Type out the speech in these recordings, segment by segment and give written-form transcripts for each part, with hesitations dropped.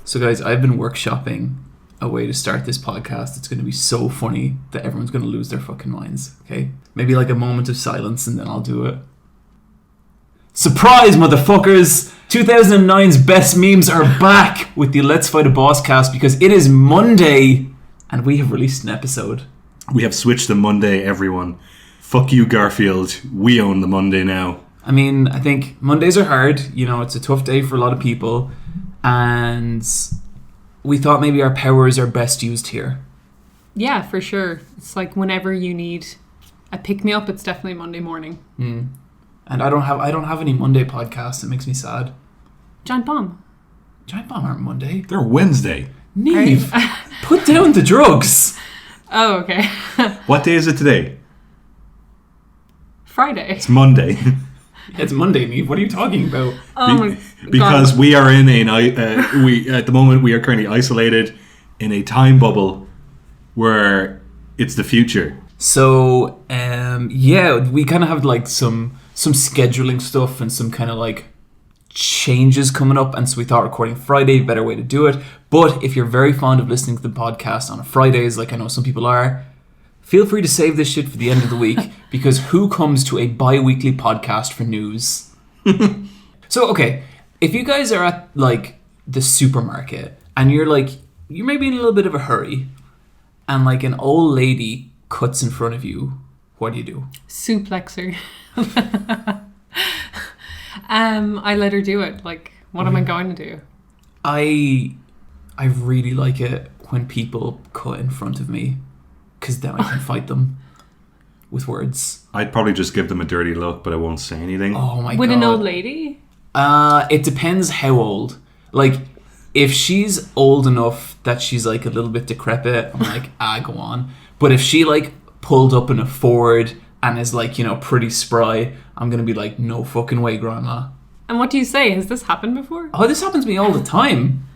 So guys, I've been workshopping a way to start this podcast. It's going to be so funny that everyone's going to lose their fucking minds, okay? Maybe like a moment of silence and then I'll do it. Surprise, motherfuckers! 2009's best memes are back with the Let's Fight a Boss cast because it is Monday and we have released an episode. We have switched to Monday, everyone. Fuck you, Garfield. We own the Monday now. I mean, I think Mondays are hard. You know, it's a tough day for a lot of people. And we thought maybe our powers are best used here. Yeah, for sure. It's like whenever you need a pick-me-up, it's definitely Monday morning. Mm. And I don't have any Monday podcasts. It makes me sad. Giant Bomb aren't Monday. They're Wednesday. Niamh, put down the drugs. Oh, okay. What day is it today? Friday. It's Monday. It's Monday, Niamh. What are you talking about? Because we are in at the moment we are currently isolated in a time bubble where it's the future. So, we kind of have like some scheduling stuff and some kind of like changes coming up, and so we thought recording Friday, better way to do it. But if you're very fond of listening to the podcast on Fridays, like I know some people are, feel free to save this shit for the end of the week because who comes to a bi-weekly podcast for news? So, okay, if you guys are at like the supermarket and you're maybe in a little bit of a hurry and like an old lady cuts in front of you, what do you do? Suplexer. I let her do it. Like, what am I going to do? I really like it when people cut in front of me because then I can fight them with words. I'd probably just give them a dirty look, but I won't say anything. Oh my god. With an old lady? It depends how old. Like, if she's old enough that she's like a little bit decrepit, I'm like, go on. But if she like pulled up in a Ford and is like, you know, pretty spry, I'm going to be like, no fucking way, grandma. And what do you say? Has this happened before? Oh, this happens to me all the time.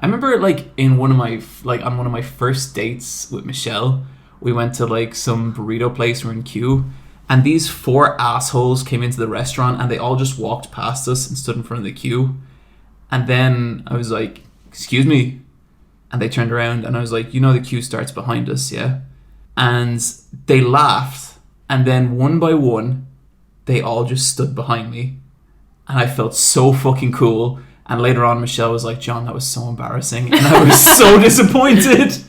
I remember like on one of my first dates with Michelle, we went to like some burrito place, we're in queue, and these 4 assholes came into the restaurant and they all just walked past us and stood in front of the queue. And then I was like, excuse me. And they turned around and I was like, you know the queue starts behind us, yeah? And they laughed. And then one by one, they all just stood behind me. And I felt so fucking cool. And later on, Michelle was like, John, that was so embarrassing. And I was so disappointed.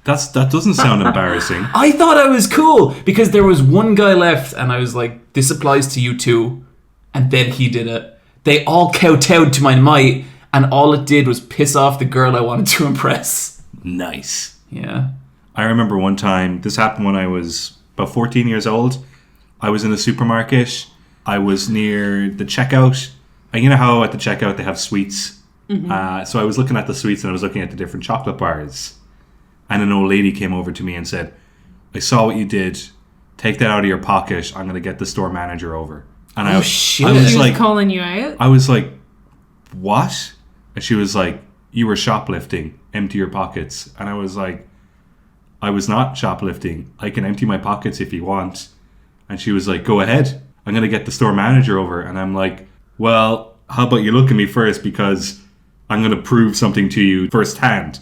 That doesn't sound embarrassing. I thought I was cool because there was one guy left and I was like, this applies to you too. And then he did it. They all kowtowed to my might and all it did was piss off the girl I wanted to impress. Nice. Yeah. I remember one time, this happened when I was about 14 years old. I was in a supermarket. I was near the checkout. And you know how at the checkout they have sweets? Mm-hmm. So I was looking at the sweets and I was looking at the different chocolate bars. And an old lady came over to me and said, I saw what you did. Take that out of your pocket. I'm going to get the store manager over. And shit. I was she like, was calling you out? I was like, what? And she was like, you were shoplifting. Empty your pockets. And I was like, I was not shoplifting. I can empty my pockets if you want. And she was like, go ahead. I'm going to get the store manager over. And I'm like, well, how about you look at me first because I'm going to prove something to you firsthand.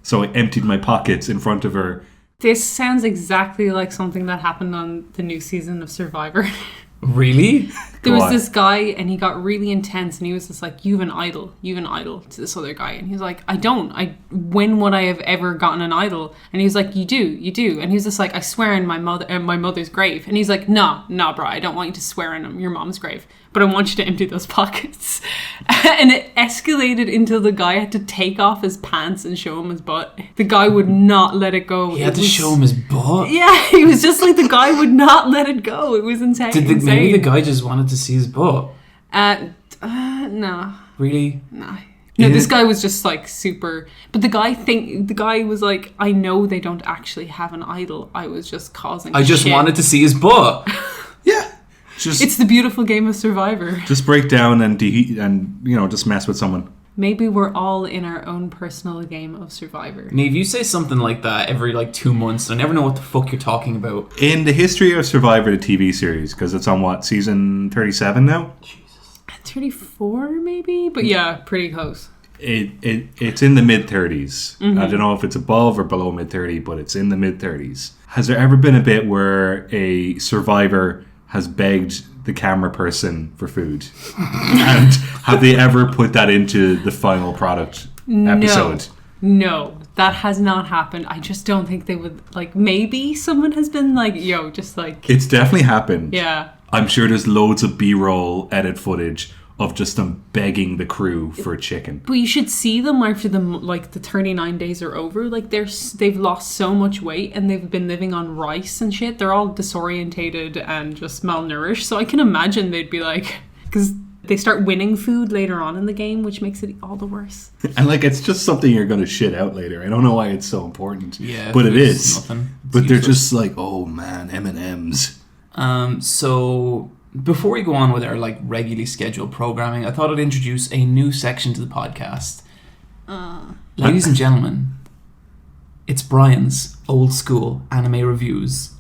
So I emptied my pockets in front of her. This sounds exactly like something that happened on the new season of Survivor. Really? There was this guy and he got really intense and he was just like, you have an idol to this other guy. And he was like, I don't. When would I have ever gotten an idol? And he was like, you do. And he was just like, I swear in my mother's grave. And he's like, no, bro, I don't want you to swear in your mom's grave, but I want you to empty those pockets. And it escalated until the guy had to take off his pants and show him his butt. The guy would not let it go. He had to show him his butt? Yeah, he was just like, the guy would not let it go. It was insane. Maybe the guy just wanted to see his butt? No. Really? No, this guy was just like super. But the guy was like, I know they don't actually have an idol. I was just causing I just shit. wanted to see his butt. Yeah. It's the beautiful game of Survivor. Just break down and just mess with someone. Maybe we're all in our own personal game of Survivor. Niamh, you say something like that every 2 months, and I never know what the fuck you're talking about. In the history of Survivor, the TV series, because it's on season 37 now? Jesus. 34 maybe? But yeah, pretty close. It's in the mid-30s. I don't know if it's above or below mid-30, but it's in the mid-30s. Has there ever been a bit where a survivor has begged the camera person for food? And have they ever put that into the final product episode? No, that has not happened. I just don't think they would, like, maybe someone has been like, yo, just like... It's definitely happened. Yeah. I'm sure there's loads of B-roll edit footage of just them begging the crew for chicken. But you should see them after the 39 days are over. Like, they've lost so much weight and they've been living on rice and shit. They're all disorientated and just malnourished. So I can imagine they'd be like... Because they start winning food later on in the game, which makes it all the worse. And, like, it's just something you're going to shit out later. I don't know why it's so important. Yeah. But it is. Nothing. But they're just like, oh, man, M&Ms. So... Before we go on with our regularly scheduled programming, I thought I'd introduce a new section to the podcast. Ladies and gentlemen, it's Bryan's old school anime reviews.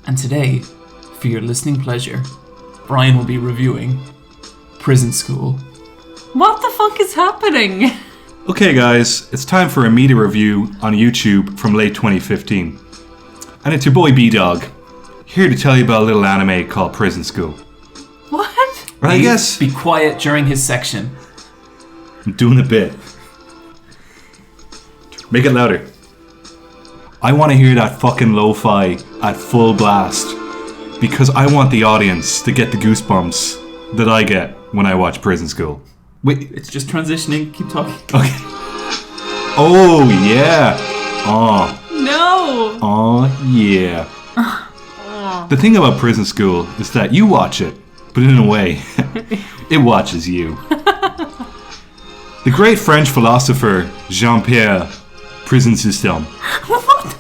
And today, for your listening pleasure, Bryan will be reviewing Prison School. What the fuck is happening? Okay, guys, it's time for a media review on YouTube from late 2015. And it's your boy B-Dog, here to tell you about a little anime called Prison School. What? And I guess... Be quiet during his section. I'm doing a bit. Make it louder. I want to hear that fucking lo-fi at full blast, because I want the audience to get the goosebumps that I get when I watch Prison School. Wait, It's just transitioning. Keep talking. okay. Oh, yeah. Oh. No. Oh, yeah. The thing about Prison School is that you watch it, but in a way, it watches you. The great French philosopher Jean-Pierre Prison System. What?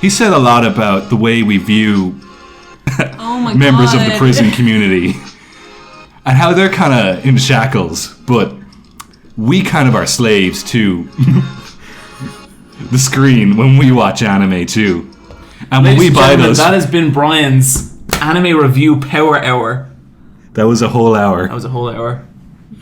He said a lot about the way we view Oh my members God. of the prison community and how they're kind of in shackles, but we kind of are slaves to the screen when we watch anime too. And when Ladies we and buy gentlemen, those... that has been Bryan's anime review power hour. That was a whole hour. That was a whole hour.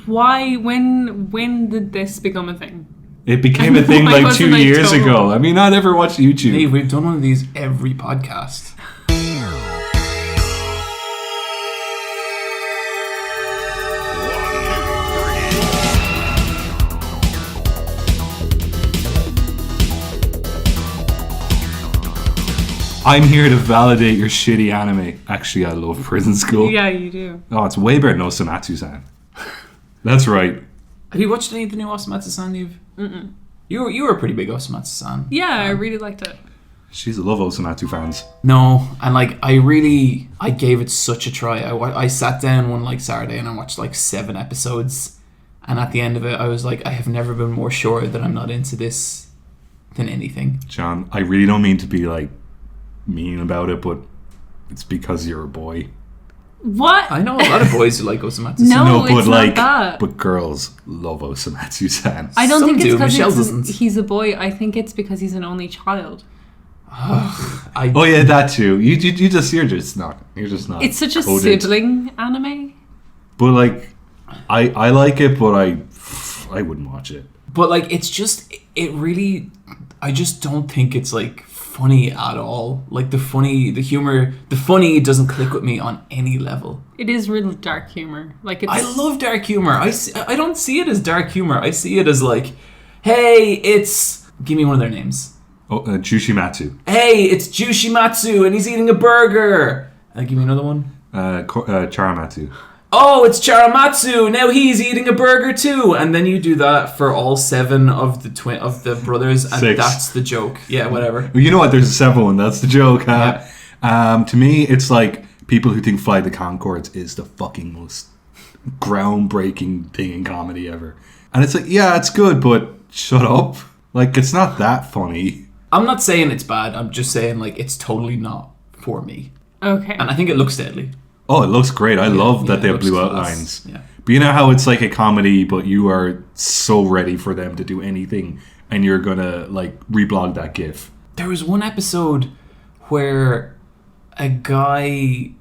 Why? When did this become a thing? It became a thing Why like wasn't 2 I years told? ago. I mean, I never watched YouTube. Dave, we've done one of these every podcast. I'm here to validate your shitty anime. Actually, I love Prison School. Yeah, you do. Oh, it's way better than Osamatsu-san. That's right. Have you watched any of the new Osamatsu-san, Niamh? Mm-mm. You were a pretty big Osamatsu-san. Yeah, I really liked it. She's a love Osamatsu fans. No, and I gave it such a try. I sat down one Saturday and I watched 7 episodes, and at the end of it I was like, I have never been more sure that I'm not into this than anything. John, I really don't mean to be mean about it, but it's because you're a boy. What? I know a lot of boys who like Osamatsu-san. No, it's not that. But girls love Osamatsu-san. I don't Some think it's do. because Michelle doesn't. he's a boy. I think it's because he's an only child. Oh yeah, that too. You're just not. It's such a coded. sibling anime. But I like it, but I wouldn't watch it. But it's just, it really, I just don't think it's funny at all. The humor, the funny doesn't click with me on any level. It is real dark humor. I love dark humor. I don't see it as dark humor. I see it as hey, it's, give me one of their names. Oh, Jushimatsu. Hey, it's Jushimatsu and he's eating a burger. Give me another one. Charamatsu. Oh, it's Charamatsu. Now he's eating a burger too. And then you do that for all 7 of the brothers, and 6. that's the joke. Yeah, whatever. Well, you know what? There's a 7th one. That's the joke, huh? Yeah. To me, it's people who think Flight of the Conchords is the fucking most groundbreaking thing in comedy ever. And it's yeah, it's good, but shut up. It's not that funny. I'm not saying it's bad. I'm just saying it's totally not for me. Okay. And I think it looks deadly. Oh, it looks great. I love that it they have looks blue class. outlines. Yeah. But you know how it's a comedy, but you are so ready for them to do anything, and you're gonna reblog that GIF. There was one episode where a guy,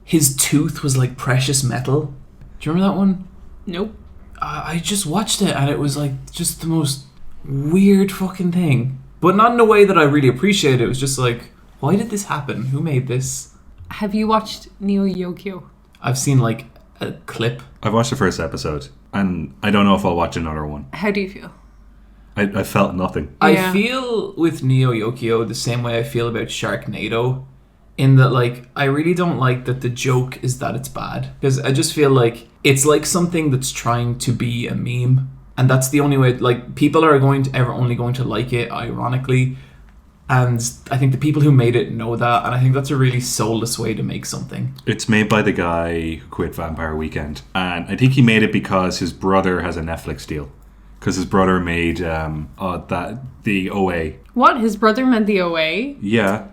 his tooth was precious metal, Do you remember that one? Nope. I just watched it and it was like just the most weird fucking thing. But not in a way that I really appreciated. It was just like, why did this happen? Who made this? Have you watched Neo Yokio? I've seen like a clip. I've watched the first episode, and I don't know if I'll watch another one. How do you feel? I felt nothing. I feel with Neo Yokio the same way I feel about Sharknado, in that like I really don't like that the joke is that it's bad, because I just feel like it's like something that's trying to be a meme, and that's the only way. Like people are only going to like it ironically, and I think the people who made it know that, and I think that's a really soulless way to make something. It's made by the guy who quit Vampire Weekend, and I think he made it because his brother has a Netflix deal. Because his brother made the OA. What? His brother made the OA? Yeah.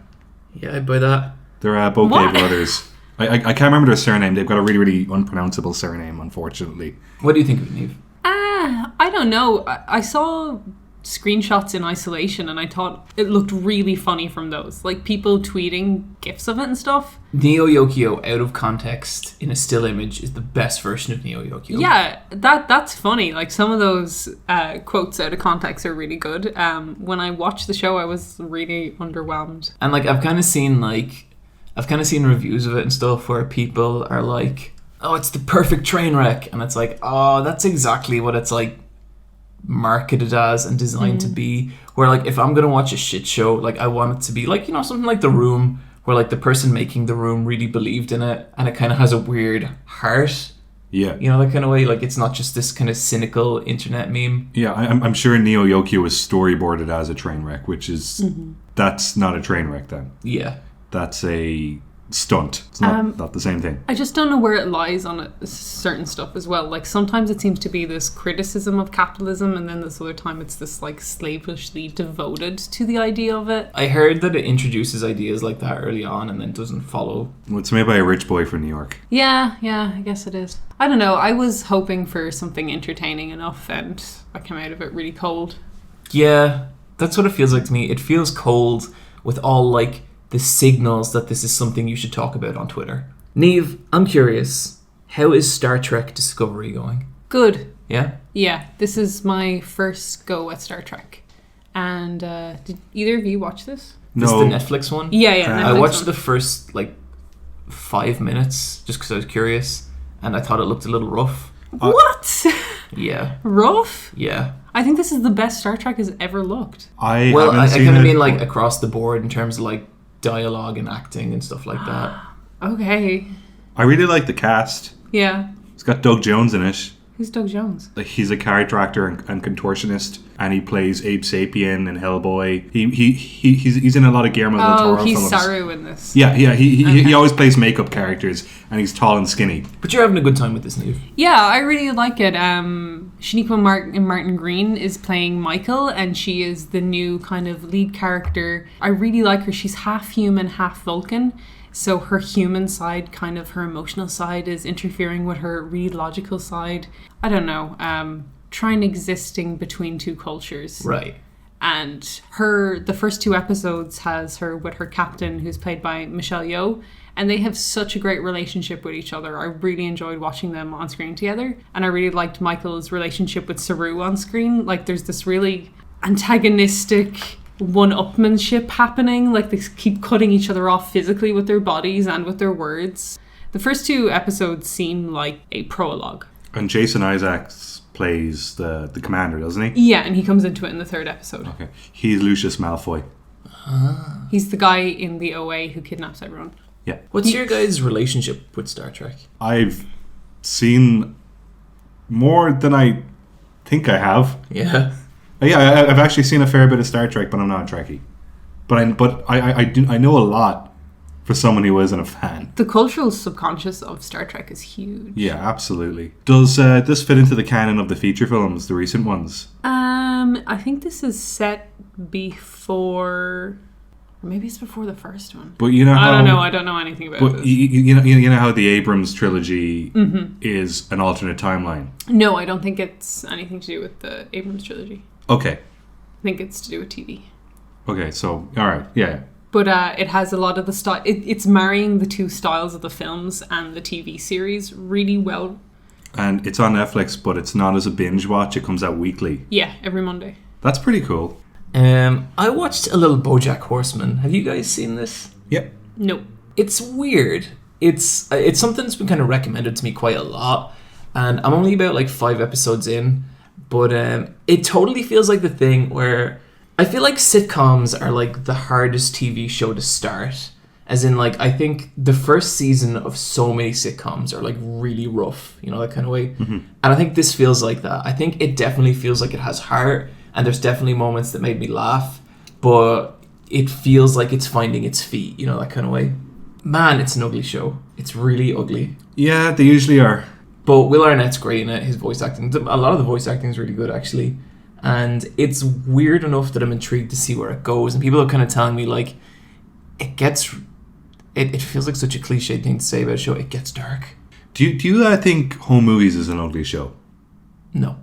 Yeah, I'd buy that. They're both gay brothers. I can't remember their surname. They've got a really, really unpronounceable surname, unfortunately. What do you think of it, Niamh? I don't know. I saw screenshots in isolation and I thought it looked really funny from those. Like people tweeting GIFs of it and stuff. Neo Yokio out of context in a still image is the best version of Neo Yokio. Yeah, that's funny. Like some of those quotes out of context are really good. When I watched the show, I was really underwhelmed. And like I've kind of seen reviews of it and stuff where people are like, oh, it's the perfect train wreck, and it's like, oh, that's exactly what it's like marketed as and designed to be. Where like if I'm gonna watch a shit show, like I want it to be like, you know, something like The Room, where like the person making The Room really believed in it and it kind of has a weird heart. Yeah. You know, that kind of way. Like it's not just this kind of cynical internet meme. Yeah, I'm sure Neo Yokio was storyboarded as a train wreck, which is that's not a train wreck then. Yeah. That's a stunt. It's not the same thing. I just don't know where it lies on certain stuff as well. Like sometimes it seems to be this criticism of capitalism, and then this other time it's this like slavishly devoted to the idea of it. I heard that it introduces ideas like that early on and then doesn't follow. Well, it's made by a rich boy from New York. Yeah, I guess it is. I don't know. I was hoping for something entertaining enough, and I came out of it really cold. Yeah, that's what it feels like to me. It feels cold with all like the signals that this is something you should talk about on Twitter. Niamh, I'm curious, how is Star Trek Discovery going? Good. Yeah? Yeah, this is my first go at Star Trek. And did either of you watch this? This No. is the Netflix one? Yeah, I Netflix watched one. the first like 5 minutes just because I was curious and I thought it looked a little rough. What? Yeah. Rough? Yeah. I think this is the best Star Trek has ever looked. I Well, haven't I seen kind of it. mean like across the board in terms of like dialogue and acting and stuff like that. Okay. I really like the cast. Yeah. It's got Doug Jones in it. Who's Doug Jones? Like he's a character actor and contortionist, and he plays Abe Sapien in Hellboy. He's in a lot of Guillermo del Toro Oh, he's films. Saru in this. Yeah. He always plays makeup characters, and he's tall and skinny. But you're having a good time with this, Niamh. Yeah, I really like it. Shaniqua Martin Green is playing Michael, and she is the new kind of lead character. I really like her. She's half human, half Vulcan. So her human side, kind of her emotional side, is interfering with her really logical side. I don't know. Trying existing between two cultures. Right. And the first 2 episodes has her with her captain, who's played by Michelle Yeoh, and they have such a great relationship with each other. I really enjoyed watching them on screen together, and I really liked Michael's relationship with Saru on screen. Like there's this really antagonistic one-upmanship happening. Like they keep cutting each other off physically with their bodies and with their words. The first 2 episodes seem like a prologue. And Jason Isaacs plays the commander, doesn't he? Yeah, and he comes into it in the 3rd episode. Okay. He's Lucius Malfoy. He's the guy in the OA who kidnaps everyone. Yeah. What's your guys' relationship with Star Trek? I've seen more than I think I have. Yeah. Yeah, I've actually seen a fair bit of Star Trek, but I'm not a Trekkie. But I know a lot for someone who isn't a fan. The cultural subconscious of Star Trek is huge. Yeah, absolutely. Does this fit into the canon of the feature films, the recent ones? I think this is set before, or maybe it's before the first one. But you know how, I don't know anything about But this. you know how the Abrams trilogy is an alternate timeline. No, I don't think it's anything to do with the Abrams trilogy. Okay. I think it's to do with TV. Okay. So all right. Yeah. But it has a lot of the style. It's marrying the 2 styles of the films and the TV series really well. And it's on Netflix, but it's not as a binge watch. It comes out weekly. Yeah, every Monday. That's pretty cool. I watched a little Bojack Horseman. Have you guys seen this? Yep. No. It's weird. It's something that's been kind of recommended to me quite a lot, and I'm only about like 5 episodes in, but it totally feels like the thing where I feel like sitcoms are like the hardest TV show to start. As in, like, I think the first season of so many sitcoms are like really rough, you know, that kind of way. Mm-hmm. And I think this feels like that. I think it definitely feels like it has heart, and there's definitely moments that made me laugh, but it feels like it's finding its feet, you know, that kind of way. Man, it's an ugly show. It's really ugly. Yeah, they usually are. But Will Arnett's great in it. His voice acting, a lot of the voice acting is really good, actually. And it's weird enough that I'm intrigued to see where it goes. And people are kind of telling me, like, it feels like such a cliche thing to say about a show. It gets dark. Do you think Home Movies is an ugly show? No.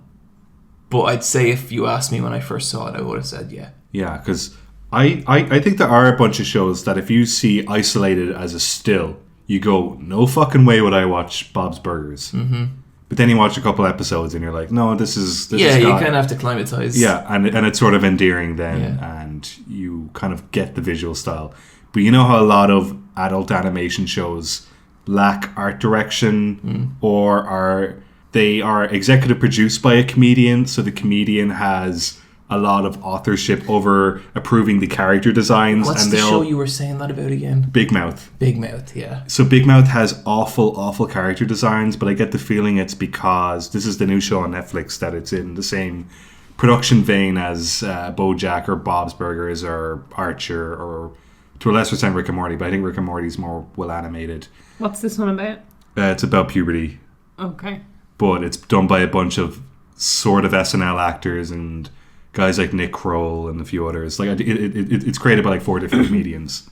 But I'd say if you asked me when I first saw it, I would have said yeah. Yeah, because I think there are a bunch of shows that if you see isolated as a still, you go, no fucking way would I watch Bob's Burgers. Mm-hmm. But then you watch a couple episodes and you're like, no, this is yeah, you kind of have to climatize. Yeah, and it's sort of endearing then, and you kind of get the visual style. But you know how a lot of adult animation shows lack art direction, or they are executive produced by a comedian, so the comedian has a lot of authorship over approving the character designs. What's the show you were saying that about again? Big Mouth. Big Mouth, yeah. So Big Mouth has awful character designs, but I get the feeling it's because this is the new show on Netflix that it's in the same production vein as Bojack or Bob's Burgers or Archer or to a lesser extent Rick and Morty, but I think Rick and Morty's more well animated. What's this one about? It's about puberty. Okay. But it's done by a bunch of sort of SNL actors and guys like Nick Kroll and a few others. Like it's created by like 4 different comedians.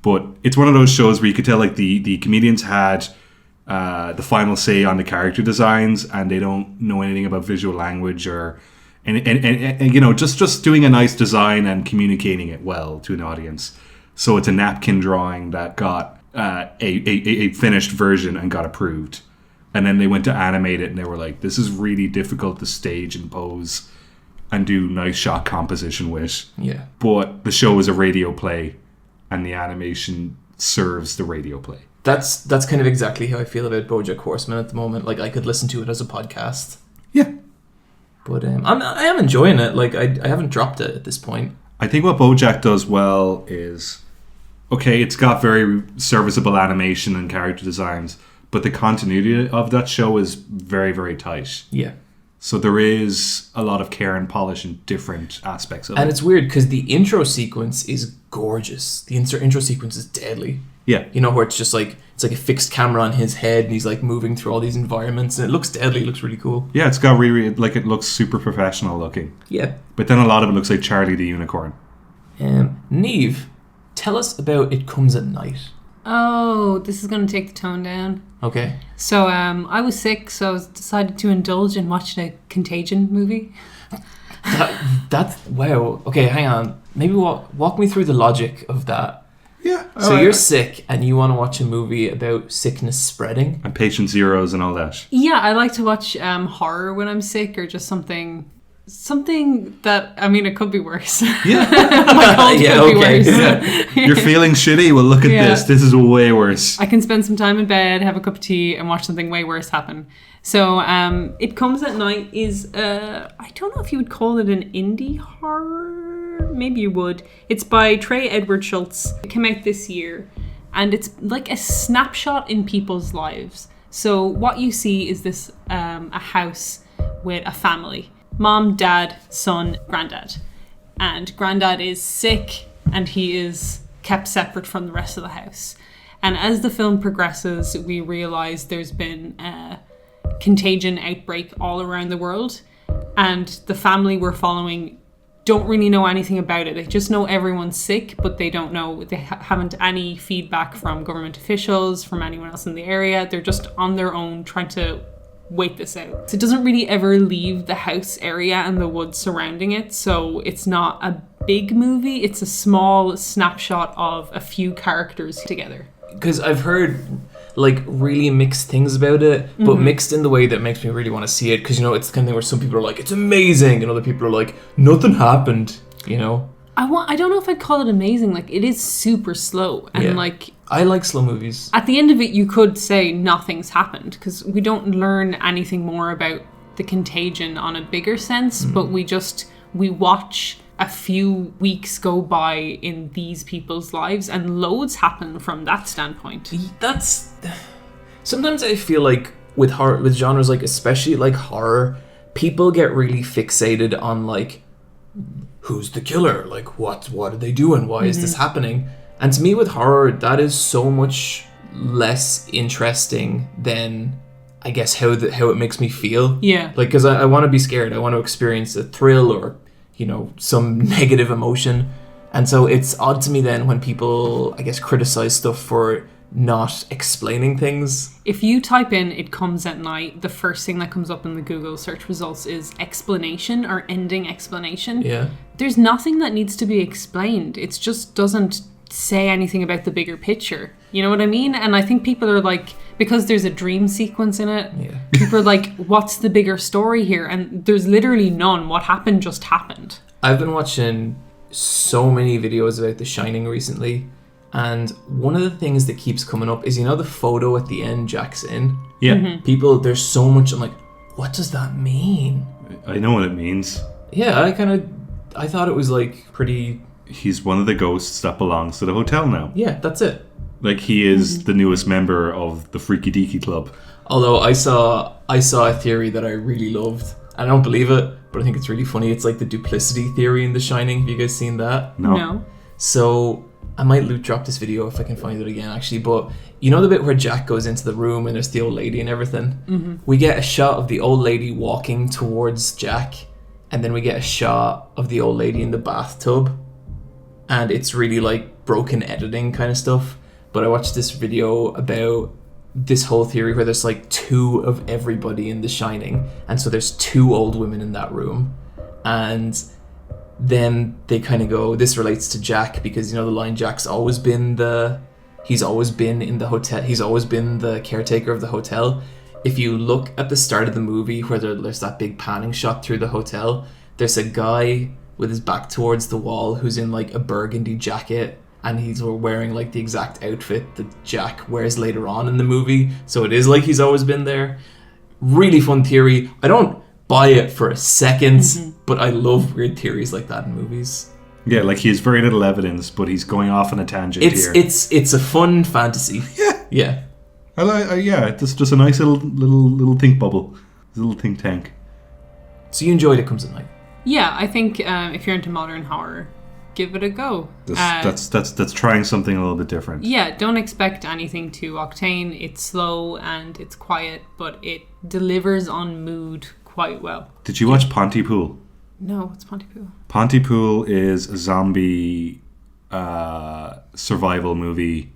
But it's one of those shows where you could tell like the comedians had the final say on the character designs, and they don't know anything about visual language or and you know just doing a nice design and communicating it well to an audience. So it's a napkin drawing that got a finished version and got approved. And then they went to animate it and they were like, this is really difficult to stage and pose and do nice shot composition with. Yeah. But the show is a radio play and the animation serves the radio play. That's kind of exactly how I feel about BoJack Horseman at the moment. Like, I could listen to it as a podcast. Yeah. But I am enjoying it. Like, I haven't dropped it at this point. I think what BoJack does well is, okay, it's got very serviceable animation and character designs, but the continuity of that show is very, very tight. Yeah. So there is a lot of care and polish in different aspects of it. And it's weird because the intro sequence is gorgeous. The intro sequence is deadly. Yeah. You know, where it's just like, it's like a fixed camera on his head and he's like moving through all these environments and it looks deadly. It looks really cool. Yeah, it's got really, like, it looks super professional looking. Yeah. But then a lot of it looks like Charlie the Unicorn. Niamh, tell us about It Comes at Night. Oh, this is going to take the tone down. Okay. So I was sick, so I decided to indulge in watching a Contagion movie. That's wow. Okay, hang on. Maybe walk me through the logic of that. Yeah. So you're sick and you want to watch a movie about sickness spreading? And patient zeros and all that. Yeah, I like to watch horror when I'm sick, or just something that, I mean, it could be worse. Yeah. My cold could be worse. Yeah. You're feeling shitty? Well, look at this. This is way worse. I can spend some time in bed, have a cup of tea, and watch something way worse happen. So It Comes at Night is, I don't know if you would call it an indie horror. Maybe you would. It's by Trey Edward Schultz. It came out this year. And it's like a snapshot in people's lives. So what you see is this a house with a family. Mom, dad, son, granddad. And granddad is sick and he is kept separate from the rest of the house. And as the film progresses, we realize there's been a contagion outbreak all around the world. And the family we're following don't really know anything about it. They just know everyone's sick, but they don't know, they haven't any feedback from government officials, from anyone else in the area. They're just on their own trying to wait this out. So it doesn't really ever leave the house area and the woods surrounding it, so it's not a big movie. It's a small snapshot of a few characters together. Because I've heard like really mixed things about it, but mixed in the way that makes me really want to see it, because you know it's the kind of thing where some people are like it's amazing and other people are like nothing happened, you know. I don't know if I'd call it amazing. Like, it is super slow, and like I like slow movies. At the end of it, you could say nothing's happened, because we don't learn anything more about the contagion on a bigger sense, but we watch a few weeks go by in these people's lives, and loads happen from that standpoint. That's sometimes I feel like with genres like especially like horror, people get really fixated on like who's the killer, like what are they doing, why is this happening? And to me with horror, that is so much less interesting than I guess how it makes me feel. Yeah, like because I want to be scared, I want to experience a thrill or you know, some negative emotion. And so it's odd to me then when people, I guess, criticize stuff for not explaining things. If you type in "it comes at night," the first thing that comes up in the Google search results is explanation or ending explanation. Yeah. There's nothing that needs to be explained. It just doesn't say anything about the bigger picture. You know what I mean? And I think people are like, because there's a dream sequence in it, people are like, what's the bigger story here? And there's literally none. What happened just happened. I've been watching so many videos about The Shining recently, and one of the things that keeps coming up is, you know, the photo at the end Jack's in? Yeah. People, there's so much, I'm like, what does that mean? I know what it means. Yeah, I thought it was like pretty... He's one of the ghosts that belongs to the hotel now. Yeah, that's it. Like, he is the newest member of the Freaky Deaky Club. Although I saw a theory that I really loved. I don't believe it, but I think it's really funny. It's like the duplicity theory in The Shining. Have you guys seen that? No. So I might loot drop this video if I can find it again, actually. But you know the bit where Jack goes into the room and there's the old lady and everything? We get a shot of the old lady walking towards Jack, and then we get a shot of the old lady in the bathtub. And it's really like broken editing kind of stuff. But I watched this video about this whole theory where there's like two of everybody in The Shining, and so there's two old women in that room, and then they kind of go, this relates to Jack, because you know the line, Jack's always been he's always been in the hotel, he's always been the caretaker of the hotel. If you look at the start of the movie where there's that big panning shot through the hotel, there's a guy with his back towards the wall who's in like a burgundy jacket, and he's wearing like the exact outfit that Jack wears later on in the movie. So it is like he's always been there. Really fun theory. I don't buy it for a second, but I love weird theories like that in movies. Yeah, like he has very little evidence, but he's going off on a tangent here. It's a fun fantasy. Yeah. It's just a nice little think bubble, a little think tank. So you enjoyed It Comes at Night? Yeah, I think if you're into modern horror, give it a go. That's trying something a little bit different. Yeah, don't expect anything too octane. It's slow and it's quiet, but it delivers on mood quite well. Did you watch Pontypool? No, what's Pontypool? Pontypool is a zombie survival movie,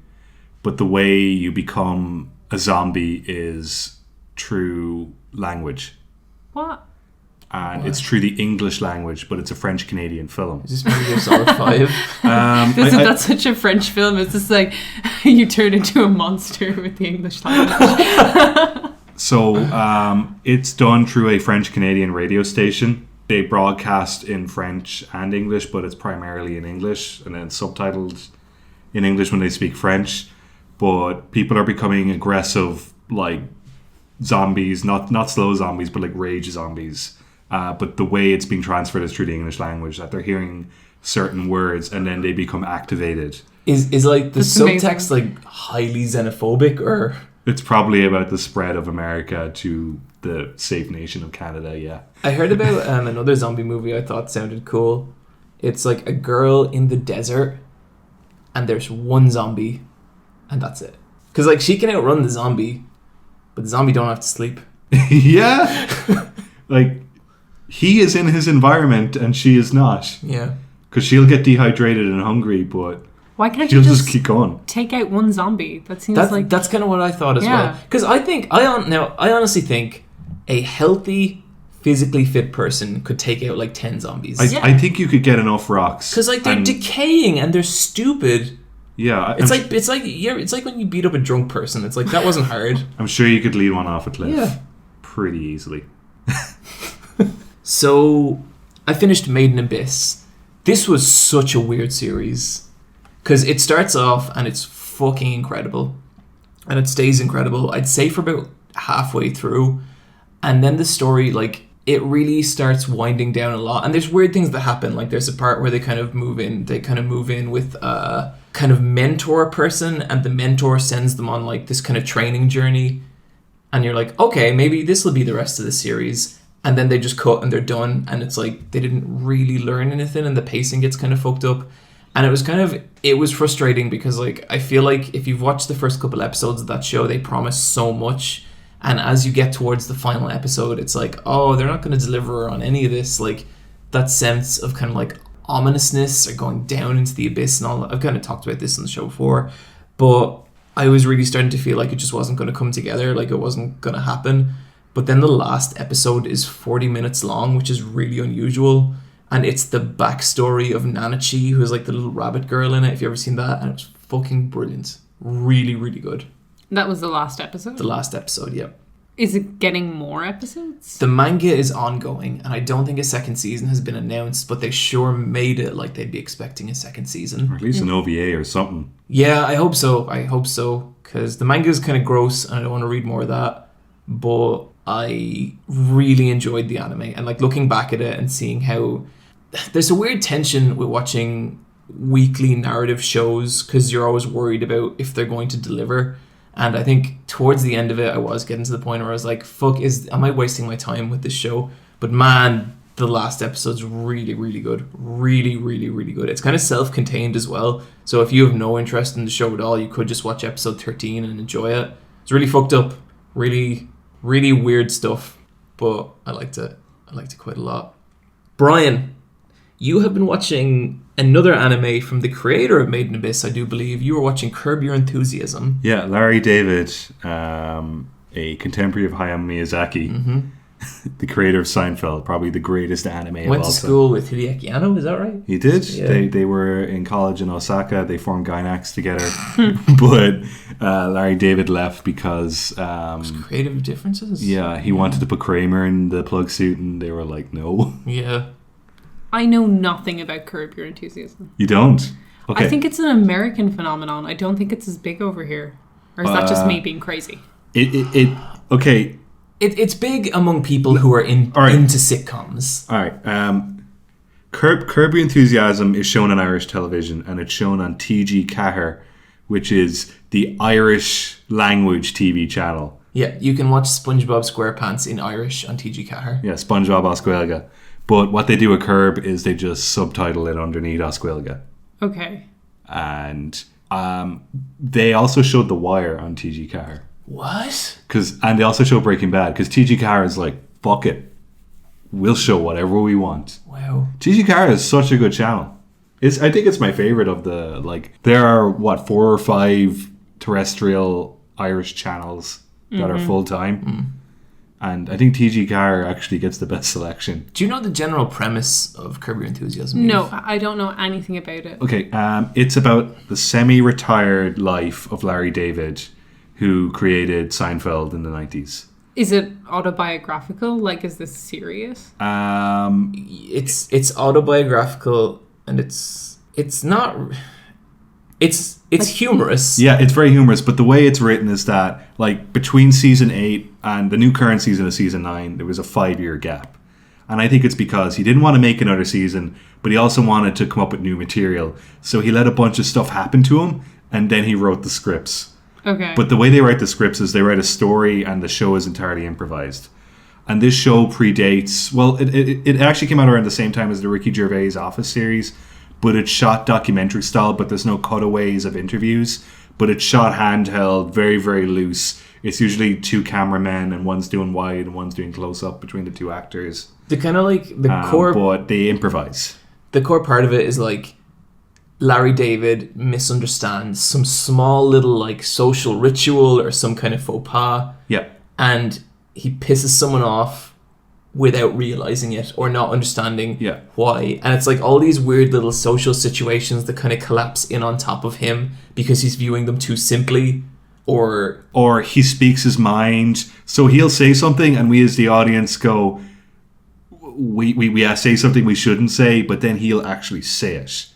but the way you become a zombie is through language. What? And it's through the English language, but it's a French-Canadian film. Is this Metal Gear Solid 5? That's such a French film. It's just like you turn into a monster with the English language. So it's done through a French-Canadian radio station. They broadcast in French and English, but it's primarily in English, and then subtitled in English when they speak French. But people are becoming aggressive, like zombies, not slow zombies, but like rage zombies. But the way it's being transferred is through the English language, that they're hearing certain words and then they become activated. Is like the That's subtext amazing. like highly xenophobic, or? It's probably about the spread of America to the safe nation of Canada, yeah. I heard about another zombie movie I thought sounded cool. It's like a girl in the desert and there's one zombie and that's it. Because like she can outrun the zombie, but the zombie don't have to sleep. Yeah. Like he is in his environment and she is not. Yeah. Because she'll get dehydrated and hungry, but why can't she'll you just keep going. take out one zombie? That seems like... That's kind of what I thought as Yeah. well. Because I honestly think a healthy, physically fit person could take out like 10 zombies. I think you could get enough rocks. Because like they're decaying and they're stupid, Yeah, It's like when you beat up a drunk person. It's like, that wasn't hard. I'm sure you could lead one off a cliff. Yeah. Pretty easily. So, I finished Made in Abyss. This was such a weird series. Because it starts off and it's fucking incredible. And it stays incredible, I'd say, for about halfway through. And then the story, like, it really starts winding down a lot. And there's weird things that happen. Like, there's a part where they kind of move in with a kind of mentor person. And the mentor sends them on, like, this kind of training journey. And you're like, okay, maybe this will be the rest of the series. And then they just cut and they're done. And it's like, they didn't really learn anything. And the pacing gets kind of fucked up. And it was frustrating because, like, I feel like if you've watched the first couple episodes of that show, they promise so much. And as you get towards the final episode, it's like, oh, they're not going to deliver on any of this. Like, that sense of kind of, like, ominousness or going down into the abyss and all that. I've kind of talked about this on the show before. But I was really starting to feel like it just wasn't going to come together. Like, it wasn't going to happen. But then the last episode is 40 minutes long, which is really unusual. And it's the backstory of Nanachi, who is like the little rabbit girl in it, if you've ever seen that. And it was fucking brilliant. Really, really good. That was the last episode? The last episode, yeah. Is it getting more episodes? The manga is ongoing, and I don't think a second season has been announced, but they sure made it like they'd be expecting a second season. Or at least an OVA or something. Yeah, I hope so, because the manga is kind of gross, and I don't want to read more of that. But I really enjoyed the anime, and like looking back at it and seeing how there's a weird tension with watching weekly narrative shows because you're always worried about if they're going to deliver. And I think towards the end of it, I was getting to the point where I was like, fuck, am I wasting my time with this show? But man, the last episode's really, really good. Really, really, really good. It's kind of self-contained as well. So if you have no interest in the show at all, you could just watch episode 13 and enjoy it. It's really fucked up. Really, really weird stuff. But I liked it. I liked it quite a lot. Bryan, you have been watching another anime from the creator of Made in Abyss, I do believe. You were watching Curb Your Enthusiasm. Yeah, Larry David, a contemporary of Hayao Miyazaki, the creator of Seinfeld, probably the greatest anime of all time. Went to school with Hideaki Anno, is that right? He did. Yeah. They were in college in Osaka. They formed Gainax together. But Larry David left because... creative differences? Yeah, he wanted to put Kramer in the plug suit, and they were like, no. Yeah. I know nothing about Curb Your Enthusiasm. You don't? Okay. I think it's an American phenomenon. I don't think it's as big over here. Or is that just me being crazy? Okay. It's big among people who are into sitcoms. All right. Curb Your Enthusiasm is shown on Irish television, and it's shown on TG Cahir, which is the Irish language TV channel. Yeah, you can watch SpongeBob SquarePants in Irish on TG Cahir. Yeah, SpongeBob Oscuelga. But what they do with Curb is they just subtitle it underneath Oscuelga. Okay. And they also showed The Wire on TG Cahir. What? And they also show Breaking Bad, because TG Cahir is like, fuck it. We'll show whatever we want. Wow. TG Cahir is such a good channel. I think it's my favorite of the, like, there are, 4 or 5 terrestrial Irish channels that are full-time. And I think TG Cahir actually gets the best selection. Do you know the general premise of Curb Your Enthusiasm? No, I don't know anything about it. Okay, it's about the semi-retired life of Larry David, who created Seinfeld in the 90s. Is it autobiographical? Like, is this serious? It's autobiographical, and it's not... It's humorous. Yeah, it's very humorous, but the way it's written is that, like, between season 8 and the new current season of season 9, there was a 5-year gap. And I think it's because he didn't want to make another season, but he also wanted to come up with new material. So he let a bunch of stuff happen to him, and then he wrote the scripts. Okay. But the way they write the scripts is they write a story, and the show is entirely improvised. And this show predates... Well, it actually came out around the same time as the Ricky Gervais Office series, but it's shot documentary style, but there's no cutaways of interviews. But it's shot handheld, very, very loose. It's usually 2 cameramen, and one's doing wide and one's doing close-up between the 2 actors. The kind of like the core... But they improvise. The core part of it is like Larry David misunderstands some small little like social ritual or some kind of faux pas. Yeah. And he pisses someone off, without realizing it or not understanding Yeah. why. And it's like all these weird little social situations that kind of collapse in on top of him because he's viewing them too simply, or he speaks his mind. So he'll say something and we as the audience go, we say something we shouldn't say, but then he'll actually say it.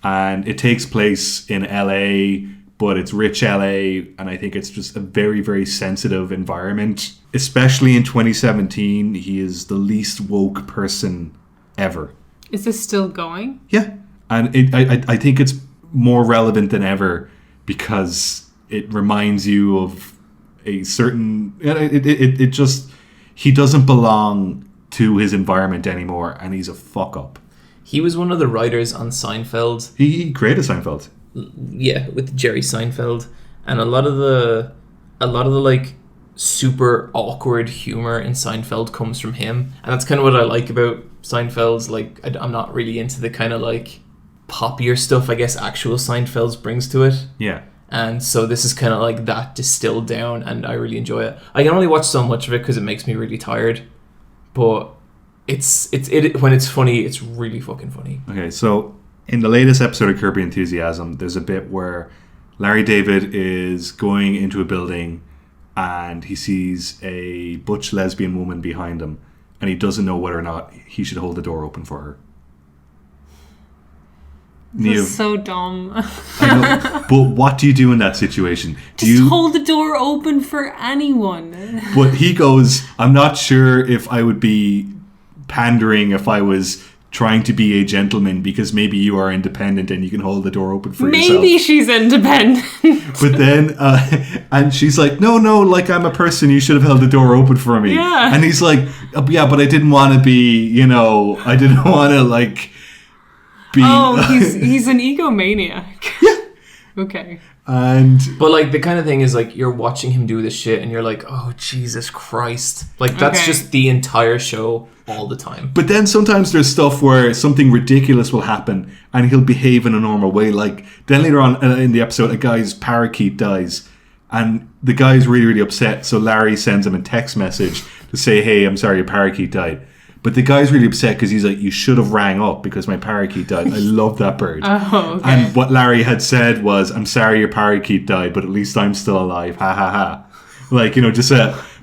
And it takes place in LA, but it's rich LA, and I think it's just a very, very sensitive environment. Especially in 2017, he is the least woke person ever. Is this still going? Yeah. And I think it's more relevant than ever because it reminds you of a certain... It just... He doesn't belong to his environment anymore, and he's a fuck up. he was one of the writers on Seinfeld. He created Seinfeld. Yeah, with Jerry Seinfeld, and a lot of the like super awkward humor in Seinfeld comes from him, and that's kind of what I like about Seinfeld's. Like, I'm not really into the kind of like poppier stuff I guess actual Seinfeld's brings to it. Yeah. And so this is kind of like that distilled down, and I really enjoy it. I can only watch so much of it because it makes me really tired, but it's when it's funny, it's really fucking funny. Okay, so in the latest episode of Curb Your Enthusiasm, there's a bit where Larry David is going into a building and he sees a butch lesbian woman behind him, and he doesn't know whether or not he should hold the door open for her. This is so dumb. I know, but what do you do in that situation? Just hold the door open for anyone. But he goes, I'm not sure if I would be pandering if I was trying to be a gentleman, because maybe you are independent and you can hold the door open for yourself. Maybe she's independent. But then, and she's like, no, like I'm a person, you should have held the door open for me. Yeah. And he's like, yeah, but I didn't want to be, I didn't want to like be... Oh, he's an egomaniac. Yeah. Okay. But like the kind of thing is like you're watching him do this shit and you're like, oh Jesus Christ, like that's just the entire show all the time. But then sometimes there's stuff where something ridiculous will happen and he'll behave in a normal way. Like then later on in the episode, a guy's parakeet dies and the guy's really, really upset. So Larry sends him a text message to say, hey, I'm sorry, your parakeet died. But the guy's really upset because he's like, you should have rang up because my parakeet died. I love that bird. Oh, okay. And what Larry had said was, I'm sorry your parakeet died, but at least I'm still alive. Ha ha ha. Like, just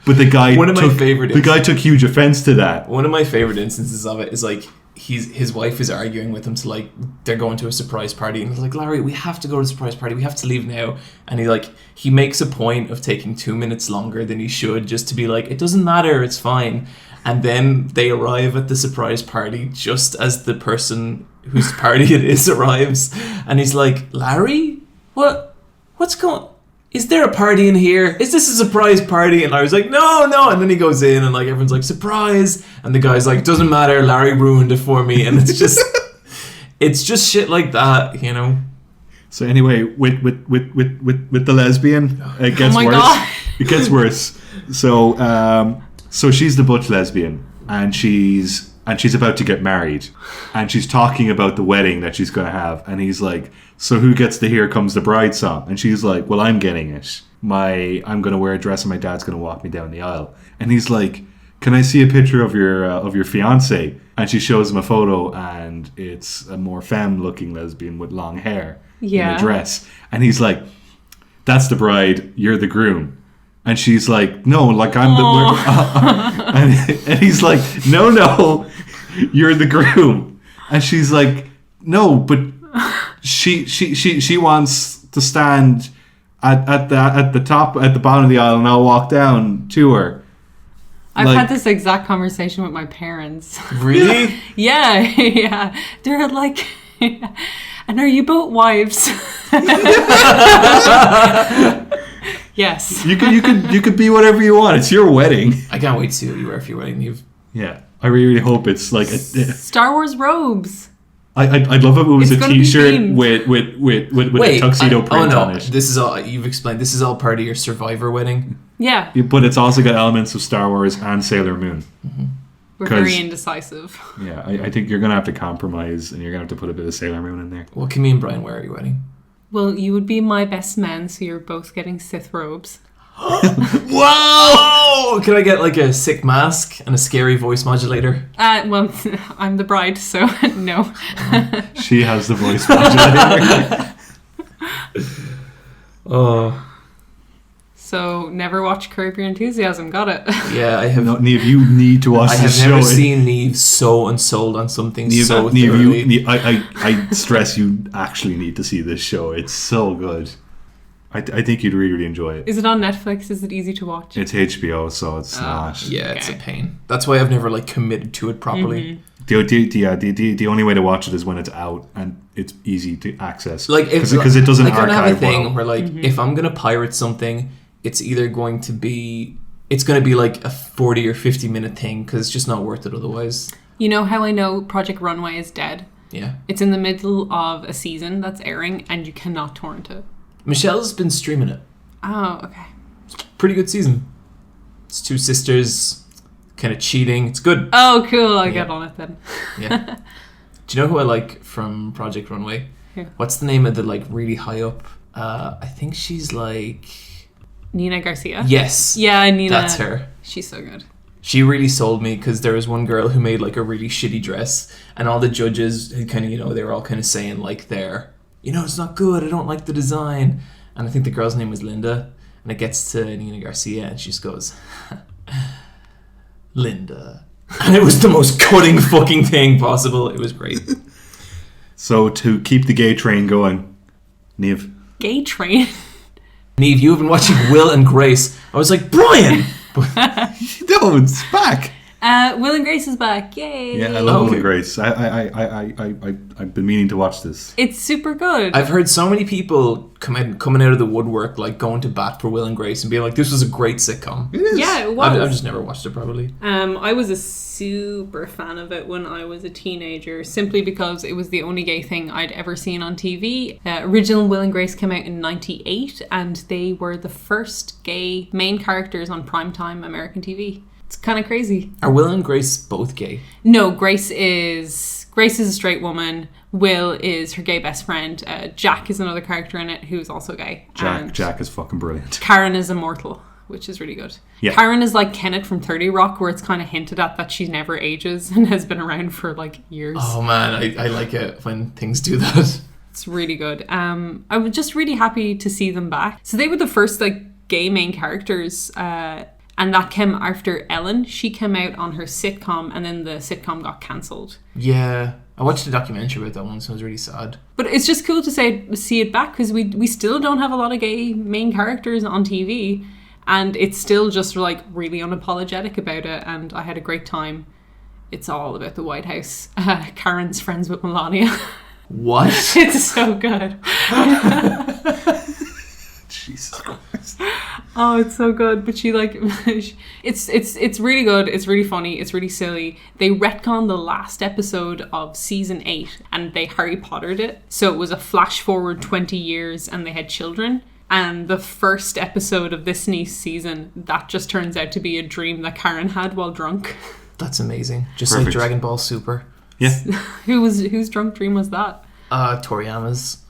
but the guy the guy took huge offense to that. One of my favorite instances of it is like his wife is arguing with him to like they're going to a surprise party and he's like, Larry, we have to go to the surprise party, we have to leave now. And he makes a point of taking 2 minutes longer than he should just to be like, it doesn't matter, it's fine. And then they arrive at the surprise party just as the person whose party it is arrives. And he's like, Larry? What's going... Is there a party in here? Is this a surprise party? And Larry's like, no. And then he goes in and like everyone's like, surprise. And the guy's like, doesn't matter, Larry ruined it for me. And it's just... it's just shit like that, So anyway, with the lesbian, it gets worse. God. It gets worse. So she's the butch lesbian, and she's about to get married, and she's talking about the wedding that she's going to have, and he's like, so who gets the Here Comes the Bride song? And she's like, well, I'm getting it. I'm going to wear a dress and my dad's going to walk me down the aisle. And he's like, can I see a picture of your fiance? And she shows him a photo, and it's a more femme-looking lesbian with long hair in a dress. And he's like, that's the bride, you're the groom. And she's like, no, like I'm the... and he's like, no, you're the groom. And she's like, no, but she wants to stand at the top, at the bottom of the aisle, and I'll walk down to her. I've had this exact conversation with my parents. Really? Yeah. They're like, and are you both wives? Yes. You could be whatever you want. It's your wedding. I can't wait to see what you wear for your wedding, Niamh. Yeah. I really hope it's like Star Wars robes. I'd love if it was a t-shirt with a tuxedo print on it. This is all you've explained. This is all part of your Survivor wedding. Yeah. But it's also got elements of Star Wars and Sailor Moon. Mm-hmm. We're very indecisive. Yeah, I think you're going to have to compromise and you're going to have to put a bit of Sailor Moon in there. What can me and Bryan wear at your wedding? Well, you would be my best man, so you're both getting Sith robes. Whoa! Can I get like a sick mask and a scary voice modulator? Well, I'm the bride, so no. She has the voice modulator. Oh. So, never watch Curb Your Enthusiasm, got it. Yeah, I have. No, Niamh, you need to watch I this have show. never seen Niamh so unsold on something so Niamh, thoroughly. I stress you actually need to see this show. It's so good. I think you'd really, really enjoy it. Is it on Netflix? Is it easy to watch? It's HBO, so it's not. Yeah, it's a pain. That's why I've never like committed to it properly. The only way to watch it is when it's out and it's easy to access. Like because it doesn't I kind of have a archive thing well. where like if I'm gonna pirate something, it's either going to be like a 40 or 50 minute thing because it's just not worth it otherwise. You know how I know Project Runway is dead? Yeah. It's in the middle of a season that's airing and you cannot torrent it. Michelle's been streaming it. Oh, okay. Pretty good season. It's two sisters, kind of cheating. It's good. Oh, cool. I'll get on it then. Yeah. Do you know who I like from Project Runway? Who? What's the name of the like really high up? I think she's like... Nina Garcia? Yes. Yeah, Nina. That's her. She's so good. She really sold me because there was one girl who made like a really shitty dress and all the judges had kind of, they were all kind of saying like it's not good, I don't like the design. And I think the girl's name was Linda. And it gets to Nina Garcia and she just goes, Linda. And it was the most cutting fucking thing possible. It was great. So to keep the gay train going, Niamh. Gay train? Niamh, you have been watching Will and Grace. I was like, Bryan! No, it's back. Will and Grace is back. Yay! Yeah, I love Will and Grace. I've been meaning to watch this. It's super good. I've heard so many people coming out of the woodwork, like going to bat for Will and Grace and being like, this was a great sitcom. It is. Yeah, it was. I've just never watched it probably. I was a super fan of it when I was a teenager, simply because it was the only gay thing I'd ever seen on TV. Original Will and Grace came out in 98 and they were the first gay main characters on primetime American TV. It's kind of crazy. Are Will and Grace both gay? No, Grace is a straight woman. Will is her gay best friend. Jack is another character in it who's also gay. Jack is fucking brilliant. Karen is immortal, which is really good. Yeah. Karen is like Kenneth from 30 Rock, where it's kind of hinted at that she never ages and has been around for like years. Oh man, I like it when things do that. It's really good. I was just really happy to see them back. So they were the first like gay main characters, and that came after Ellen. She came out on her sitcom, and then the sitcom got cancelled. Yeah, I watched a documentary about that one, so it was really sad. But it's just cool to see it back because we still don't have a lot of gay main characters on TV, and it's still just like really unapologetic about it. And I had a great time. It's all about the White House. Karen's friends with Melania. What? It's so good. Jesus Christ. Oh, it's so good. But she like, it's really good. It's really funny. It's really silly. They retconned the last episode of season 8 and they Harry Pottered it. So it was a flash forward 20 years and they had children. And the first episode of this new season, that just turns out to be a dream that Karen had while drunk. That's amazing. Just Perfect. like Dragon Ball Super. Yeah. Whose drunk dream was that? Toriyama's.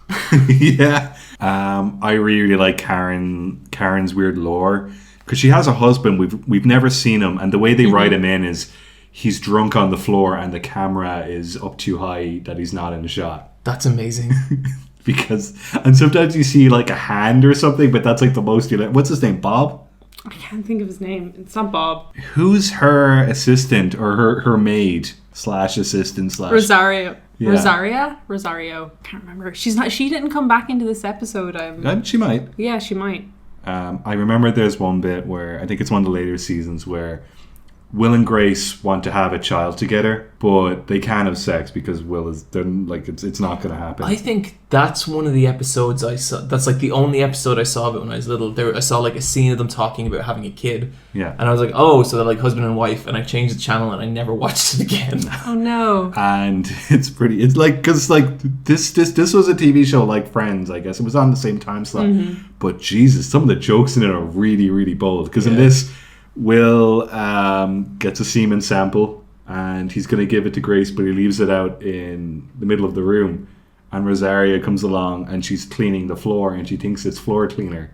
Yeah. I really like Karen's weird lore because she has a husband. We've never seen him, and the way they write him in is he's drunk on the floor and the camera is up too high that he's not in the shot. That's amazing. And sometimes you see like a hand or something, but that's like the most you like. What's his name? Bob? I can't think of his name. It's not Bob. Who's her assistant or her maid / assistant / Rosario. Yeah. Rosario. Can't remember. She didn't come back into this episode. She might. Yeah, she might. I remember there's one bit where I think it's one of the later seasons where Will and Grace want to have a child together, but they can't have sex because Will is like it's not going to happen. I think that's one of the episodes I saw. That's like the only episode I saw of it when I was little. I saw like a scene of them talking about having a kid. Yeah. And I was like, oh, so they're like husband and wife. And I changed the channel and I never watched it again. Oh no. And it's like because like this was a TV show like Friends, I guess. It was on the same time slot. Mm-hmm. But Jesus, some of the jokes in it are really, really bold. Because in this, Will gets a semen sample and he's going to give it to Grace, but he leaves it out in the middle of the room. And Rosaria comes along and she's cleaning the floor and she thinks it's floor cleaner.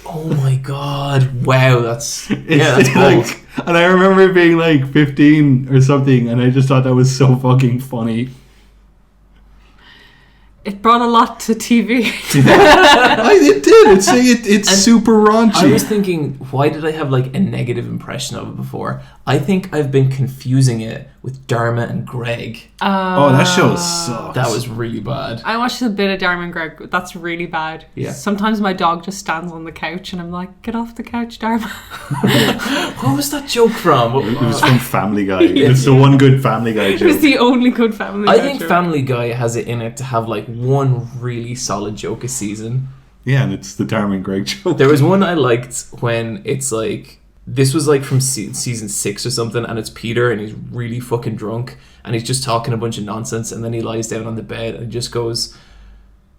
Oh my god! Wow, that's It's bold. and I remember being like 15 or something, and I just thought that was so fucking funny. It brought a lot to TV. It did. It's super raunchy. I was thinking, why did I have like a negative impression of it before? I think I've been confusing it with Dharma and Greg. Oh, that show sucks. That was really bad. I watched a bit of Dharma and Greg, but that's really bad. Yeah. Sometimes my dog just stands on the couch and I'm like, get off the couch, Dharma. What was that joke from? It was from Family Guy. It's the one good Family Guy It was joke. the only good Family Guy I think joke. Family Guy has it in it to have like one really solid joke a season. Yeah, and it's the Dharma and Greg joke. There was one I liked when it's like, this was like from season 6 or something, and it's Peter and he's really fucking drunk and he's just talking a bunch of nonsense, and then he lies down on the bed and just goes,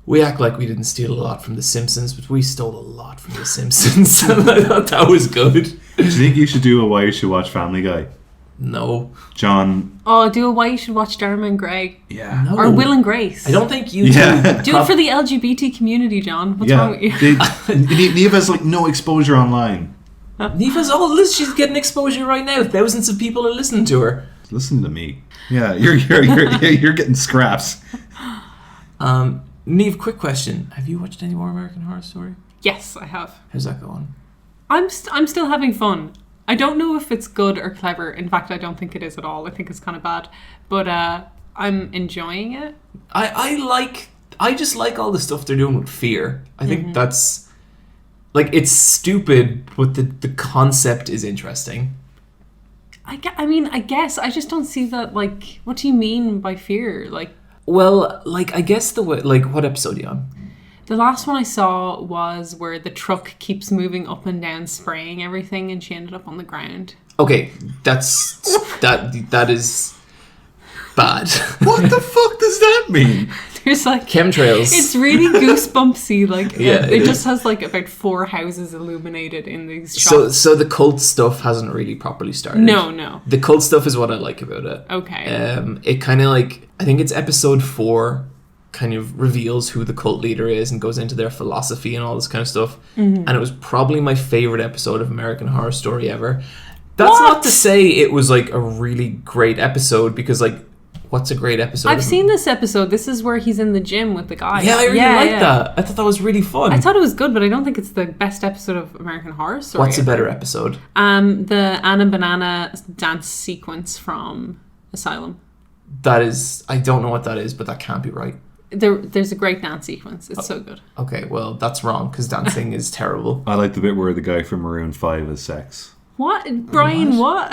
we act like we didn't steal a lot from The Simpsons, but we stole a lot from The Simpsons. And I thought that was good. Do you think you should do a Why You Should Watch Family Guy? No. John. Oh, do a Why You Should Watch Dharma and Greg. Yeah. No. Or Will and Grace. I don't think you Yeah. Do it for the LGBT community, John. What's wrong with you? Niamh has like no exposure online. Niamh's all this. She's getting exposure right now. Thousands of people are listening to her. Listen to me. Yeah, you're getting scraps. Niamh, quick question. Have you watched any more American Horror Story? Yes, I have. How's that going? I'm still having fun. I don't know if it's good or clever. In fact, I don't think it is at all. I think it's kind of bad. But I'm enjoying it. I just like all the stuff they're doing with fear. I think that's like, it's stupid, but the concept is interesting. I mean, I guess I just don't see that. Like, what do you mean by fear? Like, Well, like, I guess the way, like, what episode are you on? the last one I saw was where the truck keeps moving up and down, spraying everything, and she ended up on the ground. Okay, that is bad. What the fuck does that mean? There's like Chemtrails. It's really goosebumpsy. Like, Yeah, it it just is. has like about 4 houses illuminated in these shots. So the cult stuff hasn't really properly started. No. The cult stuff is what I like about it. Okay. It kind of like, I think it's episode 4 kind of reveals who the cult leader is and goes into their philosophy and all this kind of stuff. And it was probably my favorite episode of American Horror Story ever. That's What? not to say it was like a really great episode, because like, what's a great episode? I've seen this episode. This is where he's in the gym with the guy. Yeah, I really like that. I thought that was really fun. I thought it was good, but I don't think it's the best episode of American Horror Story. What's a better episode? The Anna Banana dance sequence from Asylum. That is, I don't know what that is, but that can't be right. There's a great dance sequence. It's so good. Okay, well, that's wrong, because dancing is terrible. I like the bit where the guy from Maroon 5 has sex. What? Brian, what?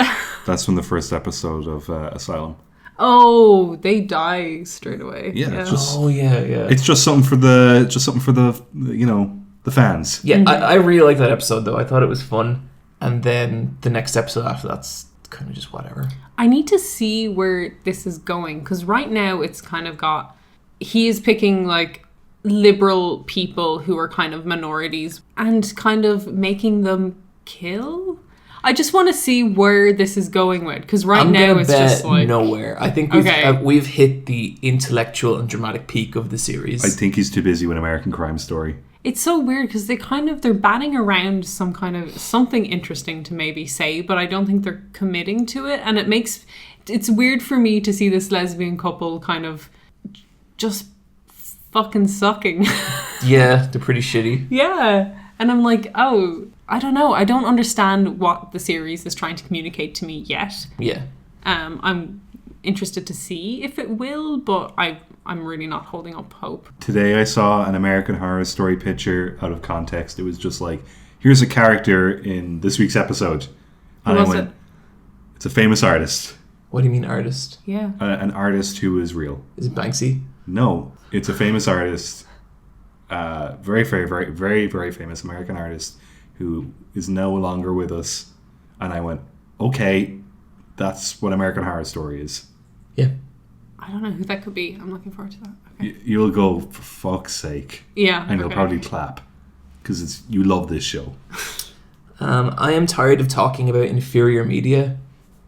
That's from the first episode of Asylum. Oh, they die straight away. Yeah, it's just Oh, yeah. it's just something for the you know, the fans. Yeah, I really like that episode, though. I thought it was fun. And then the next episode after that's kind of just whatever. I need to see where this is going, because right now it's kind of got... He is picking, like, liberal people who are kind of minorities and kind of making them kill? I just want to see where this is going with, because right now it's just like... nowhere. I think we've hit the intellectual and dramatic peak of the series. I think he's too busy with American Crime Story. It's so weird because they're batting around some kind of something interesting to maybe say, but I don't think they're committing to it. And it's weird for me to see this lesbian couple kind of just fucking sucking. Yeah, they're pretty shitty. Yeah. And I'm like, oh, I don't know. I don't understand what the series is trying to communicate to me yet. Yeah. I'm interested to see if it will, but I'm really not holding up hope. Today I saw an American Horror Story picture out of context. It was just like, here's a character in this week's episode. And Who I was went, it? it's a famous artist. What do you mean artist? Yeah. An artist who is real. Is it Banksy? No, it's a famous artist. Very, very, very, very, very famous American artist who is no longer with us. And I went, okay, that's what American Horror Story is. Yeah. I don't know who that could be. I'm looking forward to that. Okay. You'll go, for fuck's sake. Yeah. And you'll probably clap. Because you love this show. I am tired of talking about inferior media,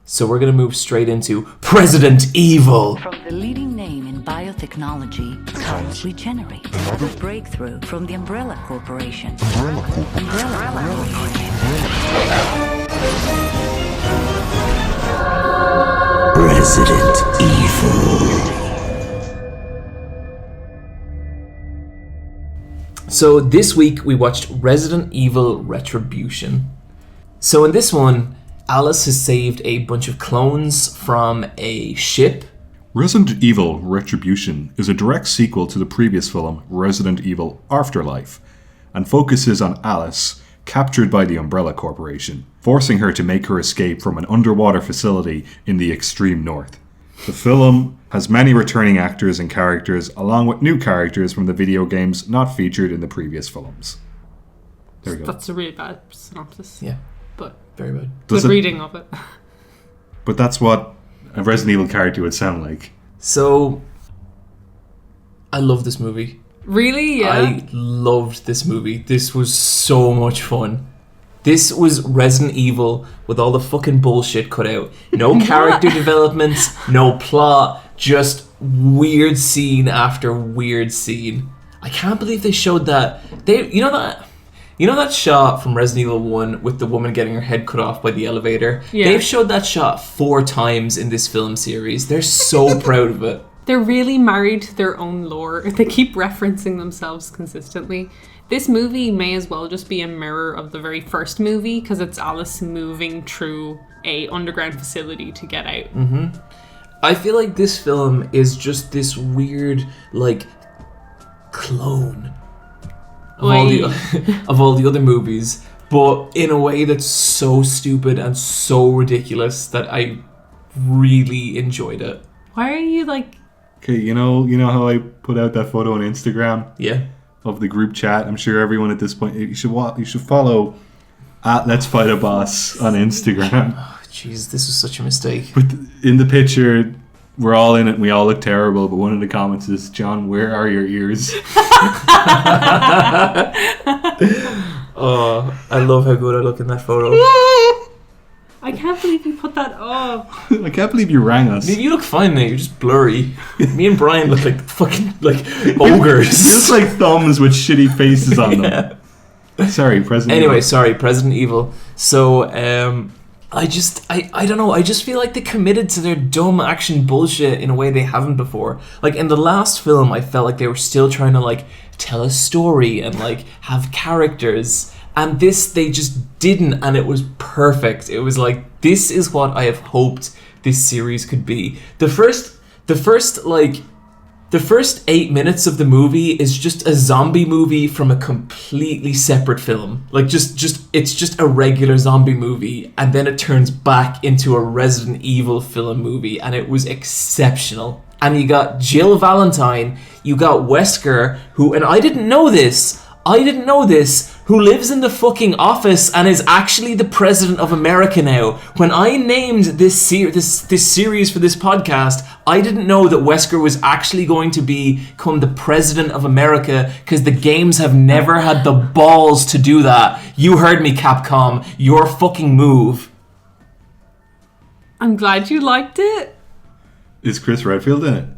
so we're going to move straight into President Evil. From the leading name in biotechnology comes Regenerate, another breakthrough from the Umbrella Corporation. Resident Evil. So this week we watched Resident Evil Retribution. So in this one, Alice has saved a bunch of clones from a ship. Resident Evil Retribution is a direct sequel to the previous film, Resident Evil Afterlife, and focuses on Alice, captured by the Umbrella Corporation, forcing her to make her escape from an underwater facility in the extreme north. The film has many returning actors and characters, along with new characters from the video games not featured in the previous films. There we go. That's a really bad synopsis. Yeah, But very bad. good reading of it. But that's what a Resident Evil character would sound like. So, I love this movie. Really? Yeah. I loved this movie. This was so much fun. This was Resident Evil with all the fucking bullshit cut out. No character development, no plot, just weird scene after weird scene. I can't believe they showed that. You know that shot from Resident Evil 1 with the woman getting her head cut off by the elevator? Yeah. They've showed that shot 4 times in this film series. They're so proud of it. They're really married to their own lore. They keep referencing themselves consistently. This movie may as well just be a mirror of the very first movie because it's Alice moving through a underground facility to get out. Mm-hmm. I feel like this film is just this weird, like, clone of all the other movies, but in a way that's so stupid and so ridiculous that I really enjoyed it. Why are you like... Okay, you know how I put out that photo on Instagram? Yeah. Of the group chat. I'm sure everyone at this point, you should follow at Let's Fight a Boss on Instagram. Oh, jeez, this was such a mistake. But in the picture, we're all in it and we all look terrible, but one of the comments is, John, where are your ears? Oh, I love how good I look in that photo. I can't believe you put that up. I can't believe you rang us. You look fine now, you're just blurry. Me and Bryan look like fucking, like, ogres. You look like thumbs with shitty faces on them. Sorry, President Anyway, Evil. sorry, President Evil. So, I don't know, I just feel like they committed to their dumb action bullshit in a way they haven't before. Like, in the last film, I felt like they were still trying to, like, tell a story and, like, have characters. And this, they just didn't, and it was perfect. It was like, this is what I have hoped this series could be. The first 8 minutes of the movie is just a zombie movie from a completely separate film. Like, it's just a regular zombie movie, and then it turns back into a Resident Evil film movie, and it was exceptional. And you got Jill Valentine, you got Wesker, who, and I didn't know this, who lives in the fucking office and is actually the president of America now. When I named this series for this podcast, I didn't know that Wesker was actually going to become the president of America because the games have never had the balls to do that. You heard me, Capcom. Your fucking move. I'm glad you liked it. Is Chris Redfield in it?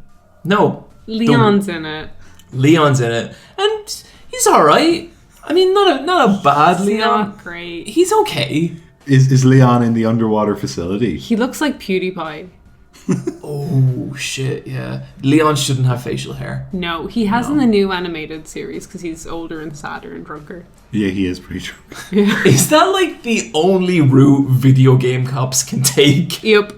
No. Leon's in it. Leon's in it. And he's alright. I mean, not a bad Leon. Not great. He's okay. Is Leon in the underwater facility? He looks like PewDiePie. Oh, shit, yeah. Leon shouldn't have facial hair. No, he has in the new animated series because he's older and sadder and drunker. Yeah, he is pretty drunk. Is that like the only route video game cops can take? Yep.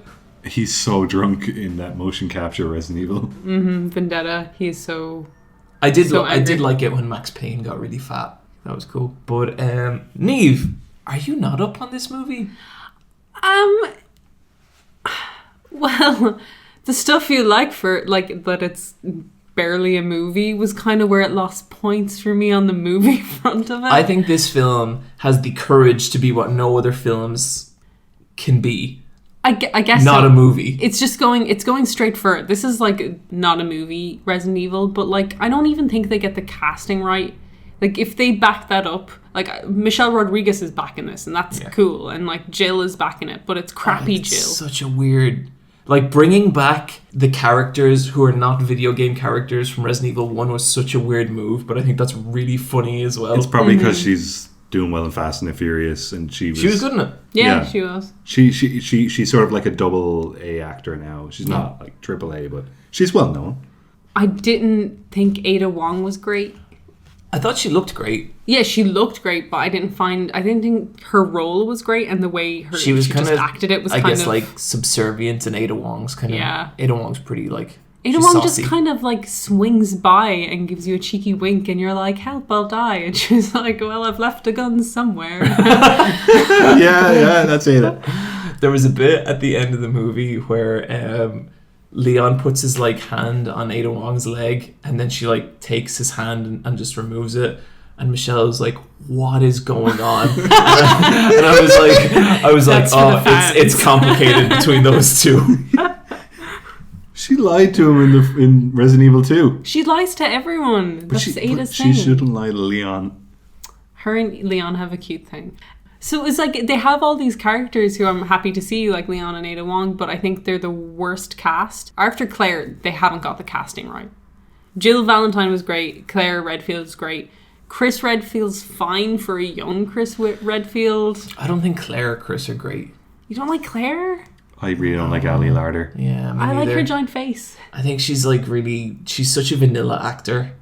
He's so drunk in that motion capture Resident Evil. Mm-hmm. Vendetta. He's so... I did angry. like it when Max Payne got really fat. That was cool. But, Niamh, are you not up on this movie? Well, the stuff you like for, like, that it's barely a movie was kind of where it lost points for me on the movie front of it. I think this film has the courage to be what no other films can be. I guess not so. A movie. It's going straight for it. This is, like, not a movie, Resident Evil, but, like, I don't even think they get the casting right. Like, if they back that up, like, Michelle Rodriguez is back in this, and that's cool, and, like, Jill is back in it, but it's crappy Jill. Such a weird... Like, bringing back the characters who are not video game characters from Resident Evil 1 was such a weird move, but I think that's really funny as well. It's probably because she's doing well in Fast and the Furious, and she was good in it. Yeah, she was. She's sort of like a double A actor now. She's not like triple A, but she's well known. I didn't think Ada Wong was great. I thought she looked great. Yeah, she looked great, but I didn't think her role was great, and the way she was kind just of acted it was I kind guess of like subservient, and Ada Wong's kind of Ada Wong's pretty like Ada she's Wong saucy. just kind of like swings by and gives you a cheeky wink, and you're like, "Help, I'll die," and she's like, "Well, I've left a gun somewhere." yeah, that's it. There was a bit at the end of the movie where Leon puts his like hand on Ada Wong's leg, and then she like takes his hand and just removes it, and Michelle was like, "What is going on?" and I was like, "Oh, it's complicated between those two." She lied to him in Resident Evil 2. She lies to everyone. That's Ada's thing. She shouldn't lie to Leon. Her and Leon have a cute thing. So it's like they have all these characters who I'm happy to see, like Leon and Ada Wong, but I think they're the worst cast. After Claire, they haven't got the casting right. Jill Valentine was great. Claire Redfield's great. Chris Redfield's fine for a young Chris Redfield. I don't think Claire or Chris are great. You don't like Claire? I really don't like Ali Larder. Yeah, I like her giant face. I think she's like she's such a vanilla actor.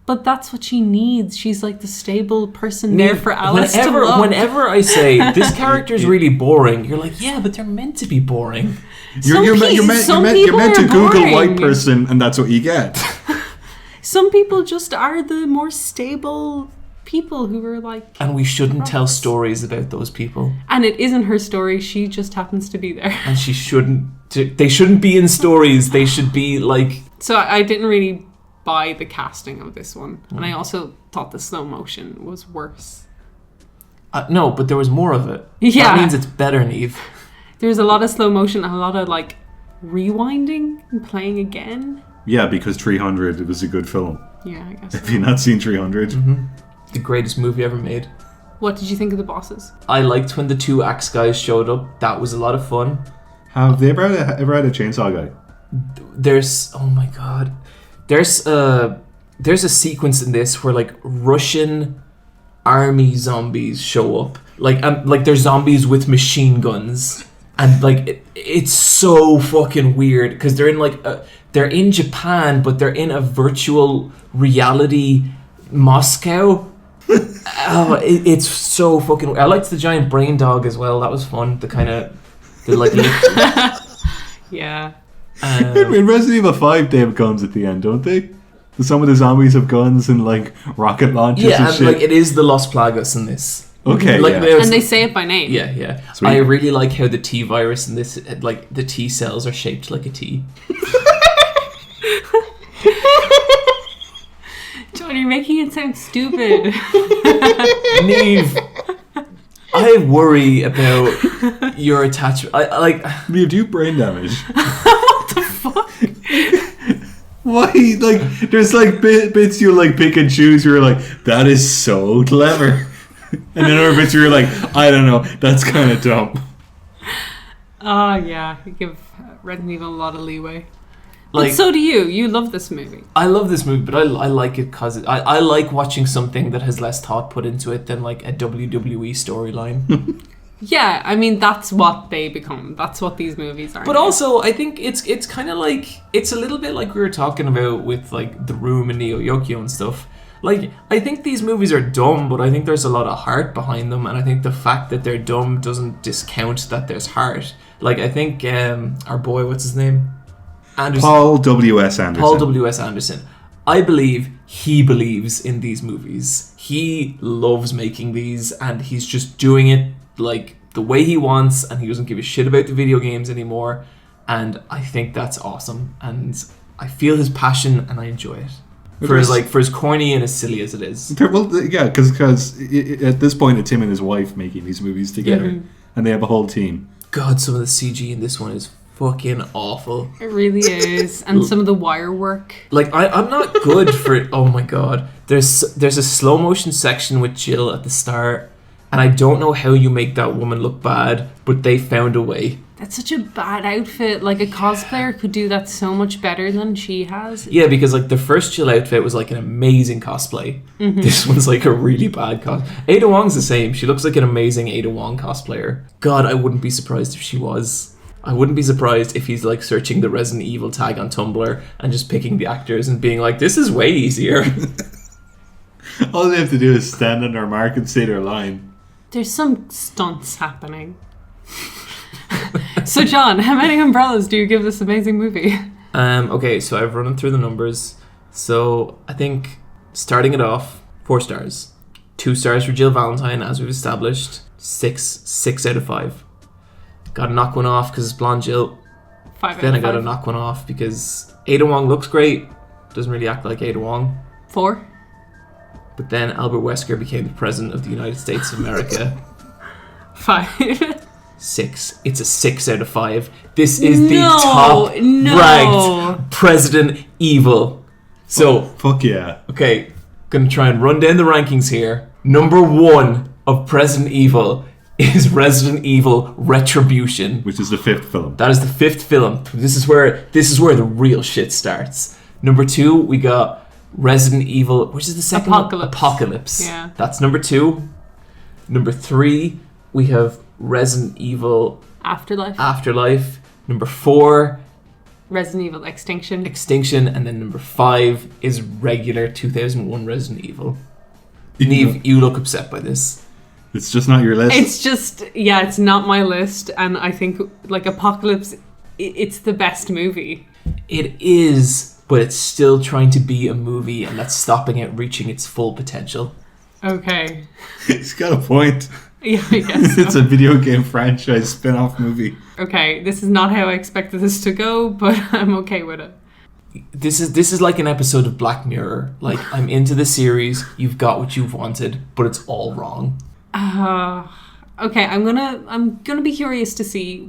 But that's what she needs. She's like the stable person there for Alice to love. Whenever I say, this character's really boring, you're like, yeah, but they're meant to be boring. You're meant to Google white person, and that's what you get. Some people just are the more stable people who are like... And we shouldn't tell stories about those people. And it isn't her story. She just happens to be there. And she shouldn't... They shouldn't be in stories. They should be like... So I didn't really buy the casting of this one. And I also thought the slow motion was worse. No, but there was more of it. Yeah. That means it's better, Niamh. There's a lot of slow motion and a lot of like rewinding and playing again. Yeah, because 300, it was a good film. Yeah, I guess. Have you not seen 300? Mm-hmm. The greatest movie ever made. What did you think of the bosses? I liked when the two axe guys showed up. That was a lot of fun. Have they ever had a chainsaw guy? There's... Oh my god. There's a sequence in this where like Russian army zombies show up. Like they're zombies with machine guns. And like it's so fucking weird because they're in like they're in Japan, but they're in a virtual reality Moscow. It's so fucking weird. I liked the giant brain dog as well. That was fun. The like yeah. In Resident Evil 5 they have guns at the end, don't they? Some of the zombies have guns and like rocket launchers and shit. Like it is the Los Plagas in this. Okay, like, yeah. And they say it by name. Yeah. Sweet. I really like how the T virus in this, like the T cells are shaped like a T. John, you're making it sound stupid. Niamh, I worry about your attachment. I like. Niamh, do you have brain damage? What the fuck? Why? Like, there's like bits you like pick and choose. You're like, that is so clever. And then other bits you're like, I don't know, that's kind of dumb. Yeah, you give Resident Evil a lot of leeway. Like, but so do you. You love this movie. I love this movie, but I like it because I like watching something that has less thought put into it than like a WWE storyline. Yeah, I mean, that's what they become. That's what these movies are. But also, I think it's kind of like, it's a little bit like we were talking about with like The Room and Neo Yokio and stuff. Like, I think these movies are dumb, but I think there's a lot of heart behind them, and I think the fact that they're dumb doesn't discount that there's heart. Like, I think our boy, what's his name? Anderson. Paul W.S. Anderson. Paul W.S. Anderson. I believe he believes in these movies. He loves making these, and he's just doing it like the way he wants, and he doesn't give a shit about the video games anymore. And I think that's awesome, and I feel his passion, and I enjoy it. For as corny and as silly as it is. Well, yeah, because at this point it's him and his wife making these movies together, and they have a whole team. God, some of the CG in this one is fucking awful. It really is. And some of the wire work. Like, I'm not good for it. Oh my god. There's a slow motion section with Jill at the start, and I don't know how you make that woman look bad, but they found a way. That's such a bad outfit. Like, a cosplayer could do that so much better than she has. Yeah, because like the first Jill outfit was like an amazing cosplay. This one's like a really bad cosplay. Ada Wong's the same. She looks like an amazing Ada Wong cosplayer. God, I wouldn't be surprised if she was. I wouldn't be surprised if he's like searching the Resident Evil tag on Tumblr and just picking the actors and being like, this is way easier. All they have to do is stand on their mark and say their line. There's some stunts happening. So, John, how many umbrellas do you give this amazing movie? Okay, so I've run through the numbers. So I think starting it off, 4 stars. 2 stars for Jill Valentine, as we've established. 6 out of 5. Got to knock one off because it's blonde Jill. 5 Then out I of got to 5. knock one off because Ada Wong looks great. Doesn't really act like Ada Wong. 4. But then Albert Wesker became the president of the United States of America. 5. 6. It's a 6 out of 5. This is the No, top no. ranked President Evil. So, Fuck yeah. okay, gonna try and run down the rankings here. Number 1 of President Evil is Resident Evil Retribution. Which is the 5th film. That is the 5th film. This is where the real shit starts. Number 2, we got Resident Evil, which is the second Apocalypse. one? Apocalypse. Yeah. That's number 2. Number 3, we have Resident Evil Afterlife. Number 4, Resident Evil Extinction. Extinction. And then number 5 is regular 2001 Resident Evil. Niamh, you look upset by this. It's just not your list. It's just, yeah, it's not my list. And I think, like, Apocalypse, it's the best movie. It is, but it's still trying to be a movie, and that's stopping it reaching its full potential. Okay. He's got a point. Yeah, I guess so. It's a video game franchise spin-off movie. Okay, this is not how I expected this to go, but I'm okay with it. This is like an episode of Black Mirror. Like, I'm into the series, you've got what you've wanted, but it's all wrong. Okay, I'm gonna be curious to see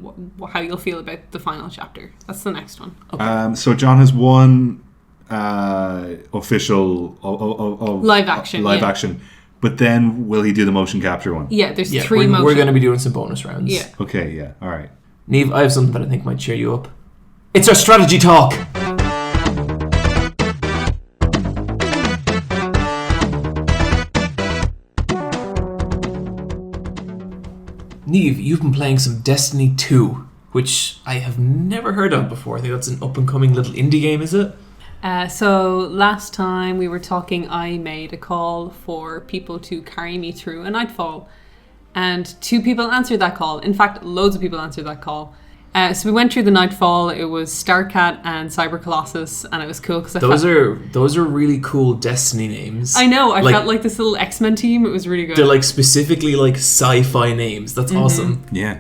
how you'll feel about the final chapter. That's the next one. Okay. So John has one official Live action, yeah. action. But then will he do the motion capture one? Yeah, there's Yeah, 3 motion. we're going to be doing some bonus rounds. Yeah. Okay, yeah, all right. Niamh, I have something that I think might cheer you up. It's our strategy talk! Niamh, you've been playing some Destiny 2, which I have never heard of before. I think that's an up-and-coming little indie game, is it? So last time we were talking, I made a call for people to carry me through a nightfall. And 2 people answered that call. In fact, loads of people answered that call. So we went through the nightfall. It was Starcat and Cyber Colossus, and it was cool because Those are really cool Destiny names. I know. I felt like this little X-Men team. It was really good. They're like specifically like sci-fi names. That's awesome. Yeah.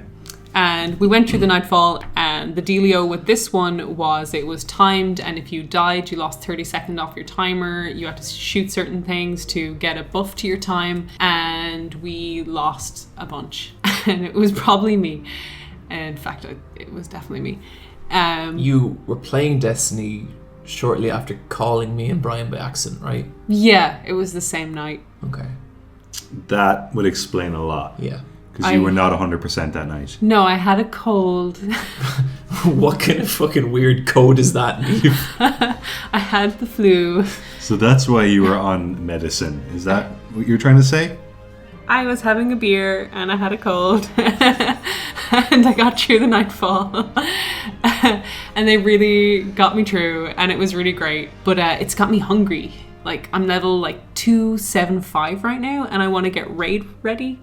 And we went through the nightfall, and the dealio with this one was it was timed, and if you died, you lost 30 seconds off your timer. You had to shoot certain things to get a buff to your time, and we lost a bunch. And it was probably me. In fact, it was definitely me. You were playing Destiny shortly after calling me and Bryan by accident, right? Yeah, it was the same night. Okay. That would explain a lot. Yeah. Because you were not 100% that night. No, I had a cold. What kind of fucking weird code is that? I had the flu. So that's why you were on medicine. Is that what you're trying to say? I was having a beer and I had a cold. And I got through the nightfall. And they really got me through, and it was really great. But it's got me hungry. Like, I'm level 275 right now, and I want to get raid ready.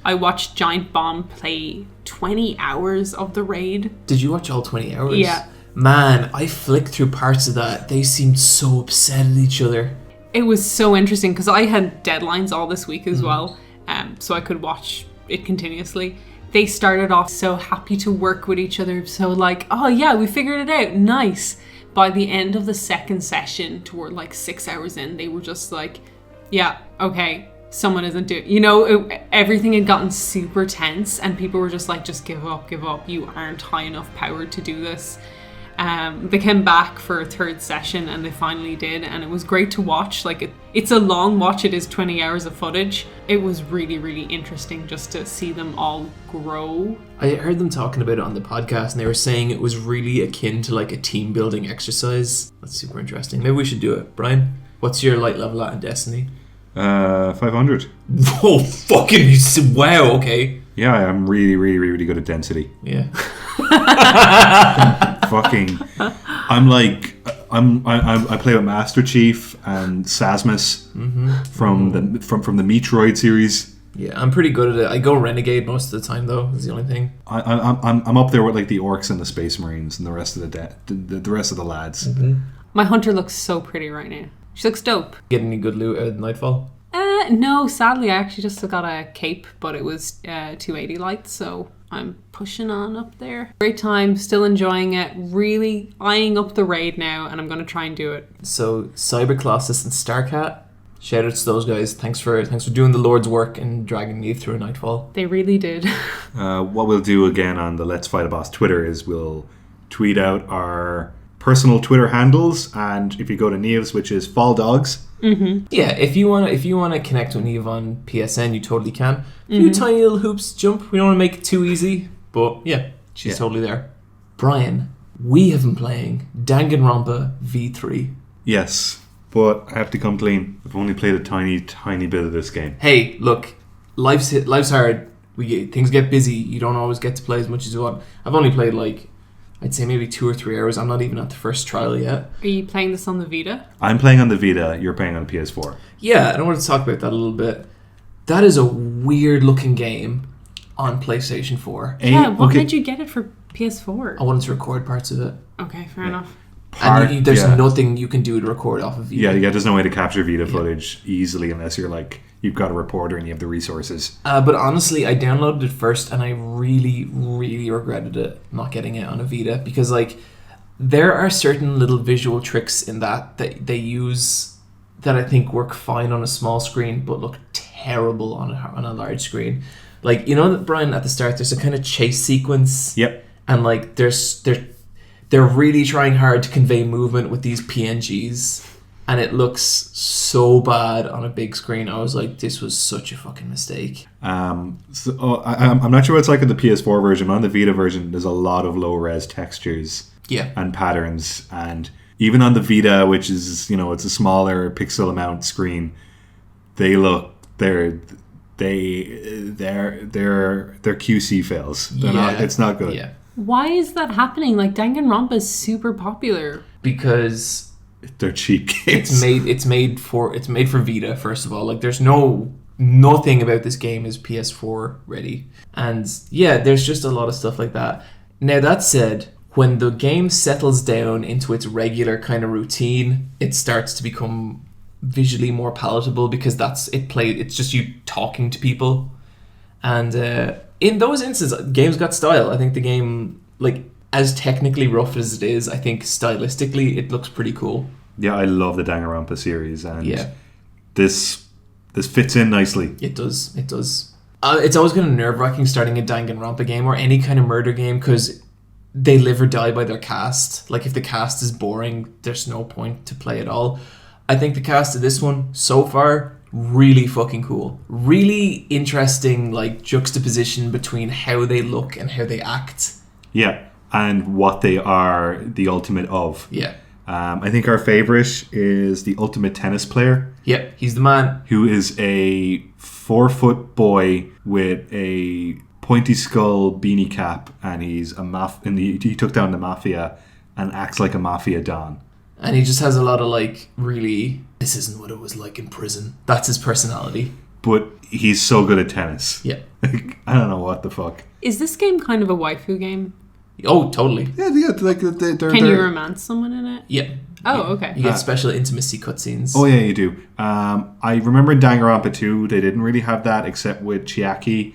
I watched Giant Bomb play 20 hours of the raid. Did you watch all 20 hours? Yeah. Man, I flicked through parts of that. They seemed so upset at each other. It was so interesting because I had deadlines all this week as well, so I could watch it continuously. They started off so happy to work with each other, so like, oh yeah, we figured it out, nice. By the end of the second session, toward 6 hours in, they were just like, yeah, okay, someone isn't doing, everything had gotten super tense, and people were just like, just give up, you aren't high enough powered to do this. They came back for a third session and they finally did, and it was great to watch. Like it's a long watch. It is 20 hours of footage. It was really, really interesting just to see them all grow. I heard them talking about it on the podcast, and they were saying it was really akin to like a team building exercise. That's super interesting. Maybe we should do it. Brian, what's your light level at in Destiny? 500. Oh, fucking wow. Okay. Yeah, I'm really, really, really, really good at density. Yeah. Fucking, I play with Master Chief and Samus from the Metroid series. Yeah, I'm pretty good at it. I go Renegade most of the time, though. Is the only thing. I'm up there with like the orcs and the Space Marines and the rest of the rest of the lads. Mm-hmm. My hunter looks so pretty right now. She looks dope. Get any good loot out of Nightfall? No, sadly, I actually just got a cape, but it was 280 lights, so I'm pushing on up there. Great time, still enjoying it, really eyeing up the raid now, and I'm going to try and do it. So, Cybercolossus and Starcat, shout out to those guys. Thanks for doing the Lord's work and dragging me through a Nightfall. They really did. What we'll do again on the Let's Fight a Boss Twitter is we'll tweet out our personal Twitter handles, and if you go to Niamh's, which is Fall Dogs. Mm-hmm. Yeah, if you wanna connect with Niamh on PSN, you totally can. A few tiny little hoops to jump. We don't want to make it too easy, but yeah, she's totally there. Brian, we have been playing Danganronpa V3. Yes, but I have to come clean. I've only played a tiny, tiny bit of this game. Hey, look, life's hard. Things get busy. You don't always get to play as much as you want. I've only played I'd say maybe 2 or 3 hours. I'm not even at the first trial yet. Are you playing this on the Vita? I'm playing on the Vita. You're playing on the PS4. Yeah, I want to talk about that a little bit. That is a weird looking game on PlayStation 4. What made you get it for PS4? I wanted to record parts of it. Okay, fair enough. And there's nothing you can do to record off of Vita. Yeah, there's no way to capture Vita footage easily unless you're you've got a reporter and you have the resources. But honestly, I downloaded it first and I really, really regretted it not getting it on a Vita because there are certain little visual tricks in that they use that I think work fine on a small screen but look terrible on a large screen. Brian, at the start there's a kind of chase sequence. Yep. And they're really trying hard to convey movement with these PNGs. And it looks so bad on a big screen. I was like, this was such a fucking mistake. I'm not sure what it's like in the PS4 version. On the Vita version, there's a lot of low-res textures and patterns. And even on the Vita, which is, it's a smaller pixel amount screen, they're QC fails. It's not good. Yeah. Why is that happening? Danganronpa is super popular. Because they're cheap games. It's made for Vita, first of all. There's nothing about this game is PS4 ready. And yeah, there's just a lot of stuff like that. Now that said, when the game settles down into its regular kind of routine, it starts to become visually more palatable because it's just you talking to people. And in those instances, games got style. I think the game, as technically rough as it is, I think stylistically it looks pretty cool. Yeah, I love the Danganronpa series, and this fits in nicely. It does. It's always kind of nerve-wracking starting a Danganronpa game or any kind of murder game because they live or die by their cast. If the cast is boring, there's no point to play at all. I think the cast of this one, so far, really fucking cool. Really interesting, juxtaposition between how they look and how they act. Yeah. And what they are the ultimate of. Yeah. I think our favourite is the ultimate tennis player. Yep, he's the man. Who is a 4-foot boy with a pointy skull beanie cap, and he's he took down the mafia and acts like a mafia don. And he just has a lot of really, this isn't what it was like in prison. That's his personality. But he's so good at tennis. Yeah. I don't know what the fuck. Is this game kind of a waifu game? Oh, totally. Yeah. Can you romance someone in it? Yeah. Oh, okay. You get special intimacy cutscenes. Oh, yeah, you do. I remember in Danganronpa 2, they didn't really have that except with Chiaki.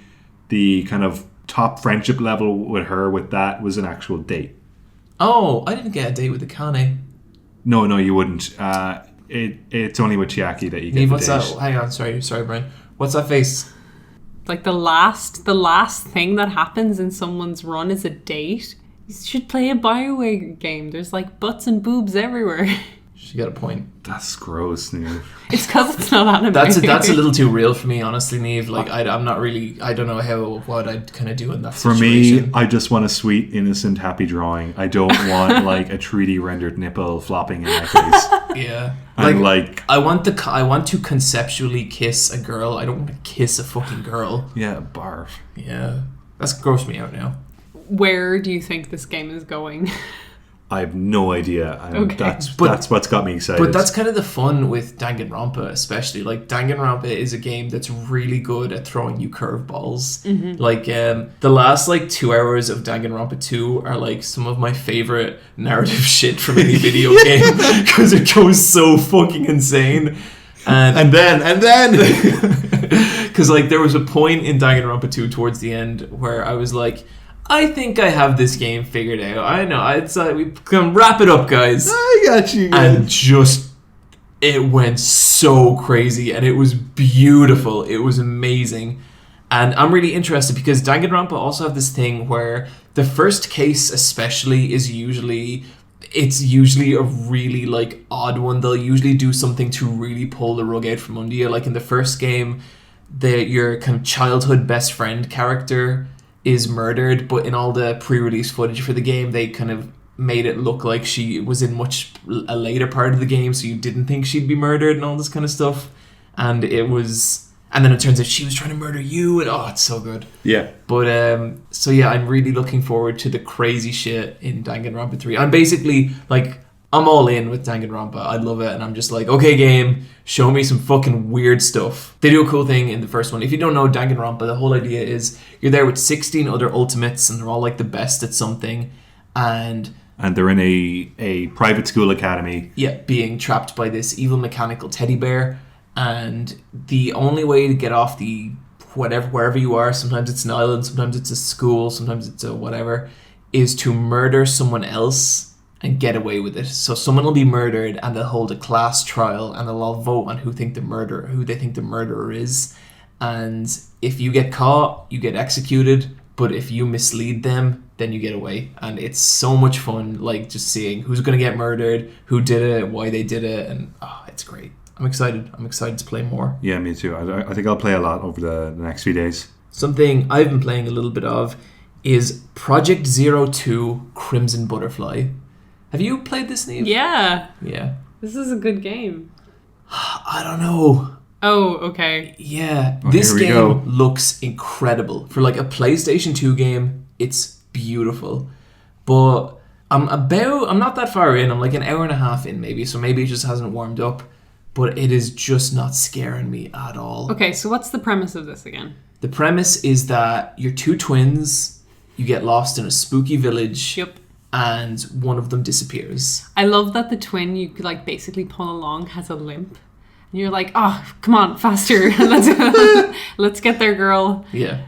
The kind of top friendship level with her with that was an actual date. Oh, I didn't get a date with Akane. No, you wouldn't. It's only with Chiaki that you get Niamh, the what's date. that? Hang on, sorry, Brian. What's that face? The last thing that happens in someone's run is a date. You should play a BioWare game. There's like butts and boobs everywhere. She got a point. That's gross, Niamh. It's because it's not anime. That's a little too real for me, honestly, Niamh. Like, I'm not really... I don't know what I'd kind of do in that For situation. me, I just want a sweet, innocent, happy drawing. I don't want, like, a 3D rendered nipple flopping in my face. Yeah. And, like... I want to conceptually kiss a girl. I don't want to kiss a fucking girl. Yeah, barf. Yeah. That's grossed me out now. Where do you think this game is going? I have no idea, and Okay. that's what's got me excited. But that's kind of the fun with Danganronpa, especially. Like, Danganronpa is a game that's really good at throwing you curveballs. Mm-hmm. Like, the last, 2 hours of Danganronpa 2 are, some of my favorite narrative shit from any video game, because it goes so fucking insane. And then... Because, there was a point in Danganronpa 2 towards the end where I was like... I think I have this game figured out. I know. It's we can wrap it up, guys. I got you. And just it went so crazy, and it was beautiful. It was amazing, and I'm really interested because Danganronpa also have this thing where the first case, especially, is usually a really odd one. They'll usually do something to really pull the rug out from under you. Like in the first game, your kind of childhood best friend character is murdered, but in all the pre-release footage for the game, they kind of made it look like she was in a later part of the game, so you didn't think she'd be murdered and all this kind of stuff. And then it turns out she was trying to murder you, and it's so good. Yeah. But so yeah, I'm really looking forward to the crazy shit in Danganronpa 3. I'm basically I'm all in with Danganronpa. I love it, and I'm just like, okay, game, show me some fucking weird stuff. They do a cool thing in the first one. If you don't know Danganronpa, the whole idea is you're there with 16 other ultimates, and they're all the best at something, and they're in a private school academy. Yeah, being trapped by this evil mechanical teddy bear, and the only way to get off wherever you are, sometimes it's an island, sometimes it's a school, sometimes it's a whatever, is to murder someone else and get away with it. So someone will be murdered, and they'll hold a class trial, and they'll all vote on who they think the murderer is. And if you get caught, you get executed. But if you mislead them, then you get away. And it's so much fun, just seeing who's going to get murdered, who did it, why they did it, and it's great. I'm excited. I'm excited to play more. Yeah, me too. I think I'll play a lot over the next few days. Something I've been playing a little bit of is Project 02 Crimson Butterfly. Have you played this, Niamh? Yeah. Yeah. This is a good game. I don't know. Oh, okay. Yeah. Oh, this here we game go. looks incredible. For a PlayStation 2 game, it's beautiful. But I'm not that far in. I'm an hour and a half in maybe, so maybe it just hasn't warmed up. But it is just not scaring me at all. Okay, so what's the premise of this again? The premise is that you're two twins, you get lost in a spooky village. Yep. And one of them disappears. I love that the twin you could basically pull along has a limp. And you're like, come on, faster. Let's get there, girl. Yeah.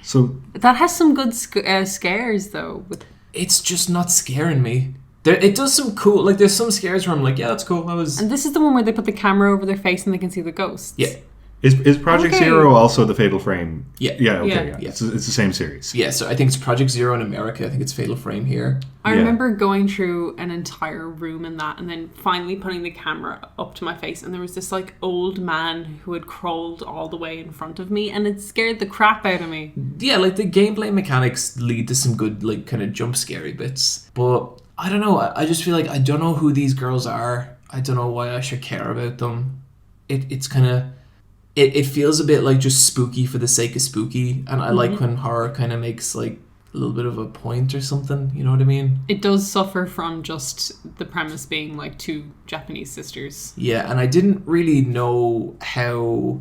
So that has some good scares though. It's just not scaring me. It does some cool, there's some scares where I'm like, yeah, that's cool. And this is the one where they put the camera over their face and they can see the ghosts. Yeah. Is Project Zero also the Fatal Frame? Yeah. Yeah, okay. Yeah. It's the same series. Yeah, so I think it's Project Zero in America. I think it's Fatal Frame here. I remember going through an entire room in that and then finally putting the camera up to my face, and there was this old man who had crawled all the way in front of me, and it scared the crap out of me. Yeah, the gameplay mechanics lead to some good kind of jump scary bits. But I don't know. I just feel I don't know who these girls are. I don't know why I should care about them. It's kind of... It feels a bit just spooky for the sake of spooky, and I like when horror kind of makes a little bit of a point or something, you know what I mean? It does suffer from just the premise being two Japanese sisters. Yeah, and I didn't really know how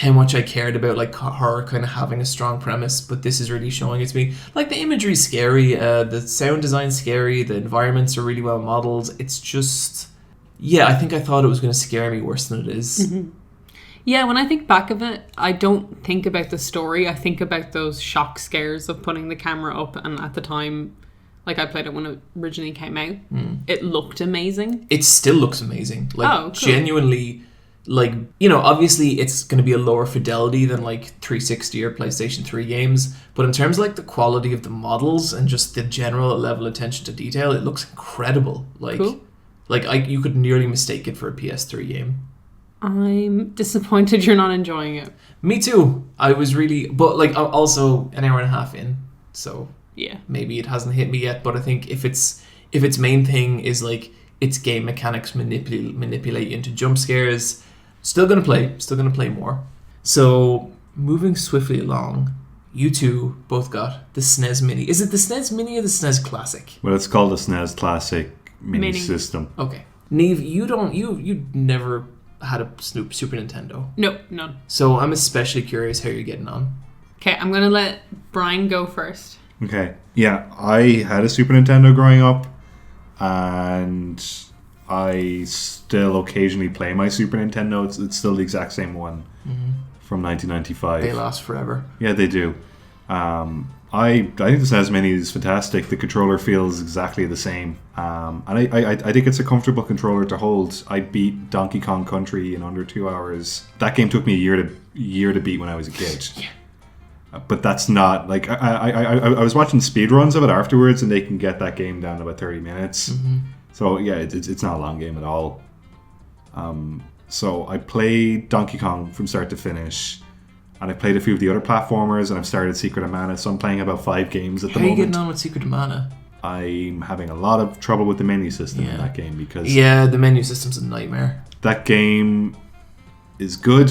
much I cared about horror kind of having a strong premise, but this is really showing it to me. The imagery's scary, the sound design's scary, the environments are really well modeled. It's just... Yeah, I think I thought it was going to scare me worse than it is. Mm-hmm. Yeah, when I think back of it, I don't think about the story. I think about those shock scares of putting the camera up, and at the time, I played it when it originally came out. It looked amazing. It still looks amazing. Cool. Genuinely, like, you know, obviously it's going to be a lower fidelity than like 360 or PlayStation 3 games, but in terms of like the quality of the models and just the general level of attention to detail, it looks incredible. Like, Cool. You could nearly mistake it for a PS3 game. I'm disappointed you're not enjoying it. Me too. I was really, but like also an hour and a half in, so Yeah. maybe it hasn't hit me yet. But I think if its main thing is like its game mechanics manipulate you into jump scares, still gonna play more. So moving swiftly along, you two both got the SNES Mini. Is it the SNES Mini or the SNES Classic? Well, it's called the SNES Classic Mini Mini. system. Okay, Niamh, you never had a Super Nintendo, No, none. so I'm especially curious how you're getting on. Okay, I'm gonna let Bryan go first. Okay. Yeah, I had a Super Nintendo growing up, and I still occasionally play my Super Nintendo. It's still the exact same one from 1995. They last forever. Yeah, they do. I think the SNES Mini is fantastic. The controller feels exactly the same, and I think it's a comfortable controller to hold. I beat Donkey Kong Country in under 2 hours. That game took me a year to beat when I was a kid. Yeah. But that's not like I was watching speedruns of it afterwards, and they can get that game down to about 30 minutes. So yeah, it's not a long game at all. So I played Donkey Kong from start to finish, and I played a few of the other platformers, and I've started Secret of Mana. So I'm playing about 5 games at the How are you moment. getting on with Secret of Mana? I'm having a lot of trouble with the menu system in that game because Yeah, the menu system's a nightmare. that game is good.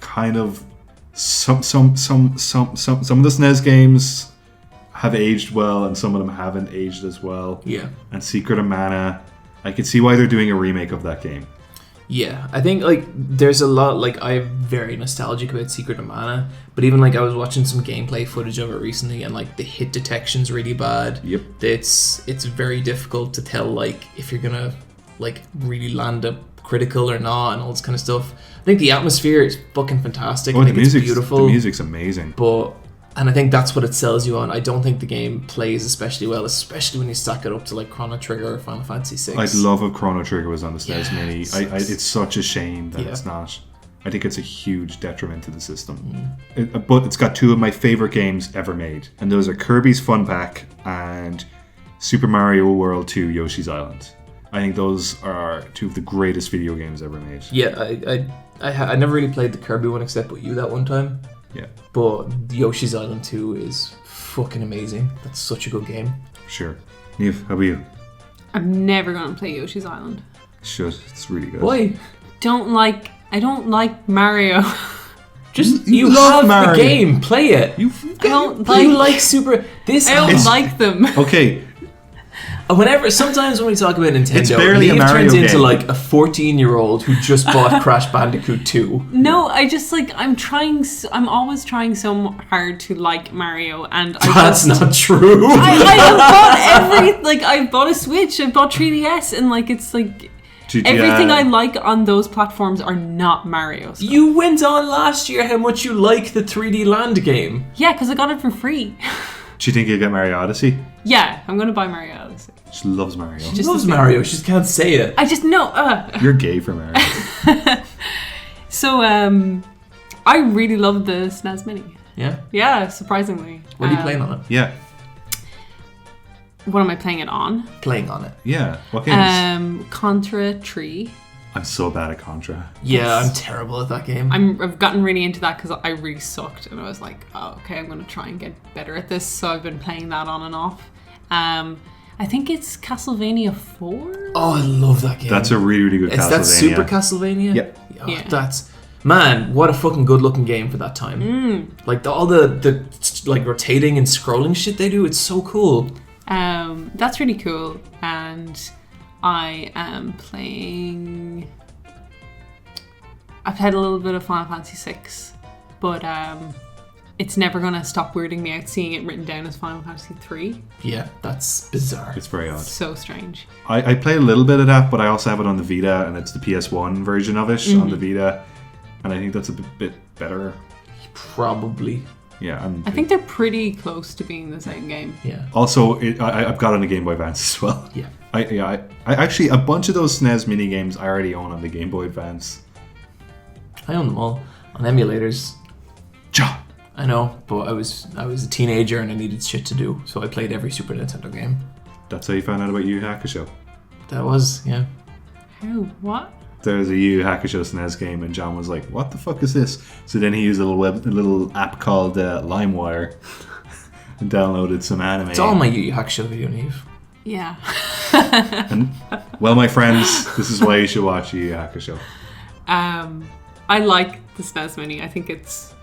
Kind of some of the SNES games have aged well, and some of them haven't aged as well. Yeah. And Secret of Mana, I can see why they're doing a remake of that game. Yeah, I think like there's a lot, like I'm very nostalgic about Secret of Mana, but even like I was watching some gameplay footage of it recently, and like the hit detection's really bad. Yep. It's very difficult to tell like if you're gonna like really land a critical or not and all this kind of stuff. I think the atmosphere is fucking fantastic. I think it's beautiful. The music's amazing. And I think that's what it sells you on. I don't think the game plays especially well, especially when you stack it up to like Chrono Trigger or Final Fantasy VI. I'd love if Chrono Trigger was on the SNES Yeah, Mini. It's such a shame that it's not. I think it's a huge detriment to the system. But it's got 2 of my favorite games ever made, and those are Kirby's Fun Pack and Super Mario World 2 Yoshi's Island. I think those are 2 of the greatest video games ever made. Yeah, I never really played the Kirby one except with you that one time. Yeah. But Yoshi's Island 2 is fucking amazing. That's such a good game. Sure. Niamh, how about you? I'm never gonna play Yoshi's Island. Should. It's really good. Why? I don't like Mario. Just You you love have Mario. the game. Play it. I don't You like Super. This. I don't like them. Okay, Sometimes when we talk about Nintendo, It's barely a Niamh Mario turns into game. like a 14-year-old who just bought Crash Bandicoot 2. No, I just like I'm always trying so hard to like Mario, and That's not true. I have bought I've bought a Switch, I've bought 3DS, and like it's like everything I like on those platforms are not Mario stuff. You went on last year how much you like the 3D Land game. Yeah, because I got it for free. do you think you'll get Mario Odyssey? Yeah, I'm gonna buy Mario Odyssey. She loves Mario. She loves Mario. She just can't say it. I just know. You're gay for Mario. So I really love the SNES Mini. Yeah. Yeah, surprisingly. What are you playing on it? Yeah. What am I playing it on? Playing on it. Yeah. What games? Contra 3. I'm so bad at Contra. Yeah, I'm terrible at that game. I've gotten really into that because I really sucked, and I was like, oh, okay, I'm going to try and get better at this. So I've been playing that on and off. I think it's Castlevania 4. Oh, I love that game. That's a really, really good It's Castlevania. that Super Castlevania? Yep. Oh, Yeah. That's... Man, what a fucking good looking game for that time. Like all the like rotating and scrolling shit they do, it's so cool. That's really cool. And I am playing... I've had a little bit of Final Fantasy VI, but it's never going to stop weirding me out seeing it written down as Final Fantasy 3. Yeah, that's bizarre. It's very odd. So strange. I played a little bit of that, but I also have it on the Vita, and it's the PS1 version of it on the Vita, and I think that's a bit better. Probably. Yeah, I think they're pretty close to being the same game. Yeah. Also, I've got it on the Game Boy Advance as well. Yeah. I actually, a bunch of those SNES mini games I already own on the Game Boy Advance. I own them all on emulators. John. I know, but I was a teenager and I needed shit to do, so I played every Super Nintendo game. That's how you found out about Yu Yu Hakusho. That was, yeah. How? What? There was a Yu Yu Hakusho SNES game, and John was like, "What the fuck is this?" So then he used a little app called LimeWire and downloaded some anime. It's all my Yu Yu Hakusho video, Niamh. Yeah. And, well, my friends, this is why you should watch Yu Yu Hakusho. I like the SNES Mini. I think it's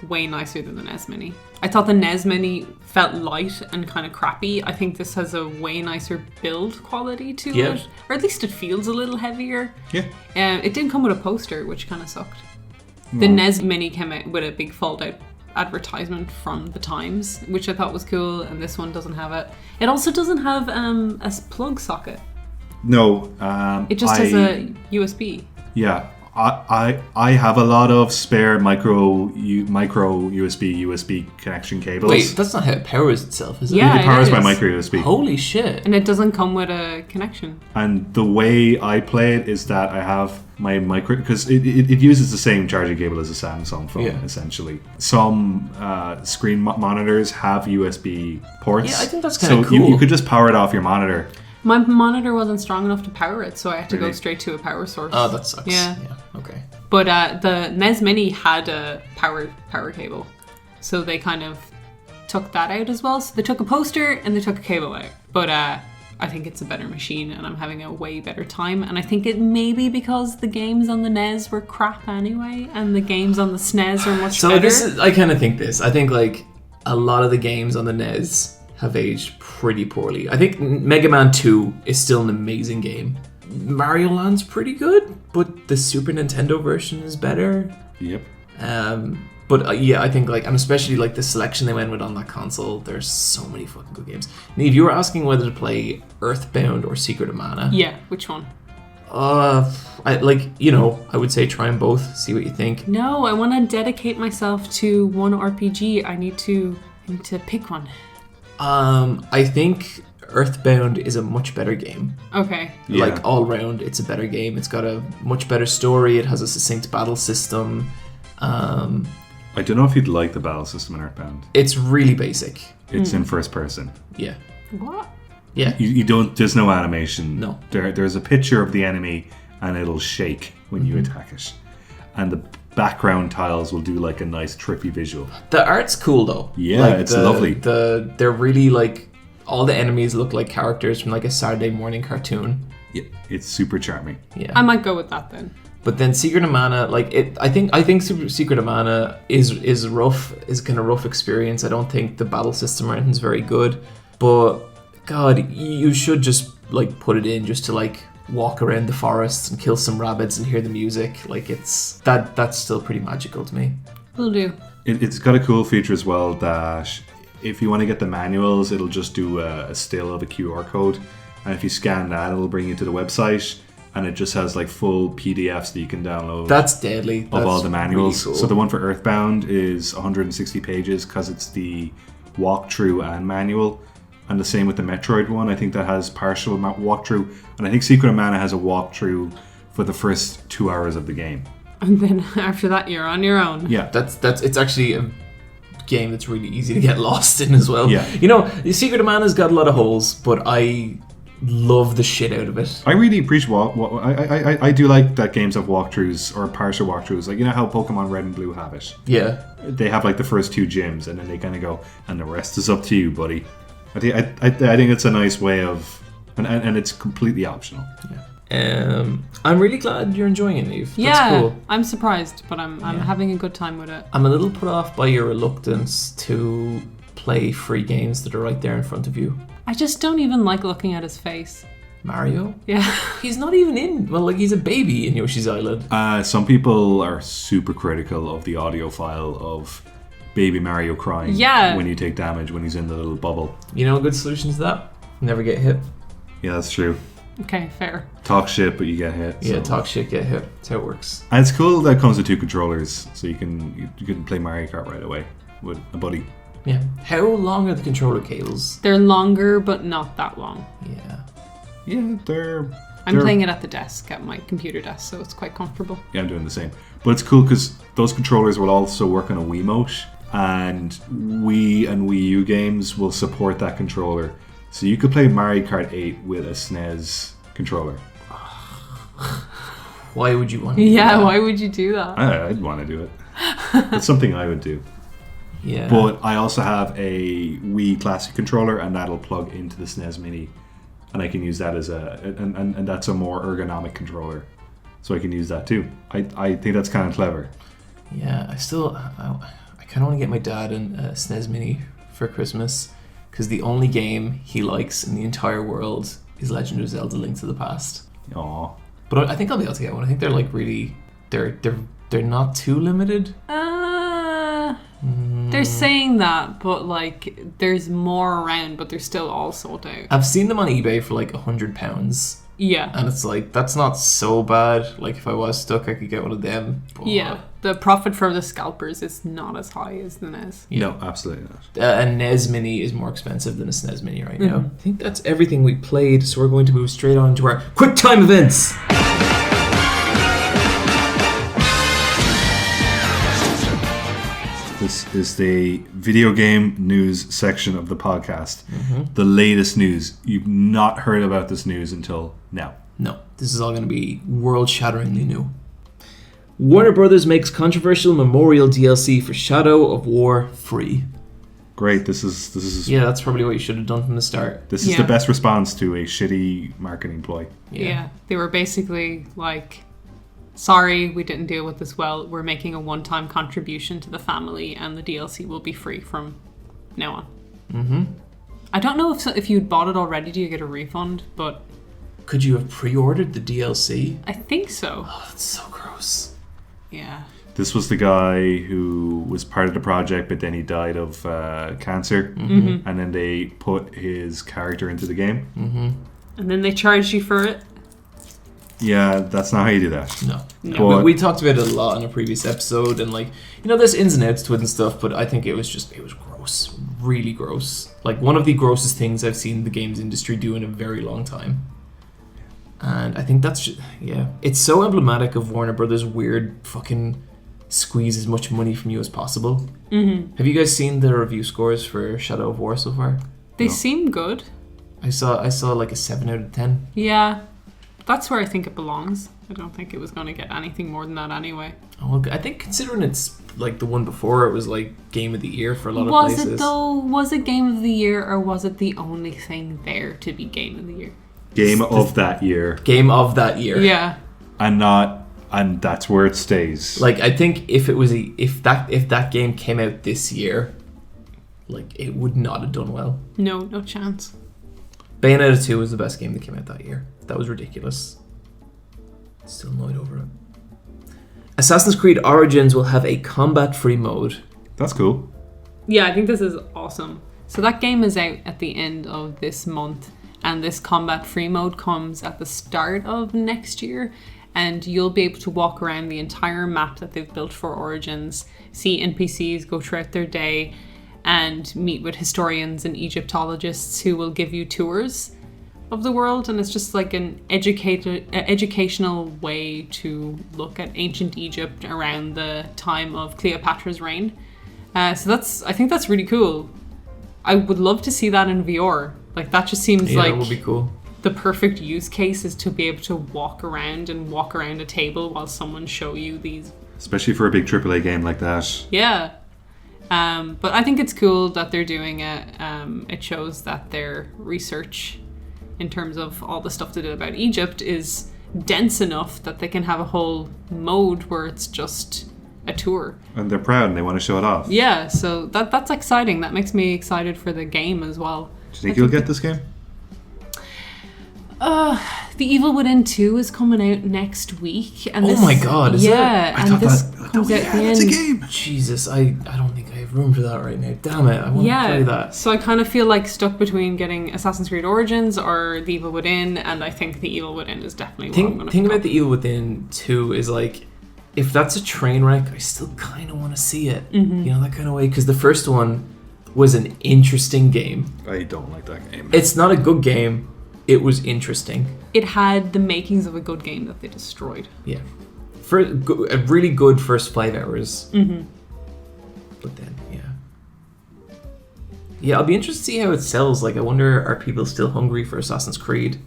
way nicer than the NES Mini. I thought the NES Mini felt light and kind of crappy. I think this has a way nicer build quality to it. Or at least it feels a little heavier. Yeah. It didn't come with a poster, which kind of sucked. The NES Mini came out with a big fold-out advertisement from the Times, which I thought was cool, and this one doesn't have it. It also doesn't have a plug socket. No. It just has a USB. Yeah. I have a lot of spare micro USB connection cables. Wait, that's not how it powers itself, is it? Yeah, it powers it by is. micro USB. Holy shit. And it doesn't come with a connection. And the way I play it is that I have my micro, because it uses the same charging cable as a Samsung phone, essentially. Some screen monitors have USB ports. Yeah, I think that's kind of so cool. you could just power it off your monitor. My monitor wasn't strong enough to power it, so I had to go straight to a power source. Oh, that sucks. Yeah. Okay. But the NES Mini had a power cable, so they kind of took that out as well. So they took a poster and they took a cable out. But I think it's a better machine, and I'm having a way better time. And I think it may be because the games on the NES were crap anyway, and the games on the SNES are much better. So I kind of think this. I think like a lot of the games on the NES have aged pretty poorly. I think Mega Man 2 is still an amazing game. Mario Land's pretty good, but the Super Nintendo version is better. Yep. But yeah, I think like, and especially like the selection they went with on that console, there's so many fucking good games. Niamh, you were asking whether to play Earthbound or Secret of Mana. Yeah, which one? I would say try them both, see what you think. No, I want to dedicate myself to one RPG. I need to pick one. I think Earthbound is a much better game. Okay. Yeah. Like all round, it's a better game. It's got a much better story. It has a succinct battle system. I don't know if you'd like the battle system in Earthbound. It's really basic. It's in first person. Yeah. What? Yeah. You don't. There's no animation. No. There's a picture of the enemy, and it'll shake when you attack it, and the background tiles will do like a nice trippy visual. The art's cool though. Yeah, like it's lovely. They're really like, all the enemies look like characters from like a Saturday morning cartoon. Yeah, it's super charming. Yeah. I might go with that then. But then Secret of Mana, like I think Secret of Mana is rough, is kind of rough experience. I don't think the battle system or anything's very good. But God, you should just like put it in just to like walk around the forests and kill some rabbits and hear the music. Like that's still pretty magical to me. Will do. It's got a cool feature as well that if you want to get the manuals, it'll just do a still of a QR code, and if you scan that, it'll bring you to the website, and it just has like full PDFs that you can download. That's deadly. Of all the manuals. Really cool. So the one for Earthbound is 160 pages because it's the walkthrough and manual. And the same with the Metroid one. I think that has partial walkthrough. And I think Secret of Mana has a walkthrough for the first 2 hours of the game. And then after that, you're on your own. Yeah. It's actually a game that's really easy to get lost in as well. Yeah. You know, the Secret of Mana's got a lot of holes, but I love the shit out of it. I really appreciate I do like that games have walkthroughs or partial walkthroughs. Like, you know how Pokemon Red and Blue have it? Yeah. They have like the first 2 gyms, and then they kind of go, and the rest is up to you, buddy. I think it's a nice way of, and it's completely optional. Yeah. I'm really glad you're enjoying it, Niamh. That's Yeah, cool. I'm surprised, but I'm having a good time with it. I'm a little put off by your reluctance to play free games that are right there in front of you. I just don't even like looking at his face. Mario? Yeah. He's not even in. Well, like, he's a baby in Yoshi's Island. Some people are super critical of the audio file of Baby Mario crying when you take damage when he's in the little bubble. You know a good solution to that? Never get hit. Yeah, that's true. Okay, fair. Talk shit, but you get hit. Yeah, so. talk shit, get hit. That's how it works. And it's cool that it comes with 2 controllers, so you can play Mario Kart right away with a buddy. Yeah. How long are the controller cables? They're longer, but not that long. Yeah. Yeah, they're I'm playing it at the desk, at my computer desk, so it's quite comfortable. Yeah, I'm doing the same. But it's cool because those controllers will also work on a Wiimote, and Wii and Wii U games will support that controller. So you could play Mario Kart 8 with a SNES controller. Why would you want to do that? Yeah, why would you do that? I'd want to do it. It's something I would do. Yeah. But I also have a Wii Classic controller, and that'll plug into the SNES Mini, and I can use that as and that's a more ergonomic controller, so I can use that too. I think that's kind of clever. Yeah, I kind of want to get my dad a SNES Mini for Christmas, because the only game he likes in the entire world is Legend of Zelda: Link to the Past. Aww. But I think I'll be able to get one. I think they're like really, they're not too limited. They're saying that, but like there's more around, but they're still all sold out. I've seen them on eBay for like £100. Yeah. And it's like, that's not so bad. Like if I was stuck, I could get one of them. But Yeah. The profit for the scalpers is not as high as the NES. Yeah. No, absolutely not. A NES Mini is more expensive than a SNES Mini right now. I think that's everything we played, so we're going to move straight on to our Quicktime Events. This is the video game news section of the podcast. The latest news. You've not heard about this news until now. No, this is all going to be world-shatteringly new. Warner Brothers makes controversial memorial DLC for Shadow of War free. Great. This is Yeah, that's probably what you should have done from the start. This is the best response to a shitty marketing ploy. Yeah. They were basically like, sorry, we didn't deal with this well. We're making a one-time contribution to the family, and the DLC will be free from now on. Mm-hmm. I don't know if you'd bought it already, do you get a refund? But Could you have pre-ordered the DLC? I think so. Oh, that's so gross. Yeah. This was the guy who was part of the project, but then he died of cancer, and then they put his character into the game. And then they charged you for it? Yeah, that's not how you do that. No. But we talked about it a lot in a previous episode, and like, you know, there's ins and outs to it and stuff, but I think it was gross. Really gross. Like one of the grossest things I've seen the games industry do in a very long time. And I think that's just, it's so emblematic of Warner Brothers' weird fucking squeeze as much money from you as possible. Have you guys seen the review scores for Shadow of War so far? They seem good. I saw like a 7 out of 10. Yeah. That's where I think it belongs. I don't think it was going to get anything more than that anyway. Oh, I think considering it's like the one before, it was like Game of the Year for a lot of Was places. it though? Was it Game of the Year, or was it the only thing there to be Game of the Year? game of that year, Game of that year. Yeah. and that's where it stays. Like I think if that game came out this year, like it would not have done well. No chance. Bayonetta 2 was the best game that came out that year. That was ridiculous. Still annoyed over it. Assassin's Creed Origins will have a combat-free mode. That's cool. Yeah, I think this is awesome. So that game is out at the end of this month, and this combat-free mode comes at the start of next year, and you'll be able to walk around the entire map that they've built for Origins, see NPCs go throughout their day, and meet with historians and Egyptologists who will give you tours of the world. And it's just like an educational way to look at ancient Egypt around the time of Cleopatra's reign. I think that's really cool. I would love to see that in VR. Like that just seems like that would be cool. The perfect use case is to be able to walk around a table while someone show you these. Especially for a big AAA game like that. Yeah. But I think it's cool that they're doing it. It shows that their research in terms of all the stuff they did about Egypt is dense enough that they can have a whole mode where it's just a tour. And they're proud and they want to show it off. Yeah, so that's exciting. That makes me excited for the game as well. Do you think you'll get this game? The Evil Within 2 is coming out next week. And Oh my god, is it? Yeah, and this comes out at the it's a end. game. Jesus, I don't think I have room for that right now. Damn it, I want to play that. So I kind of feel like stuck between getting Assassin's Creed Origins or The Evil Within, and I think The Evil Within is definitely what I'm going to Thing about The Evil Within 2 is like, if that's a train wreck, I still kind of want to see it. You know, that kind of way. Because the first one was an interesting game. I don't like that game. It's not a good game, it was interesting. It had the makings of a good game that they destroyed. Yeah. For a really good first 5 hours. Mm-hmm. But then, yeah. Yeah, I'll be interested to see how it sells. Like, I wonder, are people still hungry for Assassin's Creed?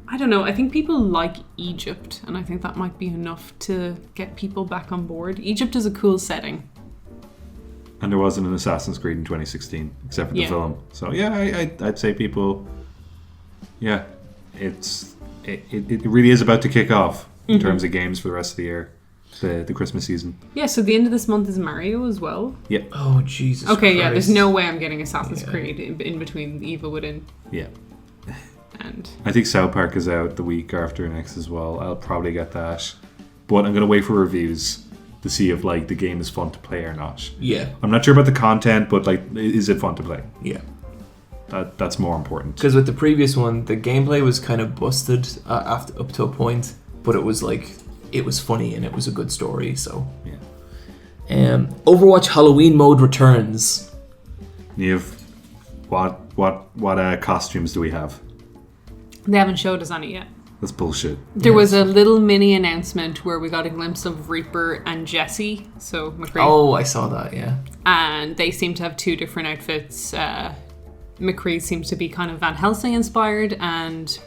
I don't know. I think people like Egypt, and I think that might be enough to get people back on board. Egypt is a cool setting. And there wasn't an Assassin's Creed in 2016, except for the film. So yeah, I'd say people, yeah, it really is about to kick off in terms of games for the rest of the year, the Christmas season. Yeah, so the end of this month is Mario as well. Yeah. Oh, Jesus Okay, Christ. yeah, there's no way I'm getting Assassin's Creed in between Evil Within. Yeah. And I think South Park is out the week after next as well. I'll probably get that. But I'm going to wait for reviews to see if like the game is fun to play or not. Yeah. I'm not sure about the content, but like, is it fun to play? Yeah. That's more important. Because with the previous one, the gameplay was kind of busted up to a point, but it was like, it was funny and it was a good story, so. Yeah. Overwatch Halloween mode returns. Niamh, what costumes do we have? they haven't showed us any yet. That's bullshit. There was a little mini announcement where we got a glimpse of Reaper and Jesse, so McCree. Oh, I saw that, yeah. And they seem to have two different outfits. McCree seems to be kind of Van Helsing inspired, and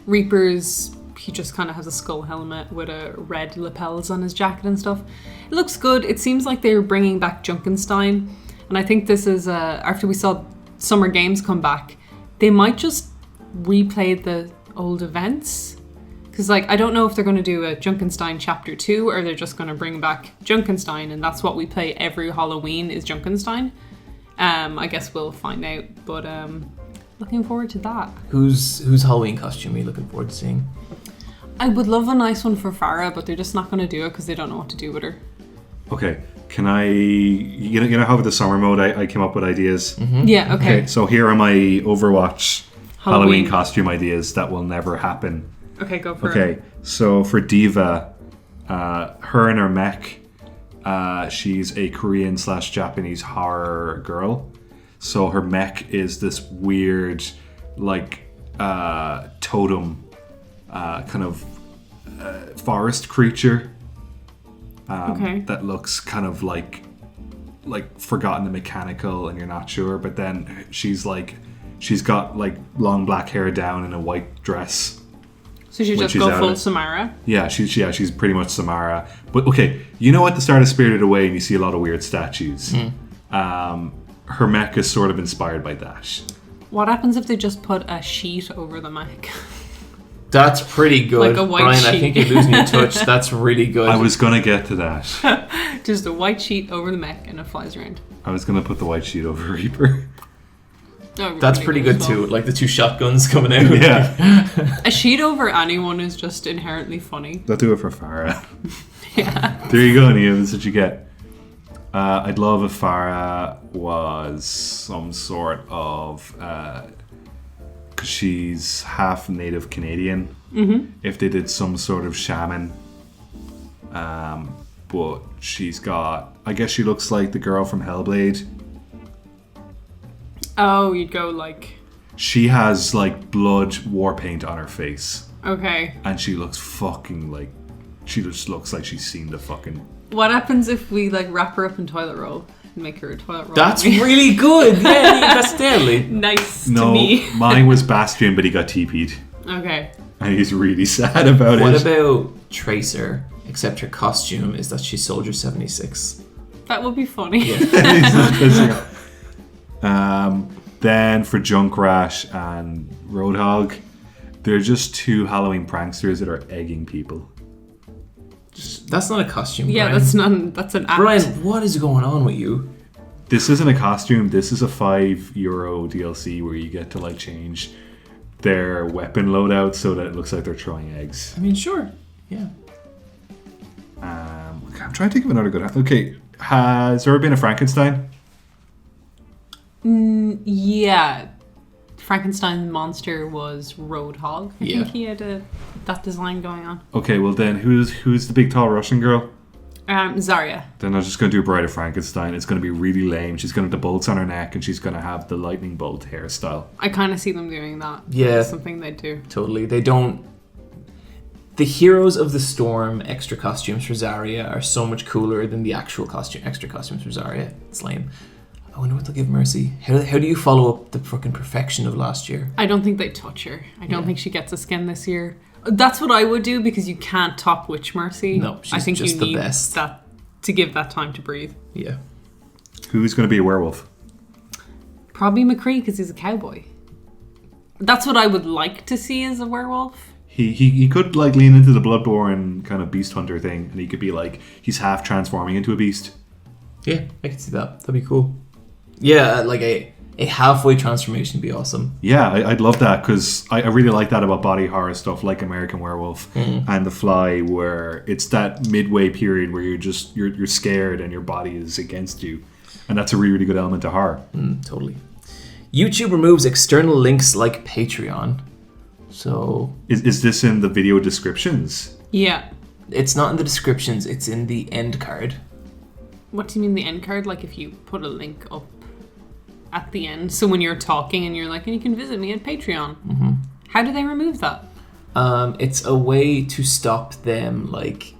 Reaper's, he just kind of has a skull helmet with a red lapels on his jacket and stuff. It looks good. It seems like they're bringing back Junkenstein, and I think this is, after we saw Summer Games come back, they might just replay the old events. Because, like, I don't know if they're going to do a Junkenstein Chapter 2 or they're just going to bring back Junkenstein, and that's what we play every Halloween is Junkenstein. I guess we'll find out, but looking forward to that. Whose Halloween costume are you looking forward to seeing? I would love a nice one for Farah, but they're just not going to do it because they don't know what to do with her. Okay, can I... You know how with the summer mode I came up with ideas? Mm-hmm. Yeah, okay. So here are my Overwatch Halloween costume ideas that will never happen. Okay, go for it. Okay, so for Diva, her and her mech, she's a Korean / Japanese horror girl. So her mech is this weird, like, totem, kind of forest creature. Okay. That looks kind of like Forgotten and Mechanical, and you're not sure. But then she's got like long black hair down in a white dress. So she just go full Samara? Yeah, she's pretty much Samara. But okay, you know at the start of Spirited Away, and you see a lot of weird statues. Her mech is sort of inspired by that. What happens if they just put a sheet over the mech? That's pretty good. Like a white Brian, sheet. I think you're losing your touch. That's really good. I was gonna get to that. Just a white sheet over the mech and it flies around. I was gonna put the white sheet over Reaper. Oh, That's pretty good as well. too. Like the two shotguns coming out. Yeah, A sheet over anyone is just inherently funny. they'll do it for Farah. Yeah. There you go, Niamh. That's what you get. I'd love if Farah was some sort of... because she's half native Canadian. If they did some sort of shaman. But she's got... I guess she looks like the girl from Hellblade. Oh, you'd go like... She has like blood war paint on her face. Okay. And she looks fucking like... She just looks like she's seen the fucking... What happens if we like wrap her up in toilet roll and make her a toilet roll? That's really good. Yeah, that's deadly. nice No, to me. mine was Bastion, but he got TP'd. Okay. And he's really sad about What it. about Tracer? Except her costume is that she's Soldier 76. That would be funny. Then for Junkrat and Roadhog, they're just two Halloween pranksters that are egging people. That's not a costume, Yeah, Brian. that's an act. Brian, what is going on with you? This isn't a costume. This is a €5 DLC where you get to like change their weapon loadout so that it looks like they're throwing eggs. I mean, sure. Yeah. I'm trying to think of another good. Okay, has there ever been a Frankenstein? Yeah. Frankenstein's monster was Roadhog. I Yeah. think he had that design going on. Okay, well then, who's the big tall Russian girl? Zarya. Then I'm just going to do Bride of Frankenstein. It's going to be really lame. She's going to have the bolts on her neck and she's going to have the lightning bolt hairstyle. I kind of see them doing that. Yeah. That's something they do. Totally. They don't... The Heroes of the Storm extra costumes for Zarya are so much cooler than the actual extra costumes for Zarya. It's lame. I wonder what they'll give Mercy. How do you follow up the fucking perfection of last year? I don't think they touch her. I don't think she gets a skin this year. That's what I would do because you can't top Witch Mercy. No, she's I think just you the need best. that to give that time to breathe. Yeah. Who's going to be a werewolf? Probably McCree because he's a cowboy. That's what I would like to see as a werewolf. He could like lean into the Bloodborne kind of beast hunter thing, and he could be like he's half transforming into a beast. Yeah, I could see that. That'd be cool. Yeah, like a halfway transformation would be awesome. Yeah, I'd love that because I really like that about body horror stuff like American Werewolf and The Fly, where it's that midway period where you're scared and your body is against you, and that's a really, really good element to horror. Totally. YouTube removes external links like Patreon. So Is this in the video descriptions? Yeah. it's not in the descriptions, it's in the end card. What do you mean the end card? Like if you put a link up at the end. So when you're talking and you're like, and you can visit me at Patreon. Mm-hmm. How do they remove that? It's a way to stop them, like,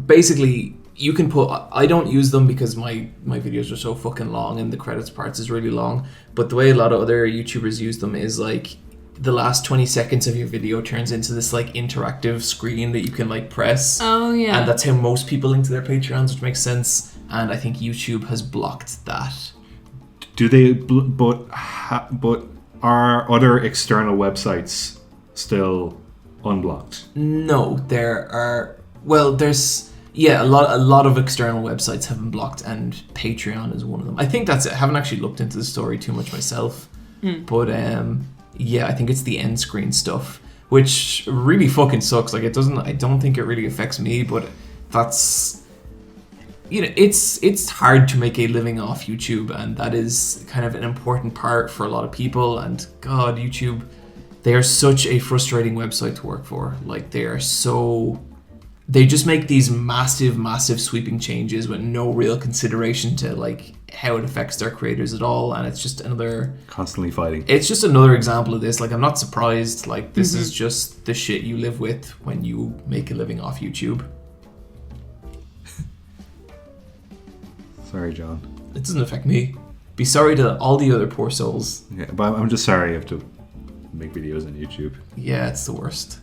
basically, you can put, I don't use them because my videos are so fucking long and the credits parts is really long, but the way a lot of other YouTubers use them is, like, the last 20 seconds of your video turns into this, like, interactive screen that you can, like, press. Oh, yeah. And that's how most people link to their Patreons, which makes sense, and I think YouTube has blocked that. Do they? But are other external websites still unblocked? No, there are. Well, there's a lot of external websites have been blocked, and Patreon is one of them. I think that's it. I haven't actually looked into the story too much myself, but I think it's the end screen stuff, which really fucking sucks. Like it doesn't. I don't think it really affects me, but that's. It's hard to make a living off YouTube, and that is kind of an important part for a lot of people. And God, YouTube, they are such a frustrating website to work for. Like they just make these massive sweeping changes with no real consideration to like how it affects their creators at all. And it's just Constantly fighting. It's just another example of this. Like I'm not surprised. Like this is just the shit you live with when you make a living off YouTube. Sorry, John. It doesn't affect me. Be sorry to all the other poor souls. Yeah, but I'm just sorry you have to make videos on YouTube. Yeah, it's the worst.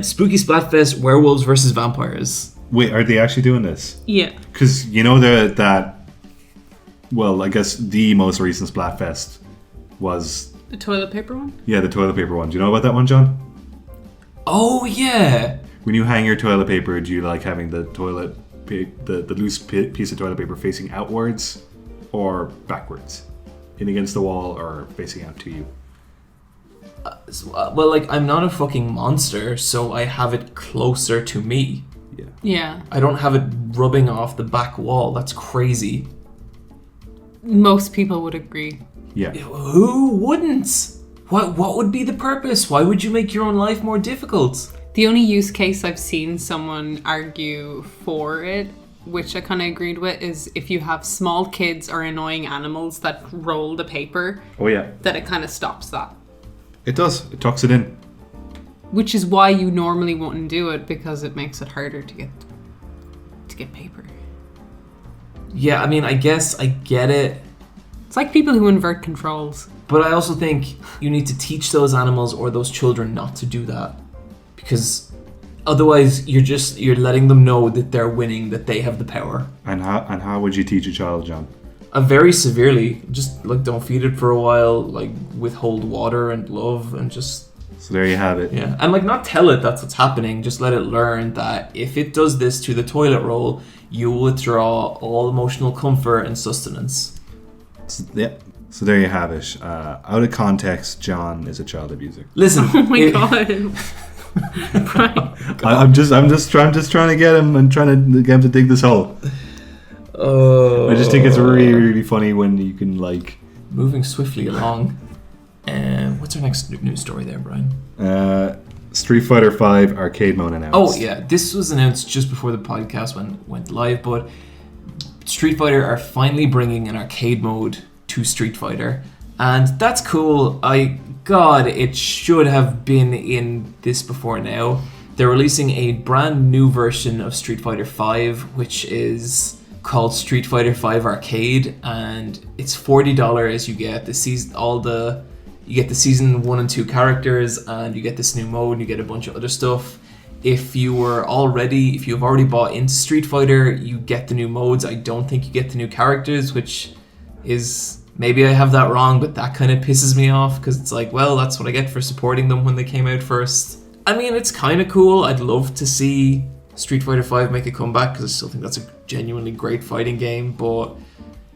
Spooky Splatfest, werewolves versus vampires. Wait, are they actually doing this? Yeah. Because you know well, I guess the most recent Splatfest was... The toilet paper one? Yeah, the toilet paper one. Do you know about that one, John? Oh, yeah. When you hang your toilet paper, do you like having the loose piece of toilet paper facing outwards or backwards? In against the wall or facing out to you? Well, like, I'm not a fucking monster, so I have it closer to me. Yeah. Yeah. I don't have it rubbing off the back wall. That's crazy. Most people would agree. Yeah. Who wouldn't? What would be the purpose? Why would you make your own life more difficult? The only use case I've seen someone argue for it, which I kind of agreed with, is if you have small kids or annoying animals that roll the paper. Oh, yeah. That it kind of stops that. It does. It tucks it in. Which is why you normally wouldn't do it, because it makes it harder to get paper. Yeah, I mean, I guess I get it. It's like people who invert controls. But I also think you need to teach those animals or those children not to do that. Because otherwise you're letting them know that they're winning, that they have the power. And how would you teach a child, John? Very severely. Just like don't feed it for a while, like withhold water and love and just... So there you have it. Yeah, and like not tell it that's what's happening, just let it learn that if it does this to the toilet roll, you will withdraw all emotional comfort and sustenance. So there you have it. Out of context, John is a child abuser. Listen. Oh my god. Brian. I'm just trying to get him and trying to get him to dig this hole. I just think it's really, really funny when you can like... Moving swiftly along. What's our next news story there, Brian? Street Fighter V arcade mode announced. Oh yeah, this was announced just before the podcast went live, but Street Fighter are finally bringing an arcade mode to Street Fighter, and that's cool. God, it should have been in this before now. They're releasing a brand new version of Street Fighter V, which is called Street Fighter V Arcade, and it's $40. You get the season, you get the season 1 and 2 characters, and you get this new mode, and you get a bunch of other stuff. If you've already bought into Street Fighter, you get the new modes. I don't think you get the new characters, which is, maybe I have that wrong, but that kind of pisses me off, because it's like, well, that's what I get for supporting them when they came out first. I mean, it's kind of cool. I'd love to see Street Fighter V make a comeback, because I still think that's a genuinely great fighting game, but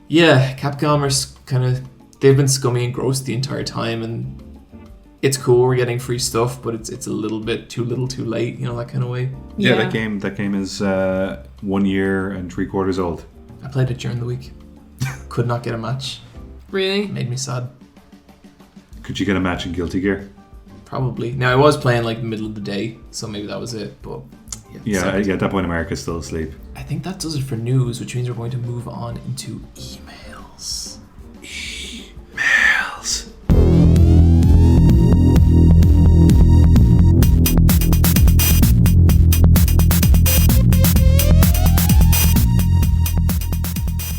yeah, Capcom are they've been scummy and gross the entire time, and it's cool we're getting free stuff, but it's a little bit too little too late, that kind of way. Yeah, that game is 1 year and 3/4 old. I played it during the week. Could not get a match. Really? Made me sad. Could you get a match in Guilty Gear? Probably. Now, I was playing middle of the day, so maybe that was it, but yeah, at that point America's still asleep. I think that does it for news, which means we're going to move on into emails.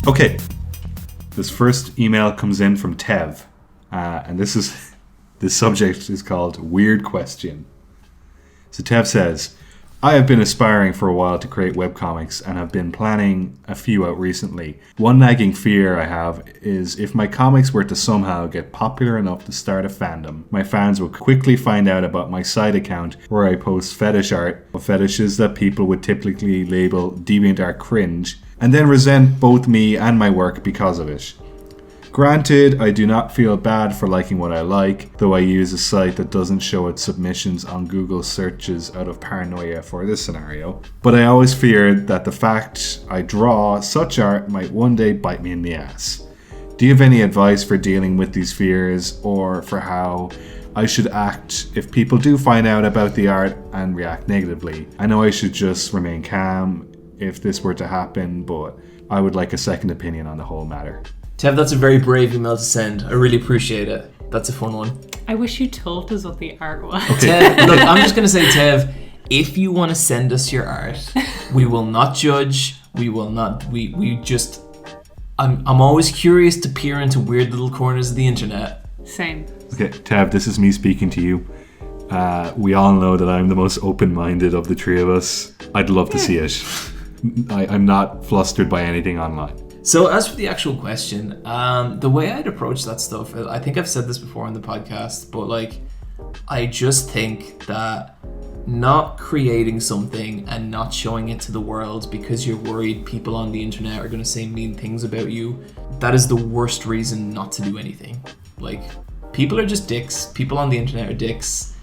Okay, this first email comes in from Tev, and this subject is called Weird Question. So Tev says, I have been aspiring for a while to create webcomics and have been planning a few out recently. One nagging fear I have is if my comics were to somehow get popular enough to start a fandom, my fans will quickly find out about my side account where I post fetish art of fetishes that people would typically label DeviantArt cringe, and then resent both me and my work because of it. Granted, I do not feel bad for liking what I like, though I use a site that doesn't show its submissions on Google searches out of paranoia for this scenario. But I always feared that the fact I draw such art might one day bite me in the ass. Do you have any advice for dealing with these fears, or for how I should act if people do find out about the art and react negatively? I know I should just remain calm if this were to happen, but I would like a second opinion on the whole matter. Tev, that's a very brave email to send. I really appreciate it. That's a fun one. I wish you told us what the art was. Okay. Tev, look, I'm just going to say, Tev, if you want to send us your art, we will not judge. We will not, we just, I'm always curious to peer into weird little corners of the internet. Same. Okay, Tev, this is me speaking to you. We all know that I'm the most open-minded of the three of us. I'd love to see it. I'm not flustered by anything online. So as for the actual question, the way I'd approach that stuff, I think I've said this before on the podcast, but I just think that not creating something and not showing it to the world because you're worried people on the internet are going to say mean things about you, that is the worst reason not to do anything. People are just dicks. People on the internet are dicks.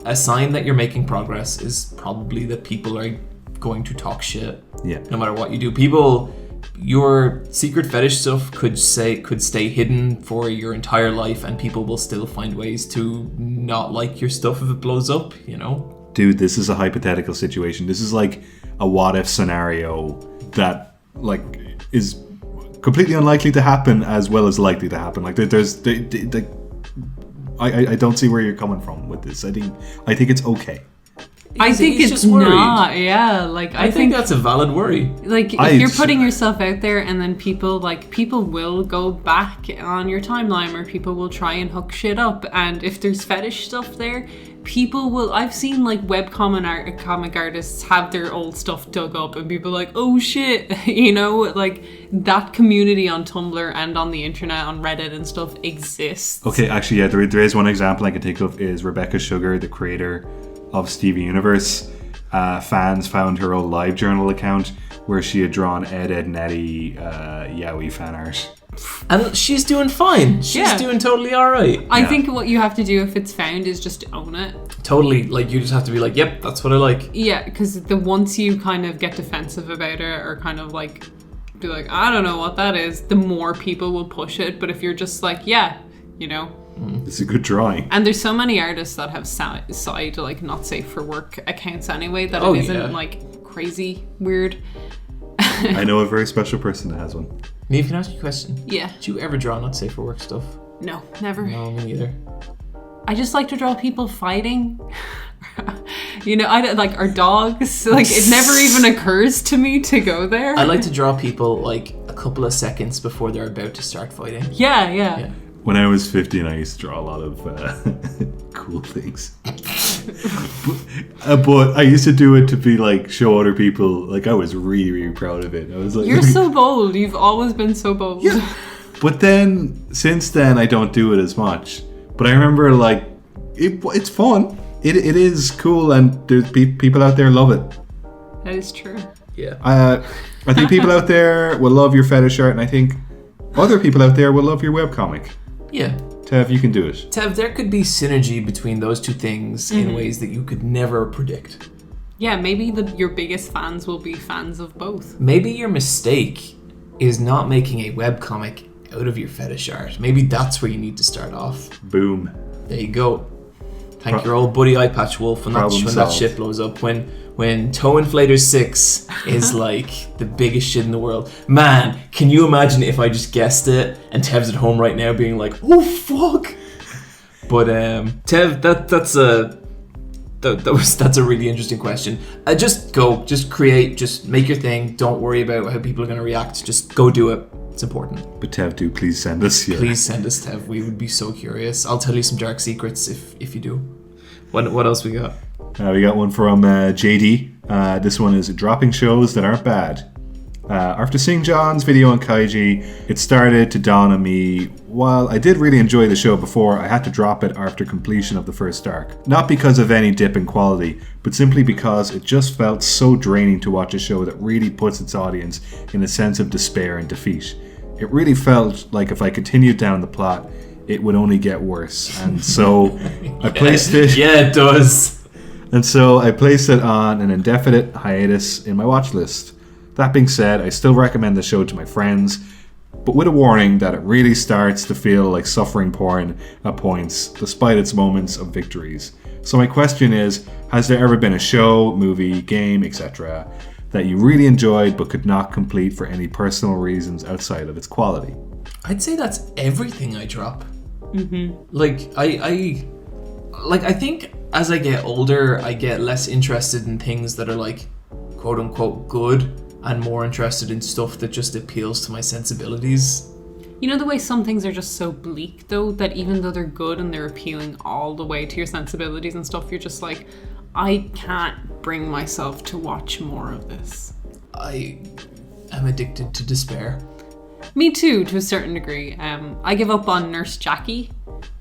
A sign that you're making progress is probably that people are going to talk shit. Yeah. No matter what you do. Your secret fetish stuff could stay hidden for your entire life, and people will still find ways to not like your stuff if it blows up, Dude, this is a hypothetical situation. This is like a what if scenario that is completely unlikely to happen as well as likely to happen. I don't see where you're coming from with this. I think it's okay. I think it's not. Yeah, I think that's a valid worry. If you're putting yourself out there, and then people will go back on your timeline, or people will try and hook shit up. And if there's fetish stuff there, people will. I've seen comic artists have their old stuff dug up, and people are like, oh shit, that community on Tumblr and on the internet, on Reddit and stuff exists. Okay, actually, yeah, there is one example I can think of is Rebecca Sugar, the creator of Steven Universe. Fans found her old LiveJournal account where she had drawn Ed, and Eddie yaoi fan art. And she's doing fine. She's doing totally alright. I think what you have to do if it's found is just own it. Totally. You just have to be yep, that's what I like. Yeah, because once you kind of get defensive about it, or kind of be I don't know what that is, the more people will push it. But if you're just It's a good drawing. And there's so many artists that have side like not safe for work accounts anyway that Oh, it isn't yeah. like crazy weird. I know a very special person that has one. Niamh, can I ask you a question? Yeah. Do you ever draw not safe for work stuff? No, never. No, me neither. I just like to draw people fighting. You know, I don't like our dogs. Like it never even occurs to me to go there. I like to draw people like a couple of seconds before they're about to start fighting. Yeah. When I was 15, I used to draw a lot of cool things. But I used to do it to be like, show other people, like I was really, really proud of it. I was like, You're so bold. You've always been so bold. Yeah. But then, since then, I don't do it as much. But I remember like, it's fun. It is cool, and there's people out there love it. That is true. Yeah. I think people out there will love your fetish art, and I think other people out there will love your webcomic. Yeah. Tev, you can do it. Tev, there could be synergy between those two things in ways that you could never predict. Yeah, maybe your biggest fans will be fans of both. Maybe your mistake is not making a webcomic out of your fetish art. Maybe that's where you need to start off. Boom. There you go. Thank your old buddy Eye Patch Wolf when that Solved. shit blows up. When Toe Inflator 6 is like the biggest shit in the world. Man, can you imagine if I just guessed it and Tev's at home right now being like, oh fuck. But Tev, that's a really interesting question. Just go, just create, just make your thing. Don't worry about how people are going to react. Just go do it. It's important. But Tev, do please send us. Yeah. Please send us, Tev. We would be so curious. I'll tell you some dark secrets if you do. What else we got? We got one from JD. This one is dropping shows that aren't bad. After seeing John's video on Kaiji, it started to dawn on me, while I did really enjoy the show before, I had to drop it after completion of the first arc. Not because of any dip in quality, but simply because it just felt so draining to watch a show that really puts its audience in a sense of despair and defeat. It really felt like if I continued down the plot, it would only get worse. And so I placed it... Yeah, it does. And so I placed it on an indefinite hiatus in my watch list. That being said, I still recommend the show to my friends, but with a warning that it really starts to feel like suffering porn at points, despite its moments of victories. So my question is, has there ever been a show, movie, game, etc., that you really enjoyed but could not complete for any personal reasons outside of its quality? I'd say that's everything I drop. Like I think as I get older, I get less interested in things that are like quote unquote good and more interested in stuff that just appeals to my sensibilities. You know the way some things are just so bleak though, that even though they're good and they're appealing all the way to your sensibilities and stuff, you're just like, I can't bring myself to watch more of this. I am addicted to despair. Me too, to a certain degree. I give up on Nurse Jackie,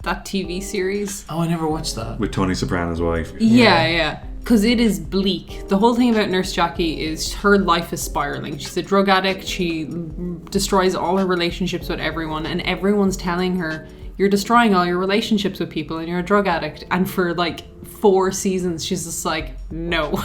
that TV series. Oh, I never watched that. With Tony Soprano's wife. Yeah. Because it is bleak. The whole thing about Nurse Jackie is her life is spiraling. She's a drug addict. She destroys all her relationships with everyone. And everyone's telling her, you're destroying all your relationships with people and you're a drug addict. And for like 4 seasons, she's just like, no.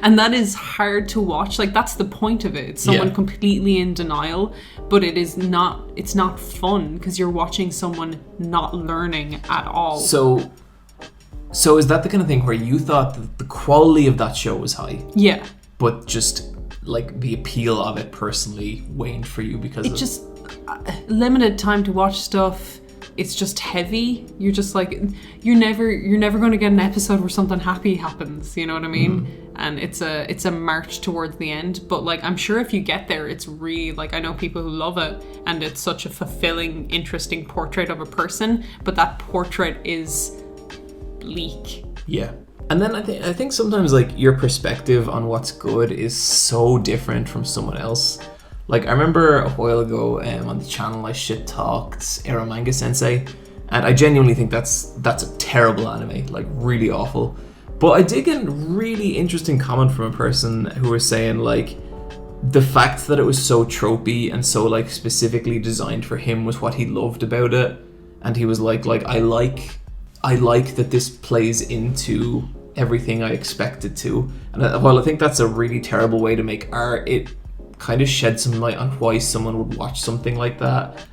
And that is hard to watch. Like, that's the point of it. It's someone completely in denial. But it's not fun because you're watching someone not learning at all. So is that the kind of thing where you thought that the quality of that show was high? Yeah. But just like the appeal of it personally waned for you because it's just limited time to watch stuff. It's just heavy. You're just like, you're never going to get an episode where something happy happens. You know what I mean? And it's a march towards the end. But like, I'm sure if you get there, it's really like, I know people who love it, and it's such a fulfilling, interesting portrait of a person. But that portrait is bleak. Yeah. And then I think sometimes like your perspective on what's good is so different from someone else. Like I remember a while ago on the channel I shit talked Ero Manga Sensei, and I genuinely think that's a terrible anime, like really awful. But I did get a really interesting comment from a person who was saying like the fact that it was so tropey and so like specifically designed for him was what he loved about it, and he was like I like that this plays into everything I expected to. And while I think that's a really terrible way to make art, it kind of shed some light on why someone would watch something like that.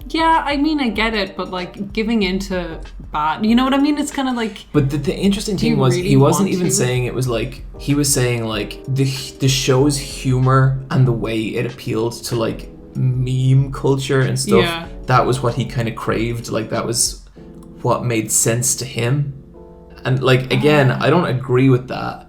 Yeah, I mean, I get it, but like giving into bad, you know what I mean? It's kind of like. But the interesting Do you thing was really he wasn't want even to? saying it was like, he was saying like the show's humor and the way it appealed to like meme culture and stuff. Yeah. That was what he kind of craved. Like that was what made sense to him. And like again, I don't agree with that,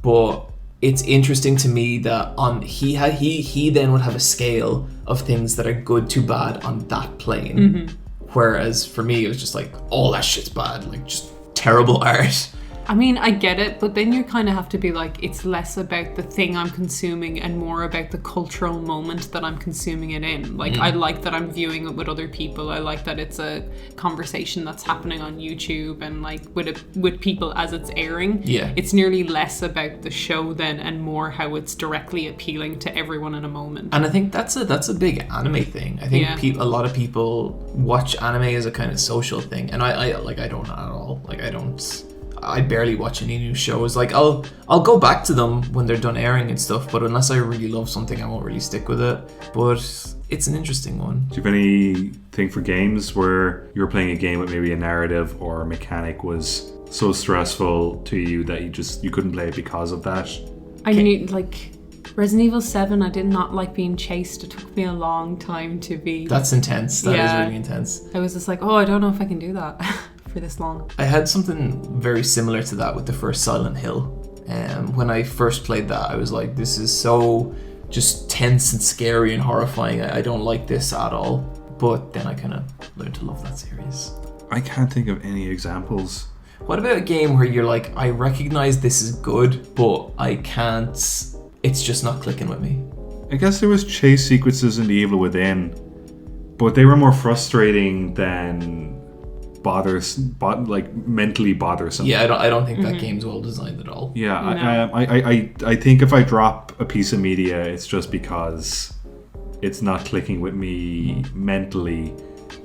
but it's interesting to me that he then would have a scale of things that are good to bad on that plane. Whereas for me, it was just like, all that shit's bad, like just terrible art. I mean, I get it, but then you kind of have to be like, it's less about the thing I'm consuming and more about the cultural moment that I'm consuming it in. Like, I like that I'm viewing it with other people. I like that it's a conversation that's happening on YouTube and like with people as it's airing. Yeah. It's nearly less about the show then and more how it's directly appealing to everyone in a moment. And I think that's a big anime thing. I think Yeah. a lot of people watch anime as a kind of social thing, and I don't at all. Like I barely watch any new shows. Like I'll go back to them when they're done airing and stuff, but unless I really love something, I won't really stick with it. But it's an interesting one. Do you have anything for games where you were playing a game with maybe a narrative or a mechanic was so stressful to you that you couldn't play it because of that? I knew, like, Resident Evil 7, I did not like being chased. It took me a long time to be... That's intense. That is Yeah. really intense. I was just like, oh, I don't know if I can do that for this long. I had something very similar to that with the first Silent Hill. When I first played that, I was like, this is so just tense and scary and horrifying. I don't like this at all. But then I kind of learned to love that series. I can't think of any examples. What about a game where you're like, I recognize this is good, but I can't, it's just not clicking with me? I guess there was chase sequences in The Evil Within, but they were more frustrating than mentally bothersome. Yeah, I don't think that game's well designed at all. Yeah, I think if I drop a piece of media, it's just because it's not clicking with me mentally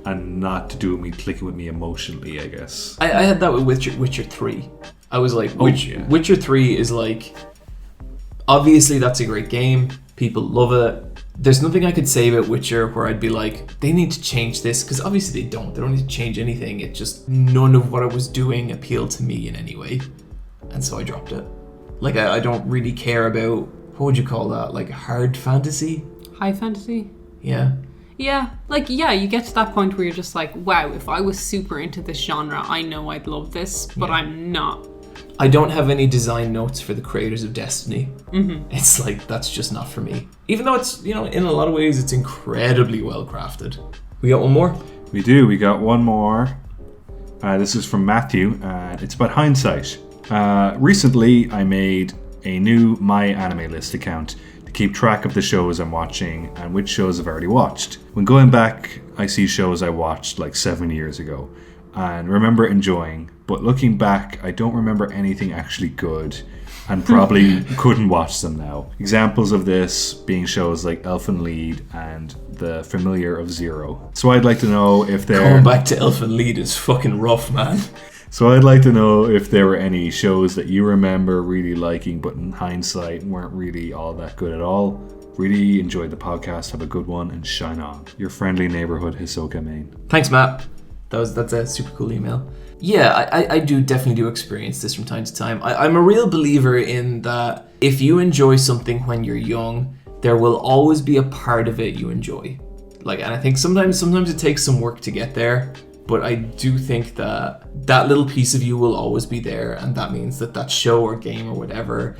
and not to do with me clicking with me emotionally, I guess. I had that with Witcher 3. I was like, yeah. Witcher 3 is like, obviously that's a great game. People love it. There's nothing I could say about Witcher where I'd be like, they need to change this, because obviously they don't need to change anything. It just, none of what I was doing appealed to me in any way, and so I dropped it. Like I don't really care about, what would you call that, like hard fantasy? High fantasy? Yeah. Yeah, like, yeah, you get to that point where you're just like, wow, if I was super into this genre, I know I'd love this, but I'm not. I don't have any design notes for the creators of Destiny. It's like, that's just not for me. Even though it's, in a lot of ways, it's incredibly well crafted. We got one more? We do. We got one more. This is from Matthew. It's about Hindsight. Recently, I made a new My Anime List account to keep track of the shows I'm watching and which shows I've already watched. When going back, I see shows I watched like 7 years ago and remember enjoying, but looking back, I don't remember anything actually good and probably couldn't watch them now. Examples of this being shows like Elfen Lied and The Familiar of Zero. So I'd like to know if Going back to Elfen Lied is fucking rough, man. So I'd like to know if there were any shows that you remember really liking, but in hindsight weren't really all that good at all. Really enjoyed the podcast. Have a good one and shine on. Your friendly neighborhood Hisoka Main. Thanks, Matt. That's a super cool email. Yeah, I definitely do experience this from time to time. I'm a real believer in that if you enjoy something when you're young, there will always be a part of it you enjoy. And I think sometimes it takes some work to get there, but I do think that little piece of you will always be there, and that means that show or game or whatever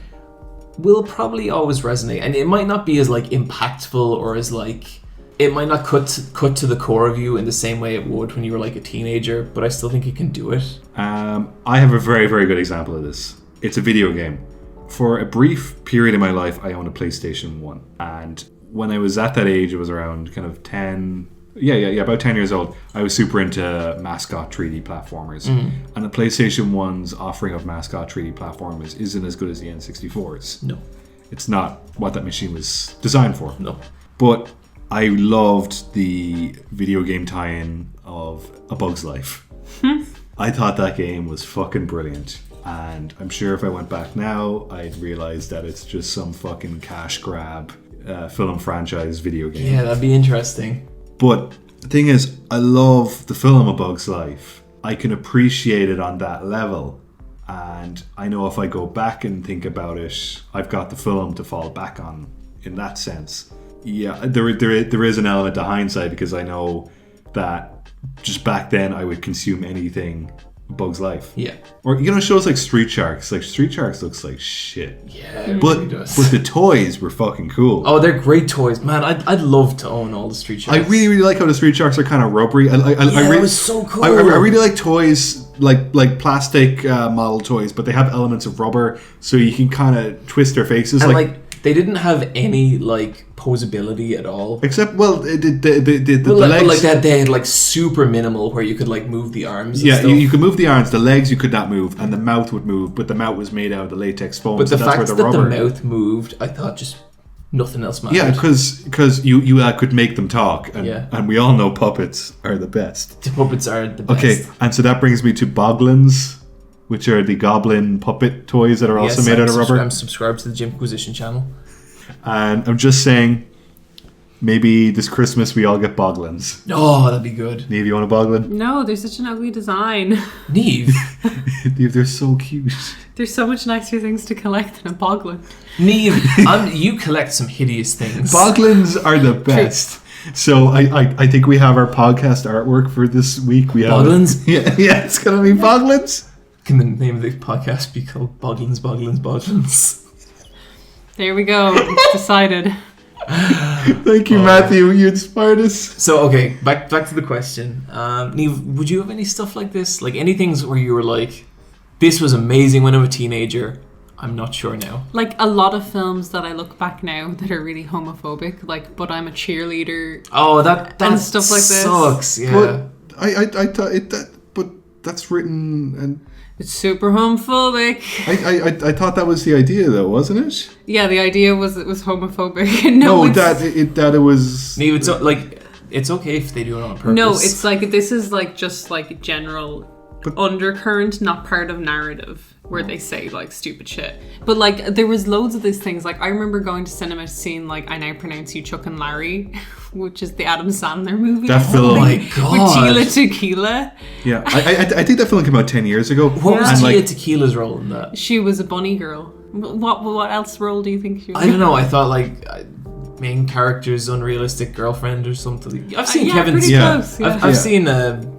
will probably always resonate. And it might not be as impactful or as it might not cut to the core of you in the same way it would when you were a teenager, but I still think it can do it. I have a very, very good example of this. It's a video game. For a brief period in my life, I owned a PlayStation 1. And when I was at that age, it was around kind of 10... about 10 years old. I was super into Mascot 3D platformers. And the PlayStation 1's offering of Mascot 3D platformers isn't as good as the N64's. No. It's not what that machine was designed for. No. But I loved the video game tie-in of A Bug's Life. I thought that game was fucking brilliant. And I'm sure if I went back now, I'd realize that it's just some fucking cash grab film franchise video game. Yeah, that'd be interesting. But The thing is, I love the film A Bug's Life. I can appreciate it on that level. And I know if I go back and think about it, I've got the film to fall back on in that sense. Yeah, there is an element to hindsight because I know that just back then I would consume anything Bug's Life. Yeah. Or, shows like Street Sharks. Like, Street Sharks looks like shit. Yeah, it But really does. the toys were fucking cool. Oh, they're great toys. Man, I'd love to own all the Street Sharks. I really, really like how the Street Sharks are kind of rubbery. It was so cool. I really like toys, like plastic model toys, but they have elements of rubber, so you can kind of twist their faces. And they didn't have any posability at all. Except, well, the legs. They had super minimal where you could move the arms. Yeah, and stuff. you could move the arms. The legs you could not move, and the mouth would move. But the mouth was made out of the latex foam. But so the that's fact where that rubber. the mouth moved, I thought just nothing else mattered. Yeah, because you could make them talk, and we all know puppets are the best. The puppets are the best. Okay, and so that brings me to Boglins, which are the goblin puppet toys that are also made out of rubber. I'm subscribed to the Jimquisition channel. And I'm just saying, maybe this Christmas we all get Boglins. Oh, that'd be good. Niamh, you want a Boglin? No, they're such an ugly design. Niamh. Niamh, they're so cute. There's so much nicer things to collect than a Boglin. Niamh, you collect some hideous things. Boglins are the best. So I think we have our podcast artwork for this week. We have Boglins? Yeah, it's gonna be Boglins. Can the name of the podcast be called Boglins, Boglins, Boglins? There we go. It's decided. Thank you, Matthew. You inspired us. So, okay, back to the question. Niamh, would you have any stuff like this? Like, any things where you were like, this was amazing when I was a teenager? I'm not sure now. Like, a lot of films that I look back now that are really homophobic, like But I'm a Cheerleader. Oh, that and stuff like this. sucks, yeah. But I thought but that's written and It's super homophobic. I thought that was the idea though, wasn't it? Yeah, the idea was it was homophobic. No, it's, that it was. Niamh, it's okay if they do it on purpose. No, it's like this is just general undercurrent, not part of narrative, where they say stupid shit. But there was loads of these things. I remember going to cinema seeing I Now Pronounce You Chuck and Larry, which is the Adam Sandler movie. That film. Oh my god. With Tila Tequila. Yeah, I think that film came out 10 years ago. What was Tia Tequila's role in that? She was a bunny girl. What else role do you think she was? I don't know. I thought main character's unrealistic girlfriend or something. I've seen Kevin's. Close, yeah. I've seen anything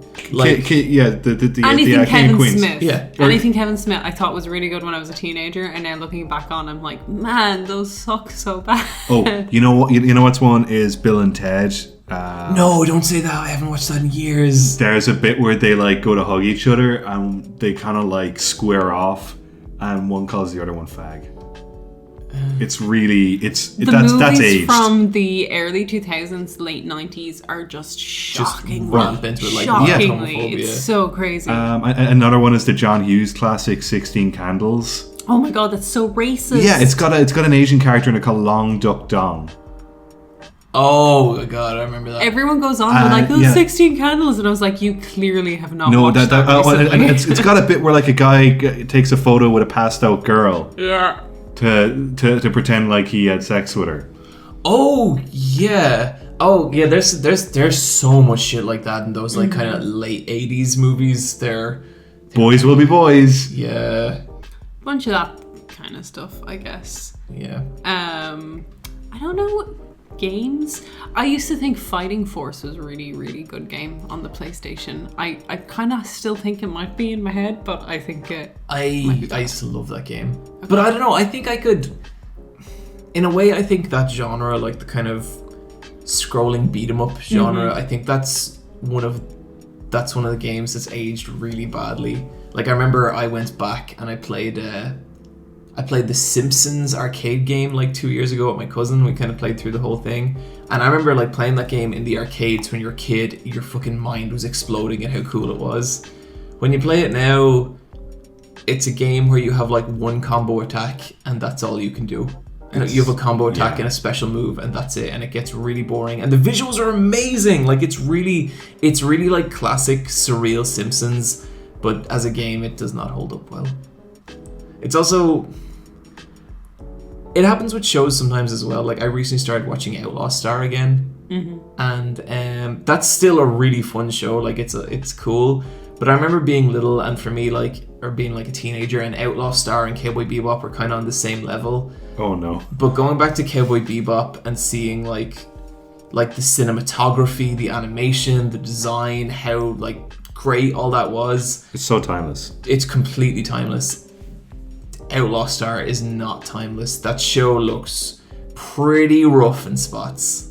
Kevin Queens. Smith. Yeah. Anything Kevin Smith I thought was really good when I was a teenager, and now looking back on, I'm like, man, those suck so bad. Oh, you know what? You know what's one is Bill and Ted. No, don't say that. I haven't watched that in years. There's a bit where they go to hug each other and they kind of square off, and one calls the other one fag. It's really that's movies aged. From the early 2000s, late 90s are just shocking. Rampant with shockingly, homophobia. it's so crazy. Another one is the John Hughes classic 16 Candles. Oh my god, that's so racist. Yeah, it's got an Asian character in it called Long Duck Dong. Oh my god, I remember that. Everyone goes on with 16 Candles, and I was like, you clearly have not watched that recently. and it's got a bit where a guy takes a photo with a passed out girl. Yeah. To pretend he had sex with her. Oh yeah. There's so much shit like that in those kind of late 80s movies. They're Boys will be boys. Yeah. Bunch of that kind of stuff, I guess. Yeah. I don't know. Games. I used to think Fighting Force was a really, really good game on the PlayStation. I kind of still think it might be in my head, but I think it. I used to love that game, but I don't know. I think I could. In a way, I think that genre, the kind of scrolling beat 'em up genre, I think that's one of the games that's aged really badly. I remember I went back and I played the Simpsons arcade game 2 years ago with my cousin. We kind of played through the whole thing. And I remember playing that game in the arcades when you were a kid, your fucking mind was exploding at how cool it was. When you play it now, it's a game where you have one combo attack and that's all you can do. You have a combo attack and a special move and that's it, and it gets really boring. And the visuals are amazing. It's really classic surreal Simpsons, but as a game it does not hold up well. It's also... It happens with shows sometimes as well. I recently started watching Outlaw Star again. and that's still a really fun show. Like it's cool. But I remember being little, and for me, being like a teenager, and Outlaw Star and Cowboy Bebop were kind of on the same level. Oh no! But going back to Cowboy Bebop and seeing like the cinematography, the animation, the design, how like great all that was. It's so timeless. It's completely timeless. Outlaw Star is not timeless. That show looks pretty rough in spots.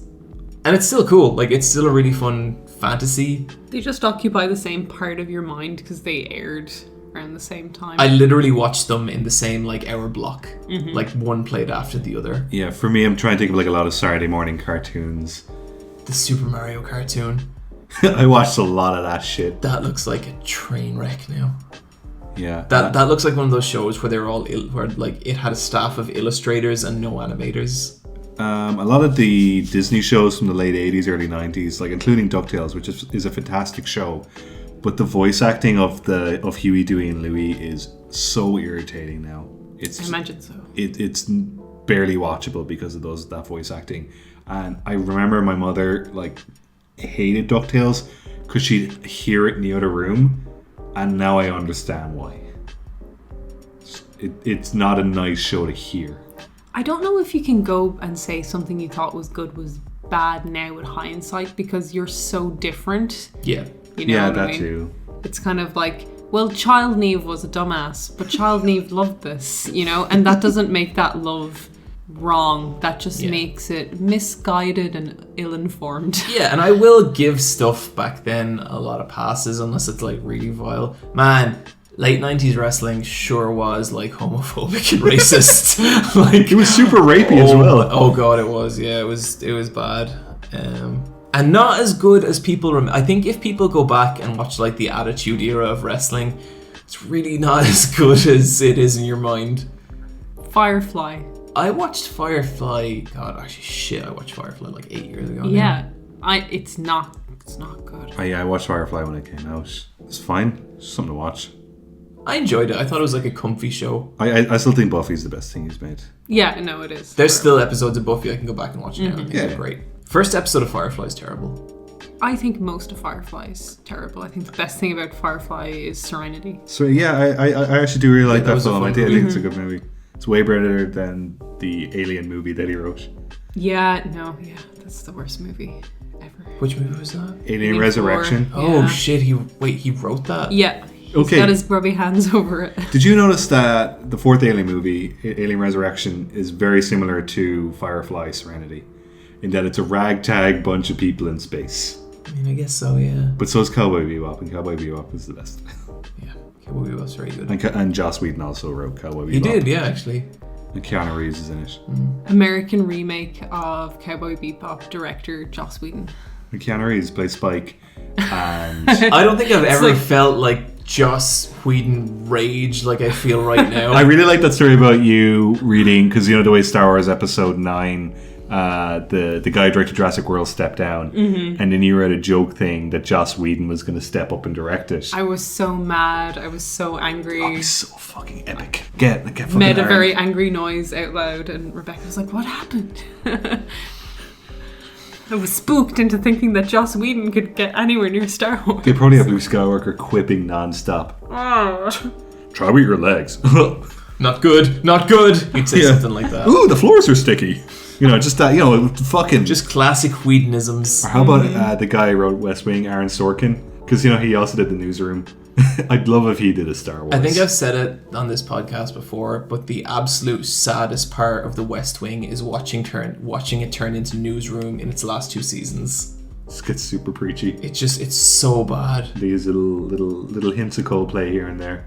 And it's still cool. Like, it's still a really fun fantasy. They just occupy the same part of your mind because they aired around the same time. I literally watched them in the same, like, hour block. Like, one played after the other. Yeah, for me, I'm trying to think of, like, a lot of Saturday morning cartoons. The Super Mario cartoon. I watched a lot of that shit. That looks like a train wreck now. Yeah. That looks like one of those shows where they were all where like it had a staff of illustrators and no animators. A lot of the Disney shows from the late 80s, early 90s, like including DuckTales, which is a fantastic show, but the voice acting of Huey, Dewey, and Louie is so irritating now. I imagine so. It's barely watchable because of that voice acting. And I remember my mother like hated DuckTales because she'd hear it in the other room, and now I understand why. It's not a nice show to hear. I don't know if you can go and say something you thought was good was bad now with hindsight because you're so different. Yeah. You know what I mean? Too. It's kind of like, well, Child Niamh was a dumbass, but Child Niamh loved this, you know? And that doesn't make that love wrong. That just makes it misguided and ill-informed. Yeah, and I will give stuff back then a lot of passes unless it's like really vile. Man, late 90s wrestling sure was like homophobic and racist. Like It was super rapey as well. Oh god, it was. Yeah, it was bad. And not as good as people I think if people go back and watch like the Attitude Era of wrestling, it's really not as good as it is in your mind. Firefly. I watched Firefly. God, actually, shit, I watched Firefly like 8 years ago. Yeah, it's not good. I watched Firefly when it came out. It's fine. It's something to watch. I enjoyed it. I thought it was like a comfy show. I still think Buffy's the best thing he's made. Yeah, no, it is. There's still episodes of Buffy I can go back and watch now. I think they're Yeah. great. First episode of Firefly is terrible. I think most of Firefly is terrible. I think the best thing about Firefly is Serenity. So yeah, I actually do really like that that was a film. fun I think it's a good movie. It's way better than the Alien movie that he wrote. Yeah, that's the worst movie ever. Which movie was that? Alien Resurrection. 4. Oh Yeah. shit! He wrote that. Yeah. He's Okay. got his grubby hands over it. Did you notice that the fourth Alien movie, Alien Resurrection, is very similar to Firefly Serenity, in that it's a ragtag bunch of people in space. I mean, I guess so. Yeah. But so is Cowboy Bebop, and Cowboy Bebop is the best. Yeah. Cowboy Bebop's very good. And Joss Whedon also wrote Cowboy Bebop. He did, yeah, actually. And Keanu Reeves is in it. American remake of Cowboy Bebop, director Joss Whedon. And Keanu Reeves plays Spike. And I don't think I've ever like- felt like Joss Whedon rage like I feel right now. I really like that story about you reading, because you know the way Star Wars Episode 9, the guy who directed Jurassic World stepped down, and then you read a joke thing that Joss Whedon was going to step up and direct it. I was so mad. I was so angry. It's so fucking epic. Get fucking Made a hard. very angry noise out loud, and Rebecca was like, "What happened?" I was spooked into thinking that Joss Whedon could get anywhere near Star Wars. They probably have Luke Skywalker quipping non-stop. Try with your legs. Not good. Not good. He'd say something like that. Ooh, the floors are sticky. You know, just that, fucking... Just classic Whedonisms. Or how about the guy who wrote West Wing, Aaron Sorkin? Because, he also did The Newsroom. I'd love if he did a Star Wars. I think I've said it on this podcast before, but the absolute saddest part of The West Wing is watching it turn into Newsroom in its last 2 seasons. This gets super preachy. It's so bad. These little hints of Coldplay here and there.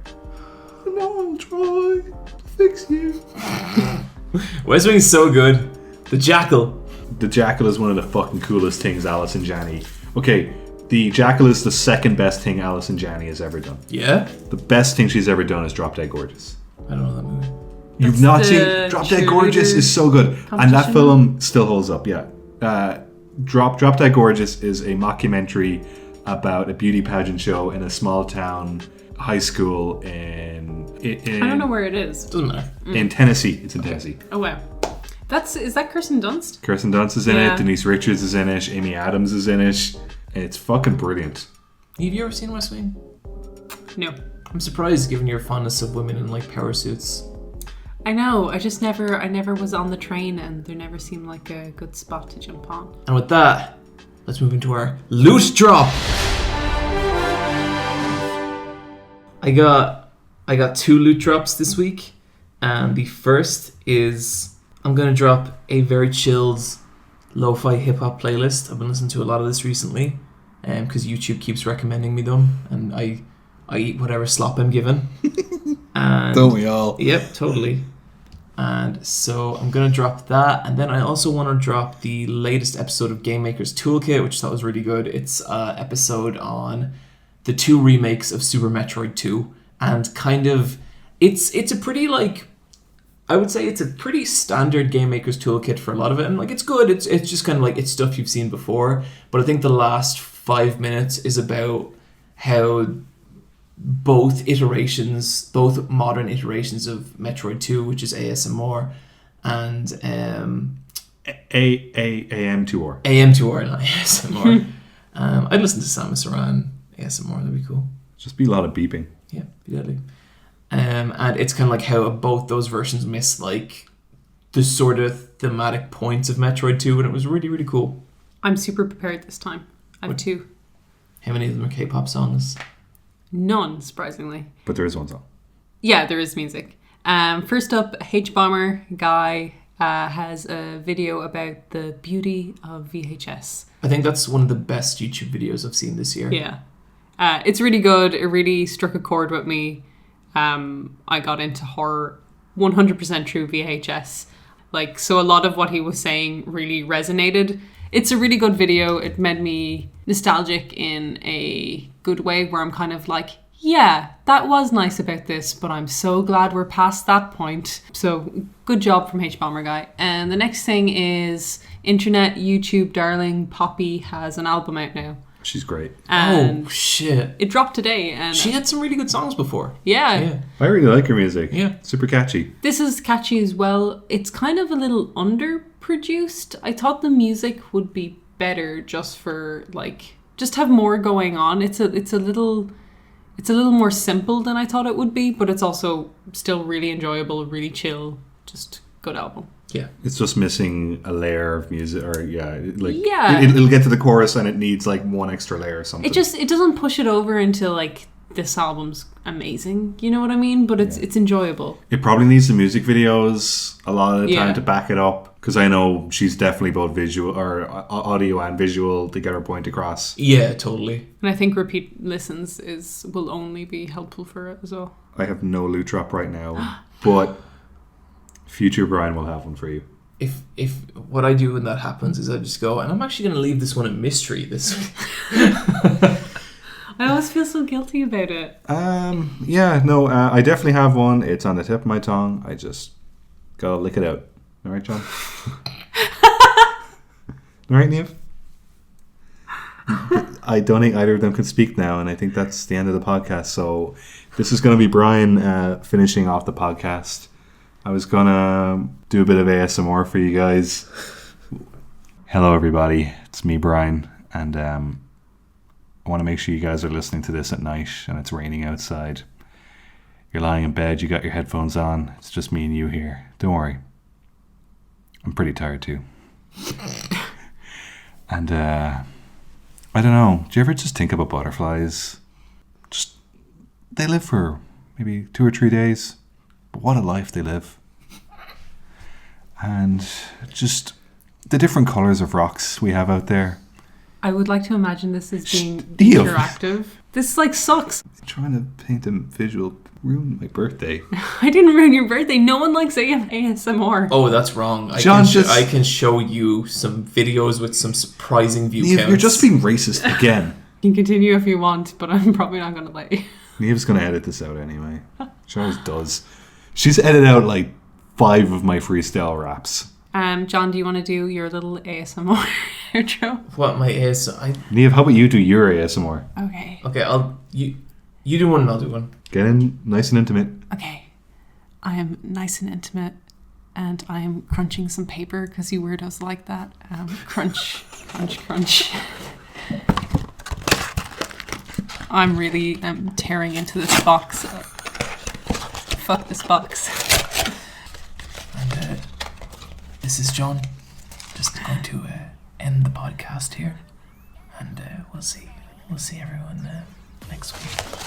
And I'll try to fix you. West Wing is so good. The Jackal. The Jackal is one of the fucking coolest things Alice and Janney. Okay, the Jackal is the second best thing Alice and Janney has ever done. Yeah? The best thing she's ever done is Drop Dead Gorgeous. I don't know that movie. You've not the seen Drop Dead Gorgeous is so good. And that film still holds up, yeah. Drop Dead Gorgeous is a mockumentary about a beauty pageant show in a small town high school in I don't know where it is. Doesn't matter. in Tennessee. It's in Tennessee. Oh wow. Is that Kirsten Dunst? Kirsten Dunst is in Yeah. it. Denise Richards is in it. Amy Adams is in it. It's fucking brilliant. Have you ever seen West Wing? No. I'm surprised given your fondness of women in like power suits. I know. I never was on the train, and there never seemed like a good spot to jump on. And with that, let's move into our loot drop. I got 2 loot drops this week, and the first is I'm gonna drop a very chilled lo-fi hip-hop playlist. I've been listening to a lot of this recently, because YouTube keeps recommending me them, and I eat whatever slop I'm given. And Don't we all? Yep, totally. And so I'm going to drop that. And then I also want to drop the latest episode of Game Maker's Toolkit, which I thought was really good. It's an episode on the 2 remakes of Super Metroid 2. And kind of, it's a pretty, like, I would say it's a pretty standard Game Maker's Toolkit for a lot of it. And, like, it's good. It's just kind of, like, it's stuff you've seen before. But I think the last 5 minutes is about how both modern iterations of Metroid 2, which is ASMR, and AM2R. AM2R, not ASMR. I'd listen to Samus Aran ASMR, that'd be cool. Just be a lot of beeping. Yeah, be deadly. And it's kind of like how both those versions miss like the sort of thematic points of Metroid 2, and it was really, really cool. I'm super prepared this time. I have 2. How many of them are K-pop songs? None, surprisingly. But there is one song. Yeah, there is music. First up, hbomberguy has a video about the beauty of VHS. I think that's one of the best YouTube videos I've seen this year. Yeah. It's really good. It really struck a chord with me. I got into horror 100% through VHS. Like, so a lot of what he was saying really resonated. It's a really good video. It made me nostalgic in a good way, where I'm kind of like, yeah, that was nice about this, but I'm so glad we're past that point. So good job from hbomberguy. And the next thing is internet YouTube darling Poppy has an album out now. She's great. And oh shit! it dropped today, and She had some really good songs before. yeah, I really like her music. Yeah. Super catchy. this is catchy as well. It's kind of a little underproduced. I thought the music would be better just for like just have more going on. It's a little more simple than I thought it would be, but it's also still really enjoyable, really chill, just good album. Yeah. It's just missing a layer of music, or like Yeah. it'll get to the chorus and it needs like one extra layer or something. It doesn't push it over into like this album's amazing, you know what I mean? But it's enjoyable. It probably needs the music videos a lot of the time Yeah. to back it up, because I know she's definitely both visual or audio and visual to get her point across. Yeah, totally. And I think repeat listens will only be helpful for it as well. I have no loot drop right now, but future Bryan will have one for you. If what I do when that happens is I just go, and I'm actually going to leave this one a mystery this week. I always feel so guilty about it. I definitely have one. It's on the tip of my tongue. I just gotta lick it out. All right, John? All right, Niamh? I don't think either of them can speak now, and I think that's the end of the podcast. So this is going to be Bryan finishing off the podcast. I was going to do a bit of ASMR for you guys. Hello, everybody. It's me, Bryan, and I want to make sure you guys are listening to this at night and it's raining outside. You're lying in bed, you got your headphones on. It's just me and you here. Don't worry. I'm pretty tired too. And I don't know, do you ever just think about butterflies? Just, they live for maybe 2 or 3 days, but what a life they live. And just the different colours of rocks we have out there. I would like to imagine this as being Niamh. interactive. This like sucks. I'm trying to paint a visual, ruin my birthday. I didn't ruin your birthday. No one likes ASMR. Oh, that's wrong. John, I can show you some videos with some surprising view Niamh, counts. you're just being racist again. You can continue if you want, but I'm probably not going to let you. Niamh's going to edit this out anyway. She always does. She's edited out like 5 of my freestyle raps. John, do you want to do your little ASMR intro? What my is? Niamh, how about you do your ASMR? Okay. Okay. You do one and I'll do one. Get in nice and intimate. Okay. I am nice and intimate and I'm crunching some paper because you weirdos like that. Crunch, crunch, crunch. I'm really tearing into this box. Fuck this box. And this is John. Just going to end the podcast here, and we'll see everyone next week.